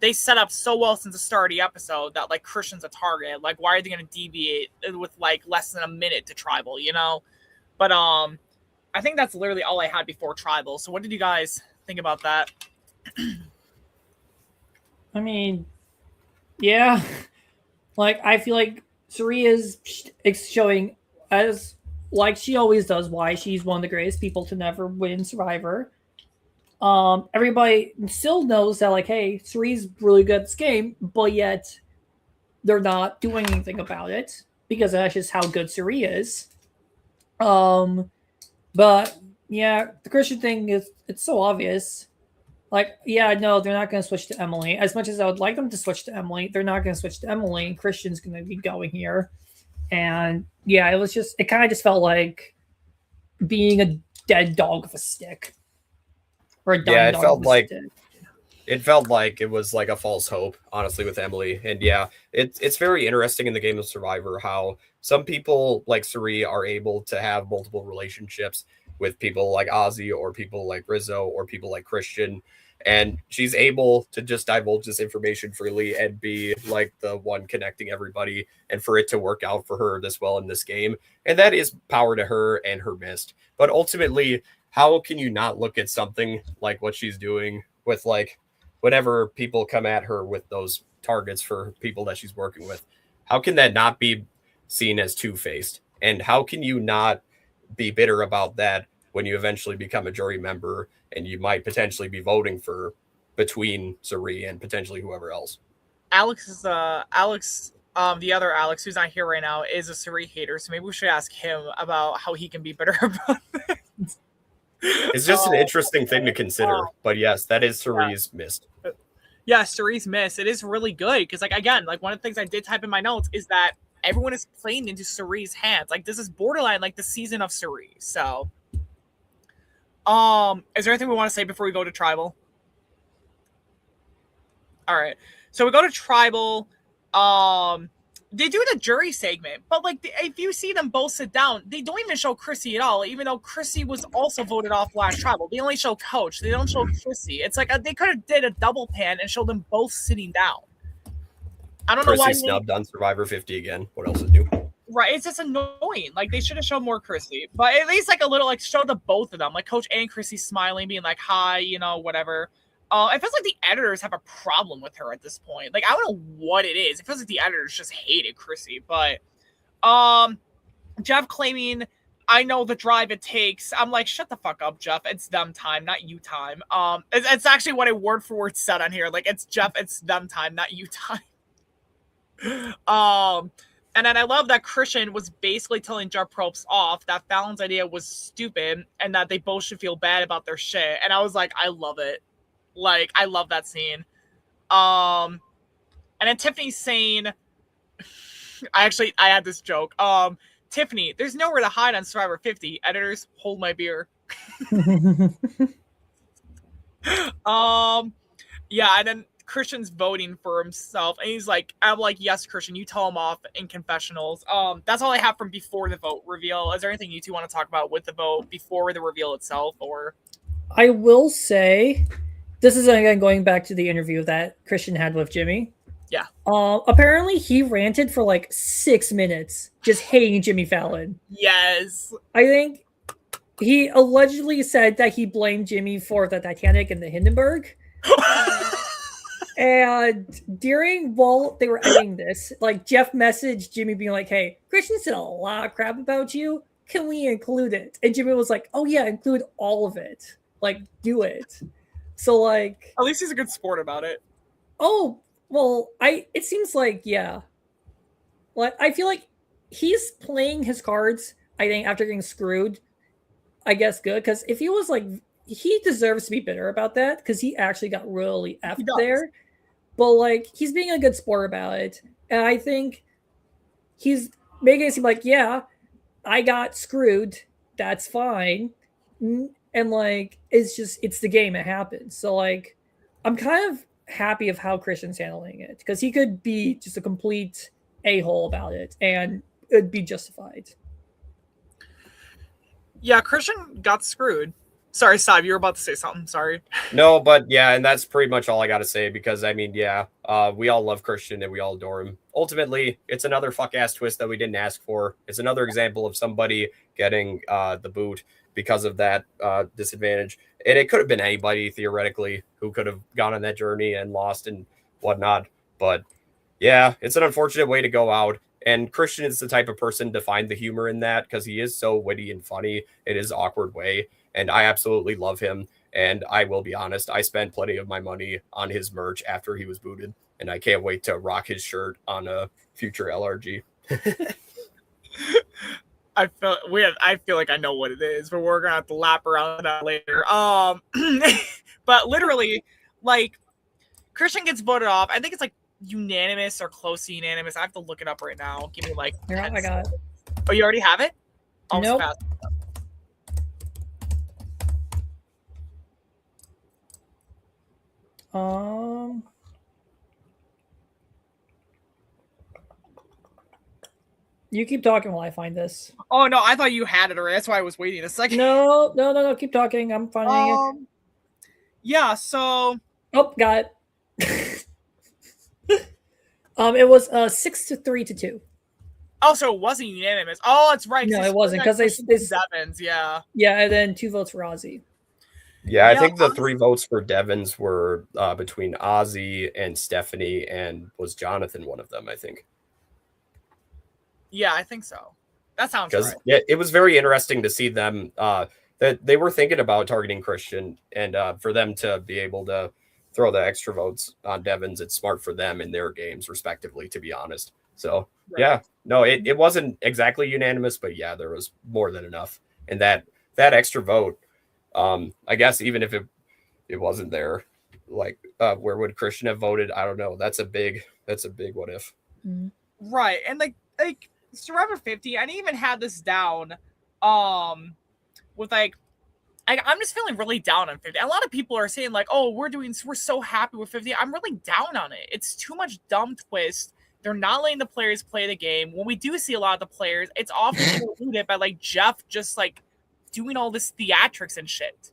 they set up so well since the start of the episode that Christian's a target. Like, why are they going to deviate with less than a minute to tribal? But I think that's literally all I had before tribal. So what did you guys think about that? I mean, yeah, I feel like Cirie is showing, as she always does, why she's one of the greatest people to never win Survivor. Everybody still knows that, hey, Cirie's really good at this game, but yet they're not doing anything about it because that's just how good Cirie is. But yeah, the Christian thing it's so obvious. No, they're not going to switch to Emily. As much as I would like them to switch to Emily, they're not going to switch to Emily. Christian's going to be going here. And yeah, it kind of just felt like being a dead dog with a stick. Or a dying dog with a stick. It felt like it was a false hope, honestly, with Emily. And yeah, it's very interesting in the game of Survivor how some people like Cirie are able to have multiple relationships with people like Ozzy or people like Rizzo or people like Christian. And she's able to just divulge this information freely and be the one connecting everybody, and for it to work out for her this well in this game. And that is power to her and her mist. But ultimately, how can you not look at something like what she's doing with whenever people come at her with those targets for people that she's working with? How can that not be seen as two-faced? And how can you not be bitter about that when you eventually become a jury member and you might potentially be voting for between Cirie and potentially whoever else? The other Alex, who's not here right now, is a Cirie hater. So maybe we should ask him about how he can be bitter about this. It's just an interesting thing to consider. But yes, that is Cirie's mist. Yeah, Cirie's mist. It is really good because, again, one of the things I did type in my notes is that everyone is playing into Cirie's hands. This is borderline the season of Cirie. So, is there anything we want to say before we go to tribal? All right, so we go to tribal. They do the jury segment, but if you see them both sit down, they don't even show Chrissy at all, even though Chrissy was also voted off last tribal. They only show Coach. They don't show Chrissy. It's they could have did a double pan and showed them both sitting down. I don't know why. Chrissy snubbed on Survivor 50 again. What else is new? Right, it's just annoying. They should have shown more Chrissy, but at least a little show the both of them, Coach and Chrissy smiling, being hi, whatever. It feels like the editors have a problem with her at this point. I don't know what it is. It feels like the editors just hated Chrissy. But Jeff claiming, I know the drive it takes. I'm shut the fuck up, Jeff. It's them time, not you time. It's actually what I word for word said on here. It's Jeff, it's them time, not you time. And then I love that Christian was basically telling Jeff Probst off that Fallon's idea was stupid and that they both should feel bad about their shit. And I was I love it. I love that scene. And then Tiffany's saying, I had this joke. Tiffany, there's nowhere to hide on Survivor 50. Editors, hold my beer. Yeah, and then Christian's voting for himself, and he's I'm yes, Christian, you tell him off in confessionals. That's all I have from before the vote reveal. Is there anything you two want to talk about with the vote before the reveal itself? Or I will say, this is again going back to the interview that Christian had with Jimmy. Yeah. Apparently he ranted for 6 minutes just hating Jimmy Fallon. Yes. I think he allegedly said that he blamed Jimmy for the Titanic and the Hindenburg. And while they were editing this, Jeff messaged Jimmy being hey, Christian said a lot of crap about you. can we include it? And Jimmy was like, oh yeah, include all of it. Like, do it. So like, at least he's a good sport about it. Oh, well, it seems like, yeah. Like, I feel like he's playing his cards, I think, after getting screwed, I guess good. Because if he was like, he deserves to be bitter about that because he actually got really effed there. But like, he's being a good sport about it. And I think he's making it seem like, yeah, I got screwed. That's fine. And like, it's the game. It happens. So like, I'm kind of happy of how Christian's handling it because he could be just a complete a-hole about it and it'd be justified. Yeah, Christian got screwed. Sorry, Steib, you were about to say something. Sorry. No, but yeah, and that's pretty much all I got to say because, I mean, yeah, we all love Christian and we all adore him. Ultimately, it's another fuck-ass twist that we didn't ask for. It's another example of somebody getting the boot because of that disadvantage. And it could have been anybody, theoretically, who could have gone on that journey and lost and whatnot. But yeah, it's an unfortunate way to go out. And Christian is the type of person to find the humor in that because he is so witty and funny in his awkward way. And I absolutely love him. And I will be honest, I spent plenty of my money on his merch after he was booted. And I can't wait to rock his shirt on a future LRG. I feel like I know what it is, but we're gonna have to lap around that later. But literally, like, Christian gets voted off. I think it's like unanimous or close to unanimous. I have to look it up right now. Give me like. Yeah, I got it. Oh, you already have it? Nope. You keep talking while I find this. Oh no, I thought you had it already. That's why I was waiting a second. No. Keep talking. I'm finding it. Yeah. So. Oh, got it. It was 6-3-2. Oh, so it wasn't unanimous. Oh, that's right. No, it wasn't because they Devins. Yeah. Yeah, and then 2 votes for Ozzy. Yeah, I think the 3 votes for Devins were between Ozzy and Stephanie, and was Jonathan one of them, I think. Yeah, I think so. That sounds right. Yeah, it was very interesting to see them that they were thinking about targeting Christian, and for them to be able to throw the extra votes on Devins, it's smart for them in their games, respectively, to be honest. So, yeah, no, it wasn't exactly unanimous, but yeah, there was more than enough. And that extra vote, I guess even if it wasn't there, like where would Christian have voted? I don't know. That's a big what if. Right. And like Survivor 50, I didn't even have this down with like I'm just feeling really down on 50. A lot of people are saying like, oh, we're so happy with 50. I'm really down on it. It's too much dumb twist. They're not letting the players play the game. When we do see a lot of the players, it's often eluded by like Jeff just like doing all this theatrics and shit.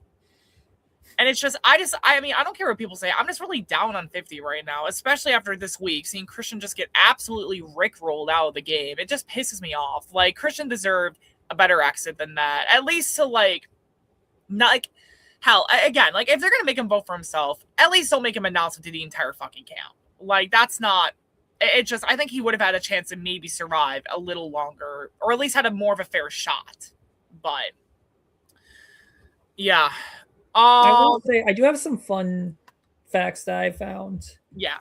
And it's just, I mean, I don't care what people say. I'm just really down on 50 right now, especially after this week, seeing Christian just get absolutely rickrolled out of the game. It just pisses me off. Like, Christian deserved a better exit than that. At least to like, not like, hell, again, like if they're going to make him vote for himself, at least don't make him announce it to the entire fucking camp. Like, that's not, it just, I think he would have had a chance to maybe survive a little longer, or at least had a more of a fair shot. But, yeah. I will say I do have some fun facts that I found. Yeah.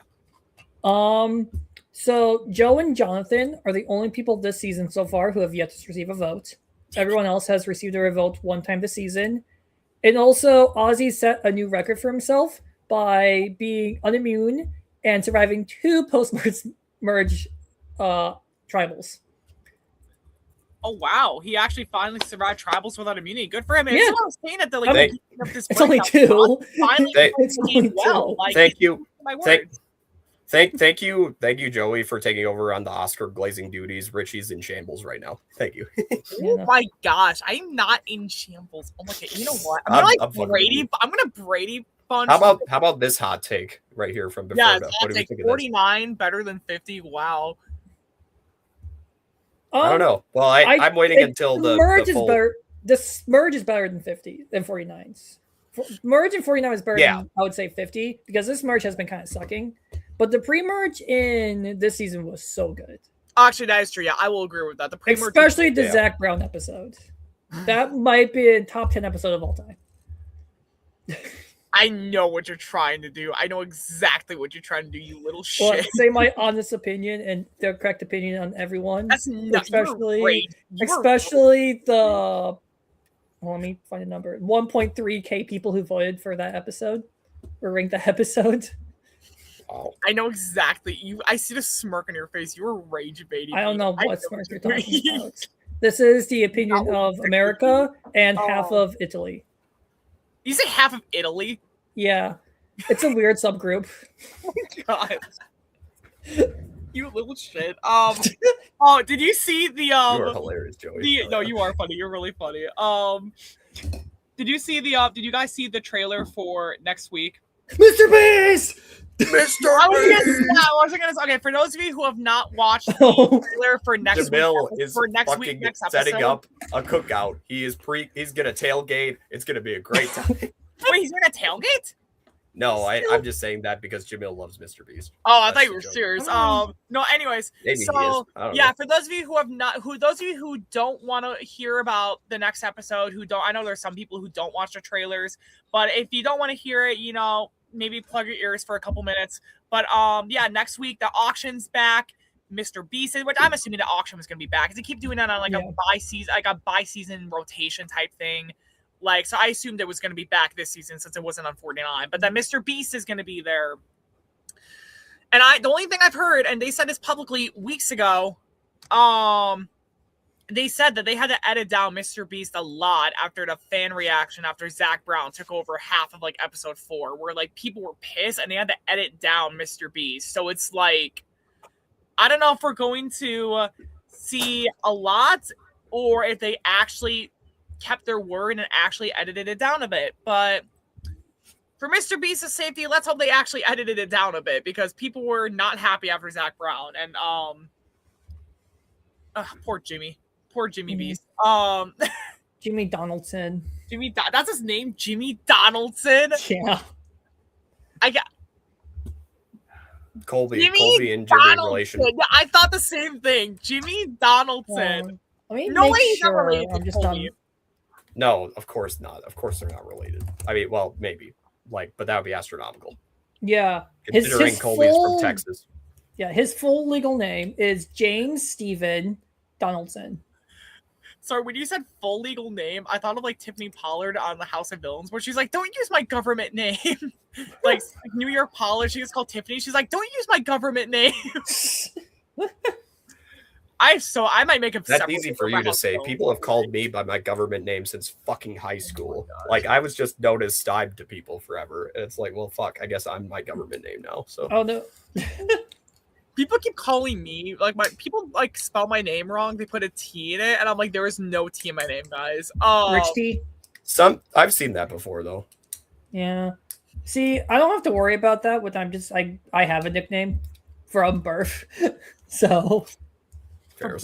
So Joe and Jonathan are the only people this season so far who have yet to receive a vote. Everyone else has received a vote one time this season. And also, Ozzy set a new record for himself by being unimmune and surviving 2 post-merge tribals. Oh wow, he actually finally survived tribals without immunity. Good for him. And yeah. I was saying that like it's only 2. Finally, it's only 2. Well. Like, thank you. Thank you, Joey, for taking over on the Oscar glazing duties. Richie's in shambles right now. Thank you. Oh my gosh, I'm not in shambles. Oh my god, you know what? I'm gonna Brady punch. How about this hot take right here from before? Yeah, hot take. 49 better than 50. Wow. I don't know. Well, I'm waiting until the merge is better. The merge is better than 50 than 49s. Merge and 49 is better than, I would say, 50 because this merge has been kind of sucking. But the pre-merge in this season was so good. Actually, that is true. Yeah, I will agree with that. Especially the Zach Brown episode. That might be a top 10 episode of all time. I know what you're trying to do. I know exactly what you're trying to do, you little shit. Well, say my honest opinion and the correct opinion on everyone. That's not especially the. Let me find a number. 1.3K people who voted for that episode or ranked that episode. Oh. I know exactly. I see the smirk on your face. You were rage baiting. I don't know what smirk you're talking about. This is the opinion of America and half of Italy. You say half of Italy? Yeah. It's a weird subgroup. Oh my god. You little shit. Did you see the You are hilarious, Joey. No, you are funny. You're really funny. Did you see did you guys see the trailer for next week? Mr. Beast! Okay, for those of you who have not watched the trailer for next week, next episode, setting up a cookout. He's gonna tailgate. It's gonna be a great time. Wait, he's gonna tailgate? No, I'm just saying that because Jamil loves Mr. Beast. Oh, I thought you were serious. No, anyways. Maybe so yeah, for those of you who don't want to hear about the next episode, I know there's some people who don't watch the trailers, but if you don't want to hear it, maybe plug your ears for a couple minutes. But yeah, next week the auction's back. Mr. Beast, which I'm assuming the auction was gonna be back, because they keep doing that on a bi-season rotation type thing. So I assumed it was gonna be back this season since it wasn't on 49. But then Mr. Beast is gonna be there. And the only thing I've heard, and they said this publicly weeks ago, they said that they had to edit down Mr. Beast a lot after the fan reaction after Zach Brown took over half of episode 4, where people were pissed and they had to edit down Mr. Beast. So it's I don't know if we're going to see a lot or if they actually kept their word and actually edited it down a bit. But for Mr. Beast's safety, let's hope they actually edited it down a bit, because people were not happy after Zach Brown. And poor Jimmy. Poor Jimmy Beast. Jimmy Donaldson. That's his name, Jimmy Donaldson. Yeah. I got Colby and Jimmy relation. Yeah, I thought the same thing. Jimmy Donaldson. No way he's not related to Colby. No, of course not. Of course they're not related. I mean, well, maybe. But that would be astronomical. Yeah. Considering Colby's from Texas. Yeah, his full legal name is James Stephen Donaldson. Sorry, when you said full legal name, I thought of Tiffany Pollard on the House of Villains, where she's like, "Don't use my government name." New York Pollard, she was called Tiffany. She's like, "Don't use my government name." I might make a. That's easy for you to say. People have called me by my government name since fucking high school. I was just known as Steib to people forever. And it's well, fuck. I guess I'm my government name now. So. Oh no. People keep calling me people spell my name wrong. They put a T in it, and I'm like, there is no T in my name, guys. Rich T. I've seen that before though. Yeah. See, I don't have to worry about that. I have a nickname from birth, so. Fair.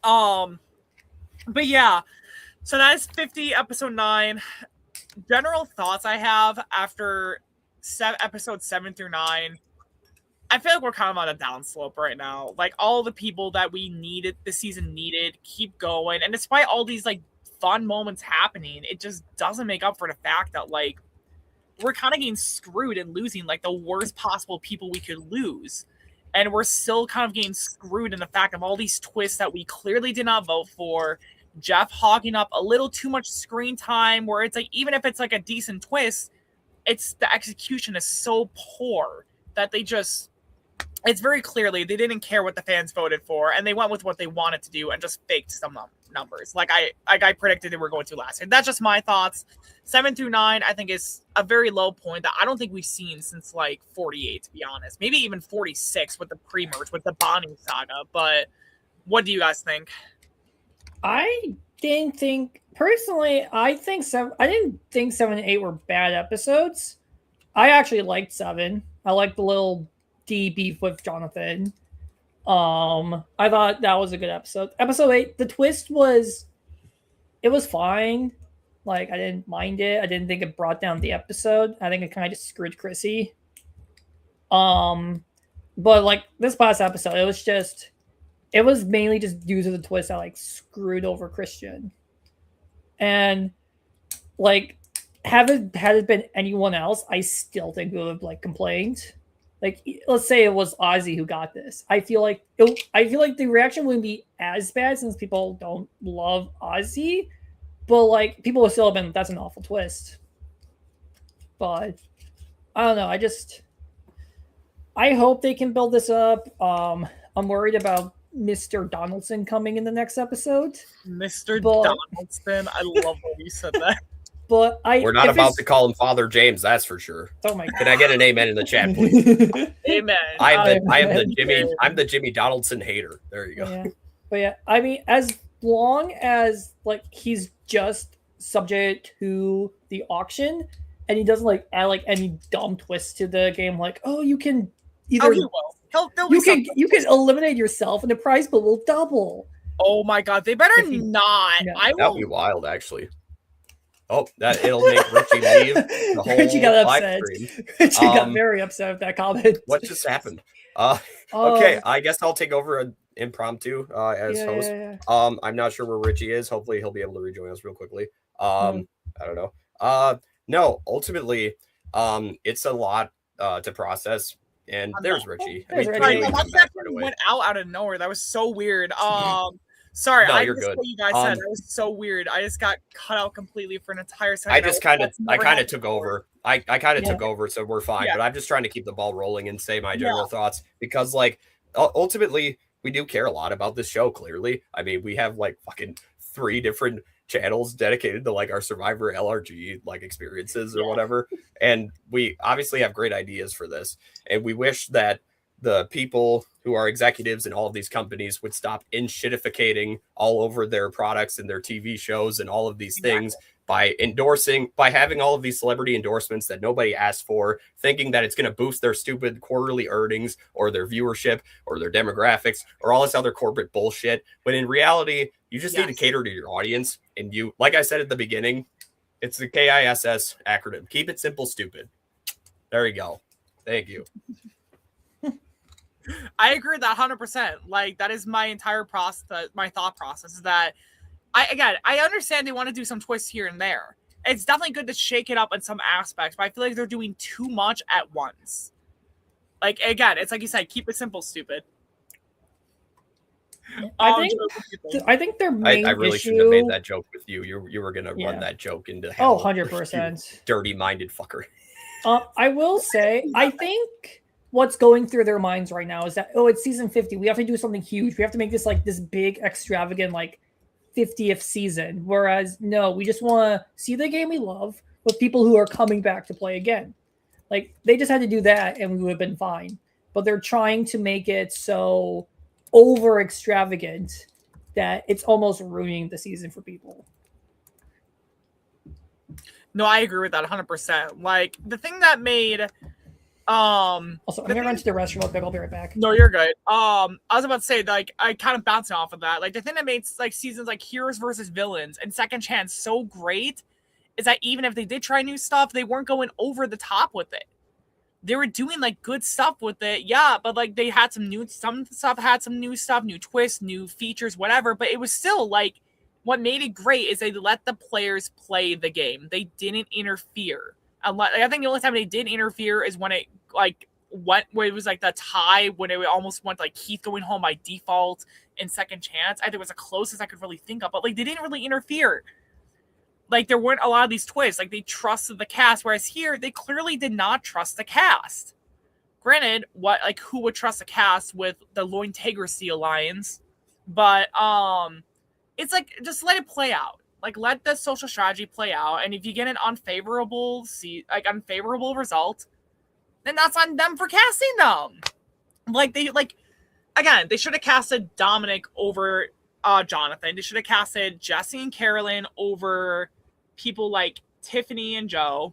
But yeah, so that is 50, episode 9. General thoughts I have after episode 7 through 9. I feel like we're kind of on a downslope right now. All the people that we needed, the season needed, keep going. And despite all these, fun moments happening, it just doesn't make up for the fact that, we're kind of getting screwed and losing, the worst possible people we could lose. And we're still kind of getting screwed in the fact of all these twists that we clearly did not vote for. Jeff hogging up a little too much screen time, where it's even if it's a decent twist, the execution is so poor that it's very clearly they didn't care what the fans voted for, and they went with what they wanted to do and just faked some numbers. I predicted they were going to last year. That's just my thoughts. 7 through 9, I think, is a very low point that I don't think we've seen since 48, to be honest. Maybe even 46 with the pre-merge, with the Bonnie saga. But what do you guys think? I didn't think 7 and 8 were bad episodes. I actually liked 7. I liked the little D beef with Jonathan. I thought that was a good episode. Episode 8, the twist was fine. I didn't mind it. I didn't think it brought down the episode. I think it kind of just screwed Chrissy. 9 But like this past episode, it was mainly just due to the twist that like screwed over Christian. And like had it been anyone else, I still think we would have like complained. Like let's say it was Ozzy who got this. I feel like the reaction wouldn't be as bad since people don't love Ozzy, but like people would still have been, that's an awful twist. But I don't know. I hope they can build this up. I'm worried about Mr. Donaldson coming in the next episode. Mr. Donaldson, I love when you said that. But we're not about to call him Father James, that's for sure. Oh my God. Can I get an amen in the chat, please? Amen. I'm the Jimmy Donaldson hater. There you go. Yeah. But yeah, I mean, as long as like he's just subject to the auction and he doesn't like add like any dumb twists to the game, like, oh, you can either he will. You can eliminate yourself and the prize pool will double. Oh my God, they better not. No. That would be wild, actually. Oh, it'll make Richie leave the whole Richie got upset. Richie got very upset with that comment. What just happened? Okay, I guess I'll take over an impromptu as host. Yeah. I'm not sure where Richie is. Hopefully he'll be able to rejoin us real quickly. I don't know. No, ultimately, it's a lot to process. And there's Richie. That went out of nowhere. That was so weird. Sorry, no, I you're missed good. what you guys said. That was so weird. I just got cut out completely for an entire second. I kind of took over. I kind of took over, so we're fine. Yeah. But I'm just trying to keep the ball rolling and say my general thoughts because, like, ultimately, we do care a lot about this show. Clearly, I mean, we have like fucking 3 different channels dedicated to like our Survivor LRG like experiences or whatever, and we obviously have great ideas for this, and we wish that the people who are executives in all of these companies would stop shitificating all over their products and their TV shows and all of these things by having all of these celebrity endorsements that nobody asked for, thinking that it's going to boost their stupid quarterly earnings or their viewership or their demographics or all this other corporate bullshit. When in reality, you just need to cater to your audience. And you, like I said at the beginning, it's the KISS acronym. Keep it simple, stupid. There you go. Thank you. I agree with that 100%. Like, that is my entire process, my thought process is that I understand they want to do some twists here and there. It's definitely good to shake it up in some aspects, but I feel like they're doing too much at once. Like, again, it's like you said, keep it simple, stupid. I think their main I really shouldn't have made that joke with you. You were going to run that joke into hell. 100%. Dirty-minded fucker. I will say, I think what's going through their minds right now is that, it's season 50. We have to do something huge. We have to make this like this big, extravagant, like 50th season. Whereas, no, we just want to see the game we love with people who are coming back to play again. Like, they just had to do that and we would have been fine. But they're trying to make it so over extravagant that it's almost ruining the season for people. No, I agree with that 100%. Like, the thing that made also, I'm gonna run to the restroom real quick. I'll be right back. No, you're good. I was about to say, like, I kind of bouncing off of that. Like, the thing that made like seasons like Heroes versus Villains and Second Chance so great is that even if they did try new stuff, they weren't going over the top with it. They were doing like good stuff with it, but like they had some stuff had some new stuff, new twists, new features, whatever. But it was still like, what made it great is they let the players play the game. They didn't interfere. I think the only time they did interfere is when it like went where it was like the tie when it almost went like Keith going home by default in Second Chance. I think it was the closest I could really think of, but like they didn't really interfere. Like there weren't a lot of these twists. Like they trusted the cast, whereas here they clearly did not trust the cast. Granted, who would trust the cast with the Loin Integrity Alliance? But it's like just let it play out. Like, let the social strategy play out, and if you get an unfavorable result, then that's on them for casting them. Like they should have casted Dominic over Jonathan. They should have casted Jesse and Carolyn over people like Tiffany and Joe.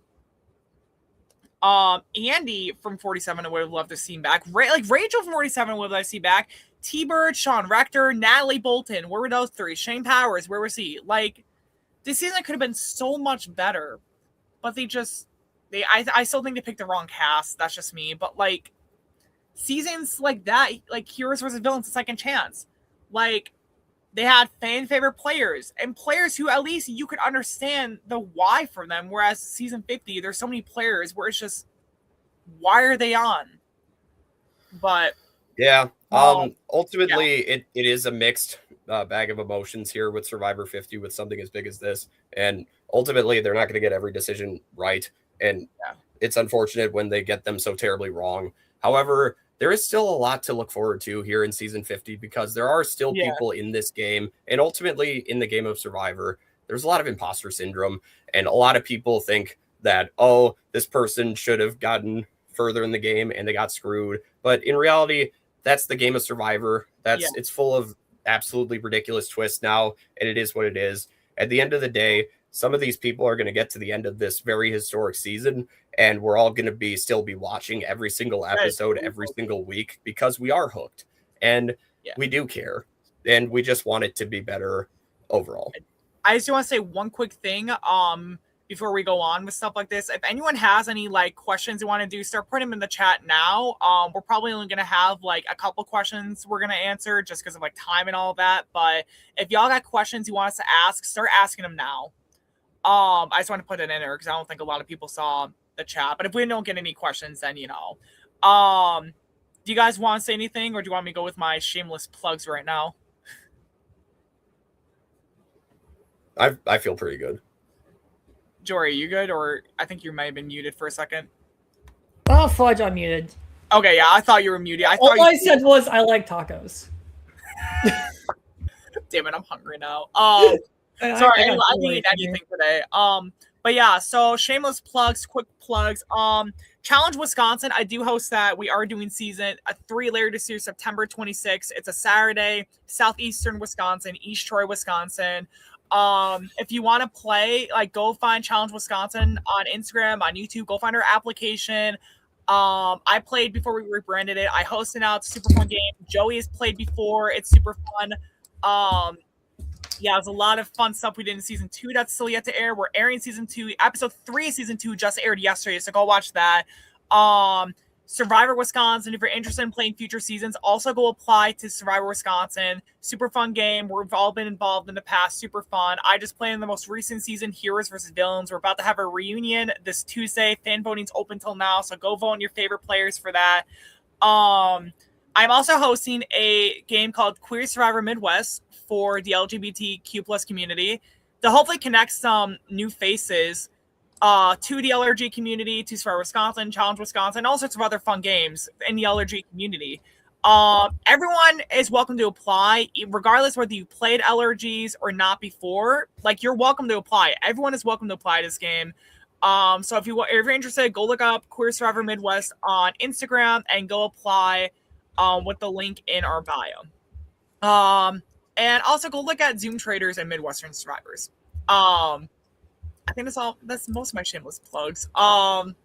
Andy from 47 I would have loved to see back. Rachel from 47 would have loved to see back. T-Bird, Sean Rector, Natalie Bolton. Where were those 3? Shane Powers. Where was he? Like, this season could have been so much better, but I still think they picked the wrong cast. That's just me. But like, seasons like that, like Heroes versus Villains, a second chance. Like, they had fan favorite players and players who at least you could understand the why for them. Whereas season 50, there's so many players where it's just, why are they on? But yeah, ultimately it is a mixed bag of emotions here with Survivor 50 with something as big as this. And ultimately they're not going to get every decision right. And it's unfortunate when they get them so terribly wrong. However, there is still a lot to look forward to here in season 50 because there are still people in this game. And ultimately in the game of Survivor, there's a lot of imposter syndrome. And a lot of people think that, oh, this person should have gotten further in the game and they got screwed. But in reality, that's the game of Survivor. It's full of absolutely ridiculous twists now. And it is what it is. At the end of the day, some of these people are going to get to the end of this very historic season, and we're all going to still be watching every single episode every single week because we are hooked and we do care and we just want it to be better overall. I just want to say one quick thing before we go on with stuff like this. If anyone has any like questions you want to do, start putting them in the chat now. We're probably only going to have like a couple questions we're going to answer just because of like time and all that. But if y'all got questions you want us to ask, start asking them now. I just want to put it in there because I don't think a lot of people saw the chat. But if we don't get any questions, then do you guys want to say anything, or do you want me to go with my shameless plugs right now? I feel pretty good. Jory, you good? Or I think you might have been muted for a second. Oh, fudge, I'm muted. Okay, yeah, I thought you were muted. All I said was I like tacos. Damn it, I'm hungry now. Sorry, I didn't eat anything today. But yeah, so shameless plugs, quick plugs. Challenge Wisconsin, I do host that. We are doing season 3 later this year, September 26th. It's a Saturday, southeastern Wisconsin, East Troy, Wisconsin. If you want to play, like, go find Challenge Wisconsin on Instagram, on YouTube. Go find our application. I played before we rebranded it. I hosted now. It's a super fun game. Joey has played before. It's super fun. Yeah, there's a lot of fun stuff we did in season 2 that's still yet to air. We're airing season 2. Episode 3 of season 2 just aired yesterday, so go watch that. Survivor Wisconsin, if you're interested in playing future seasons, also go apply to Survivor Wisconsin. Super fun game. We've all been involved in the past. Super fun. I just played in the most recent season, Heroes versus Villains. We're about to have a reunion this Tuesday. Fan voting's open till now, so go vote on your favorite players for that. I'm also hosting a game called Queer Survivor Midwest for the LGBTQ plus community to hopefully connect some new faces to the LRG community, to Survivor Wisconsin, Challenge Wisconsin, all sorts of other fun games in the LRG community. Everyone is welcome to apply, regardless whether you played LRGs or not before. Like, you're welcome to apply. Everyone is welcome to apply to this game. So if you're interested, go look up Queer Survivor Midwest on Instagram and go apply with the link in our bio. And also go look at Zoom Traders and Midwestern Survivors. I think that's most of my shameless plugs. That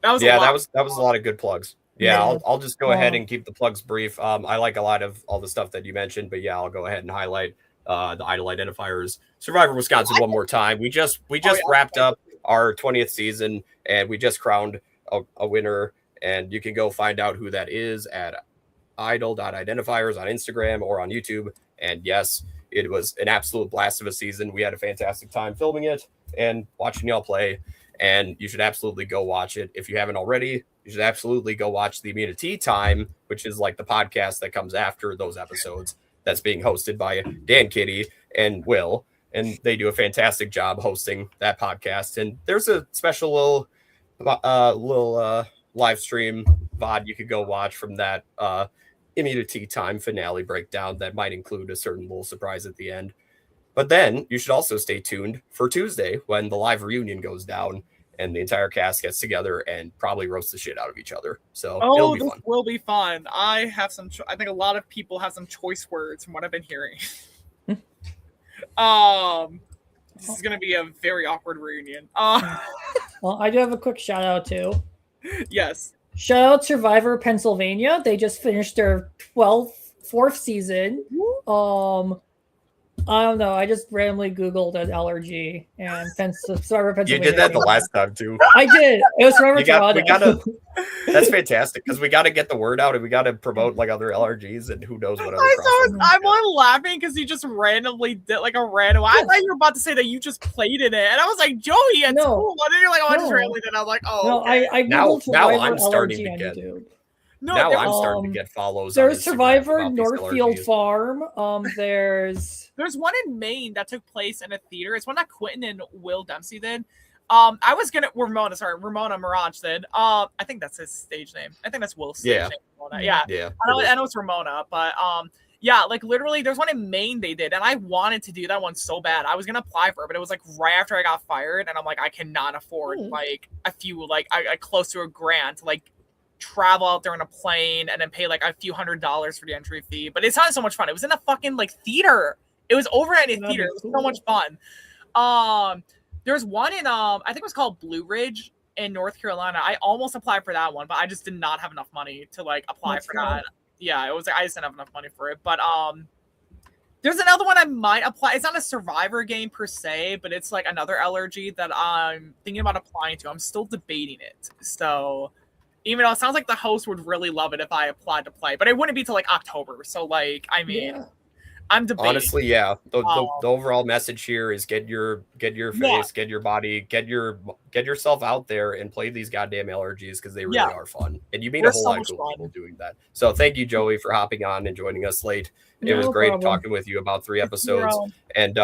was a lot. That was a lot of good plugs. Yeah, I'll just go ahead and keep the plugs brief. I like a lot of all the stuff that you mentioned, but yeah, I'll go ahead and highlight the idol identifiers. Survivor Wisconsin one more time. We just wrapped up our 20th season and we just crowned a winner, and you can go find out who that is at idol.identifiers on Instagram or on YouTube. And yes, it was an absolute blast of a season. We had a fantastic time filming it and watching y'all play, and you should absolutely go watch it. If you haven't already, you should absolutely go watch the Immunity Time, which is like the podcast that comes after those episodes, that's being hosted by Dan Kitty and Will, and they do a fantastic job hosting that podcast. And there's a special little live stream VOD you could go watch from that Immunity Time finale breakdown that might include a certain little surprise at the end. But then you should also stay tuned for Tuesday when the live reunion goes down and the entire cast gets together and probably roast the shit out of each other. So it'll be fun. Will be fun. I think a lot of people have some choice words from what I've been hearing. This is gonna be a very awkward reunion. Well, I do have a quick shout out too. Yes. Shout out Survivor Pennsylvania. They just finished their fourth season. I don't know. I just randomly Googled an LRG and Survivor Pennsylvania. You did that the last time too. I did. It was Survivor Toronto. That's fantastic because we got to get the word out and we got to promote like other LRGs and who knows what other. I'm only laughing because you just randomly did like a random. I thought you were about to say that you just played in it, and I was like, Joey, it's cool. And then you're like, oh, I just randomly did. I'm like, oh. No, okay. I Googled now I'm starting LRG to get. YouTube. No, now I'm starting to get follows. There's Survivor Northfield Farm. There's one in Maine that took place in a theater. It's one that Quentin and Will Dempsey did. I was gonna Ramona Mirage did. I think that's his stage name. I think that's Will's stage name. Ramona. Yeah. I know it's Ramona, but yeah, like literally there's one in Maine they did, and I wanted to do that one so bad. I was gonna apply for it, but it was like right after I got fired, and I'm like, I cannot afford like a few close to $1,000 to like travel out there on a plane and then pay like a few $100s for the entry fee. But it sounded so much fun. It was in a fucking like theater. It was overnight in a theater. It was so much fun. There's one in I think it was called Blue Ridge in North Carolina. I almost applied for that one, but I just did not have enough money to like apply for that. Yeah, it was I just didn't have enough money for it. But there's another one I might apply. It's not a Survivor game per se, but it's like another LRG that I'm thinking about applying to. I'm still debating it. So even though it sounds like the host would really love it if I applied to play, but it wouldn't be till like October. So like, I mean, I'm debating. Honestly, yeah. The overall message here is get your face, get your body, get yourself out there and play these goddamn LRGs because they really are fun. And you meet a whole lot of cool people doing that. So thank you, Joey, for hopping on and joining us late. It was great talking with you about 3 episodes. And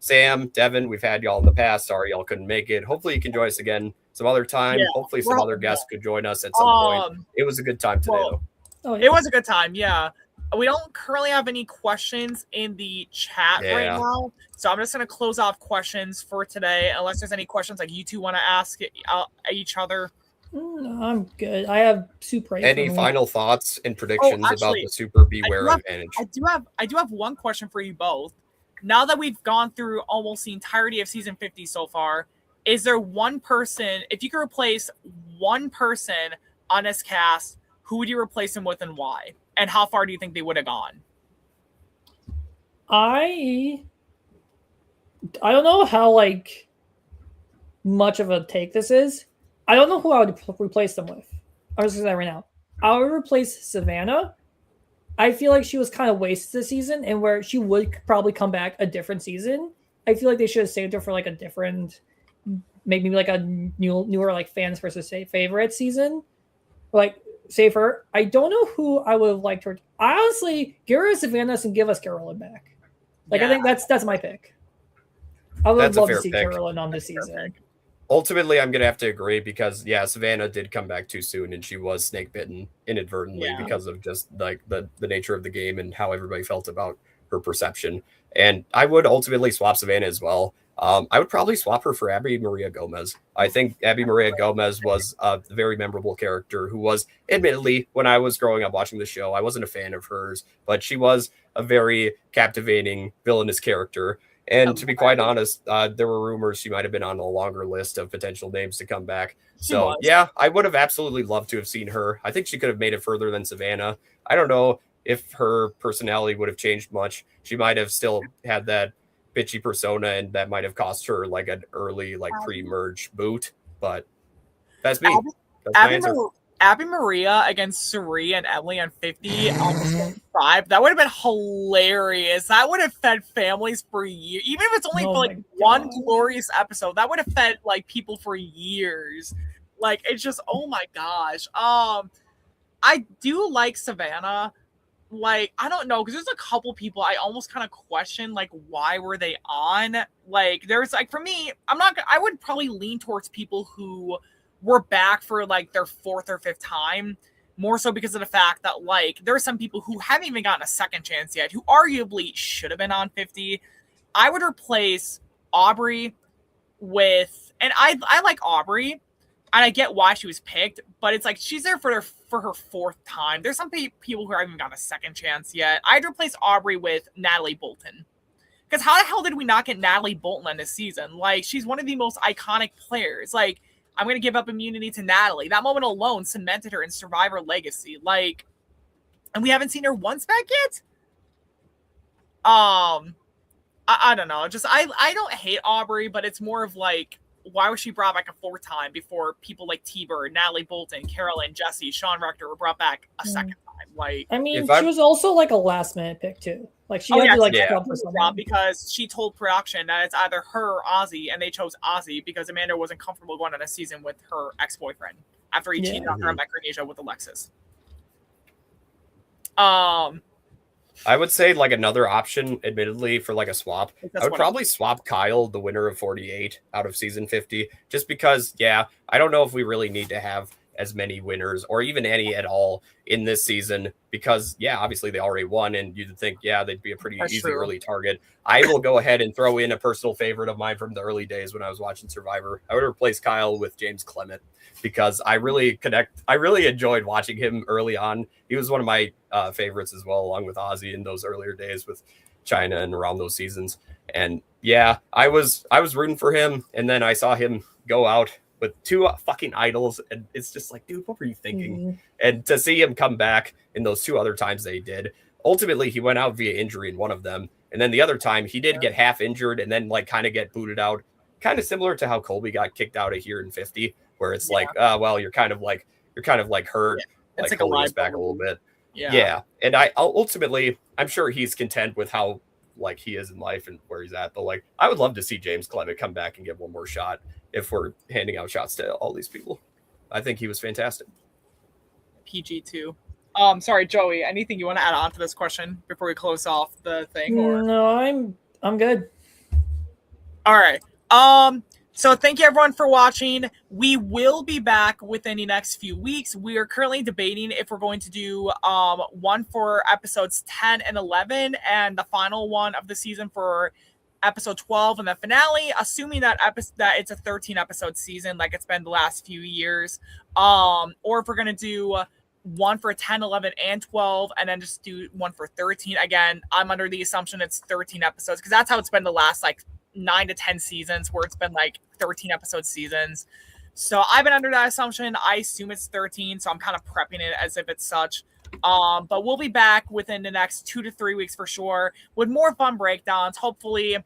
Sam, Devin, we've had y'all in the past. Sorry y'all couldn't make it. Hopefully you can join us again some other time. Hopefully some other guests could join us at some point. It was a good time today, though. It was a good time, yeah. We don't currently have any questions in the chat right now. So I'm just going to close off questions for today, unless there's any questions like you two want to ask each other. I'm good. I have Super. Any final thoughts and predictions about the Super Beware Advantage? I do have one question for you both. Now that we've gone through almost the entirety of season 50 so far, is there one person, if you could replace one person on this cast, who would you replace him with and why? And how far do you think they would have gone? I don't know how like much of a take this is. I don't know who I would replace them with. I'm just going to say that right now. I would replace Savannah. I feel like she was kind of wasted this season, and where she would probably come back a different season. I feel like they should have saved her for like a different, maybe like a newer like fans versus favorite season. Like save her. I don't know who I would have liked her. I honestly give her Savannah and give us Carolyn back. Like I think that's my pick. I would love to see Carolyn on this season. Ultimately, I'm gonna have to agree because Savannah did come back too soon, and she was snake bitten inadvertently because of just like the nature of the game and how everybody felt about her perception. And I would ultimately swap Savannah as well. I would probably swap her for Abby Maria Gomez. I think Abby Maria Gomez was a very memorable character who was, admittedly, when I was growing up watching the show, I wasn't a fan of hers, but she was a very captivating villainous character. And to be quite honest, there were rumors she might have been on a longer list of potential names to come back. So, I would have absolutely loved to have seen her. I think she could have made it further than Savannah. I don't know if her personality would have changed much. She might have still had that bitchy persona, and that might have cost her like an early like pre-merge boot. But that's me. That's my answer. Abby Maria against Suri and Emily on 50 on 5. That would have been hilarious. That would have fed families for years. Even if it's only for like one glorious episode, that would have fed like people for years. Like it's just, oh my gosh. I do like Savannah. Like, I don't know, because there's a couple people I almost kind of question, like, why were they on? Like, there's like, for me, I would probably lean towards people who were back for like their 4th or 5th time, more so because of the fact that like there are some people who haven't even gotten a second chance yet, who arguably should have been on 50. I would replace Aubrey with, and I like Aubrey, and I get why she was picked, but it's like she's there for her 4th time. There's some people who haven't even gotten a second chance yet. I'd replace Aubrey with Natalie Bolton. Because how the hell did we not get Natalie Bolton on this season? Like, she's one of the most iconic players. Like, I'm going to give up immunity to Natalie. That moment alone cemented her in Survivor legacy. Like, and we haven't seen her once back yet? I don't know. Just I don't hate Aubrey, but it's more of like, why was she brought back a fourth time before people like T-Bird, Natalie Bolton, Carolyn, Jesse, Sean Rector were brought back a second time? Like, I mean, she was also like a last minute pick too. Like she had to like scrub for someone because she told production that it's either her or Ozzy, and they chose Ozzy because Amanda wasn't comfortable going on a season with her ex-boyfriend after he cheated on her in Micronesia with Alexis. I would say like another option, admittedly, for like a swap. I would probably swap Kyle, the winner of 48 out of season 50, just because, I don't know if we really need to have as many winners or even any at all in this season because, obviously they already won and you'd think, they'd be a pretty easy early target. I will go ahead and throw in a personal favorite of mine from the early days when I was watching Survivor. I would replace Kyle with James Clement because I really enjoyed watching him early on. He was one of my favorites as well, along with Ozzy in those earlier days with China and around those seasons. And I was rooting for him. And then I saw him go out with two fucking idols. And it's just like, dude, what were you thinking? Mm-hmm. And to see him come back in those two other times they did, ultimately he went out via injury in one of them. And then the other time he did get half injured and then like kind of get booted out, kind of similar to how Colby got kicked out of here in 50. Where it's like, well, you're kind of like hurt, like holding us back a little bit. Yeah. And ultimately, I'm sure he's content with how like he is in life and where he's at. But like, I would love to see James Clement come back and give one more shot if we're handing out shots to all these people. I think he was fantastic. PG too. Sorry, Joey. Anything you want to add on to this question before we close off the thing? Or? No, I'm good. All right. So thank you everyone for watching. We will be back within the next few weeks. We are currently debating if we're going to do one for episodes 10 and 11 and the final one of the season for episode 12 and the finale, assuming that it's a 13 episode season like it's been the last few years. Or if we're going to do one for 10, 11, and 12 and then just do one for 13. Again, I'm under the assumption it's 13 episodes because that's how it's been the last like 9 to 10 seasons where it's been like 13 episode seasons. So I've been under that assumption. I assume it's 13, so I'm kind of prepping it as if it's such. But we'll be back within the next 2 to 3 weeks for sure with more fun breakdowns. Hopefully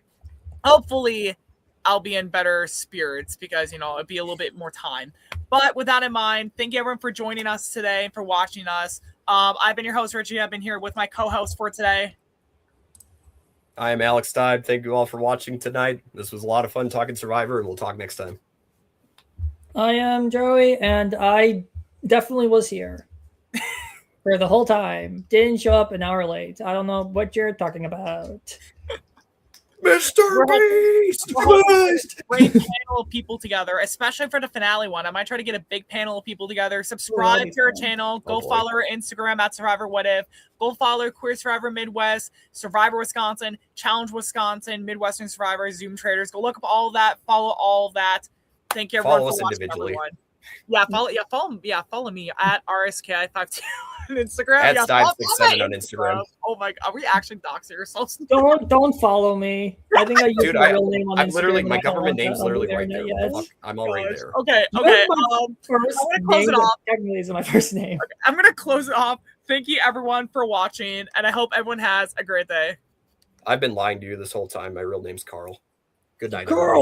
I'll be in better spirits because, it'd be a little bit more time. But with that in mind, thank you everyone for joining us today and for watching us. I've been your host, Richie. I've been here with my co-host for today. I am Alex Steib. Thank you all for watching tonight. This was a lot of fun talking Survivor, and we'll talk next time. I am Joey, and I definitely was here for the whole time. Didn't show up an hour late. I don't know what you're talking about. Mr. Beast! Great panel of people together, especially for the finale one. I might try to get a big panel of people together. Subscribe to our channel. Go follow our Instagram at Survivor What If. Go follow Queer Survivor Midwest, Survivor Wisconsin, Challenge Wisconsin, Midwestern Survivor, Zoom Traders. Go look up all of that. Follow all of that. Thank you everyone for watching. Everyone. Follow me at RSKI52 on Instagram. At Steib67 on Instagram. Oh my god, are we actually doxing ourselves? Don't follow me. I think I used my real name on Instagram. I'm literally my government name's literally right there. I'm already there. Okay. I'm gonna close it off. Technically, is my first name. Okay, I'm gonna close it off. Thank you everyone for watching, and I hope everyone has a great day. I've been lying to you this whole time. My real name's Carl. Good night. Carl.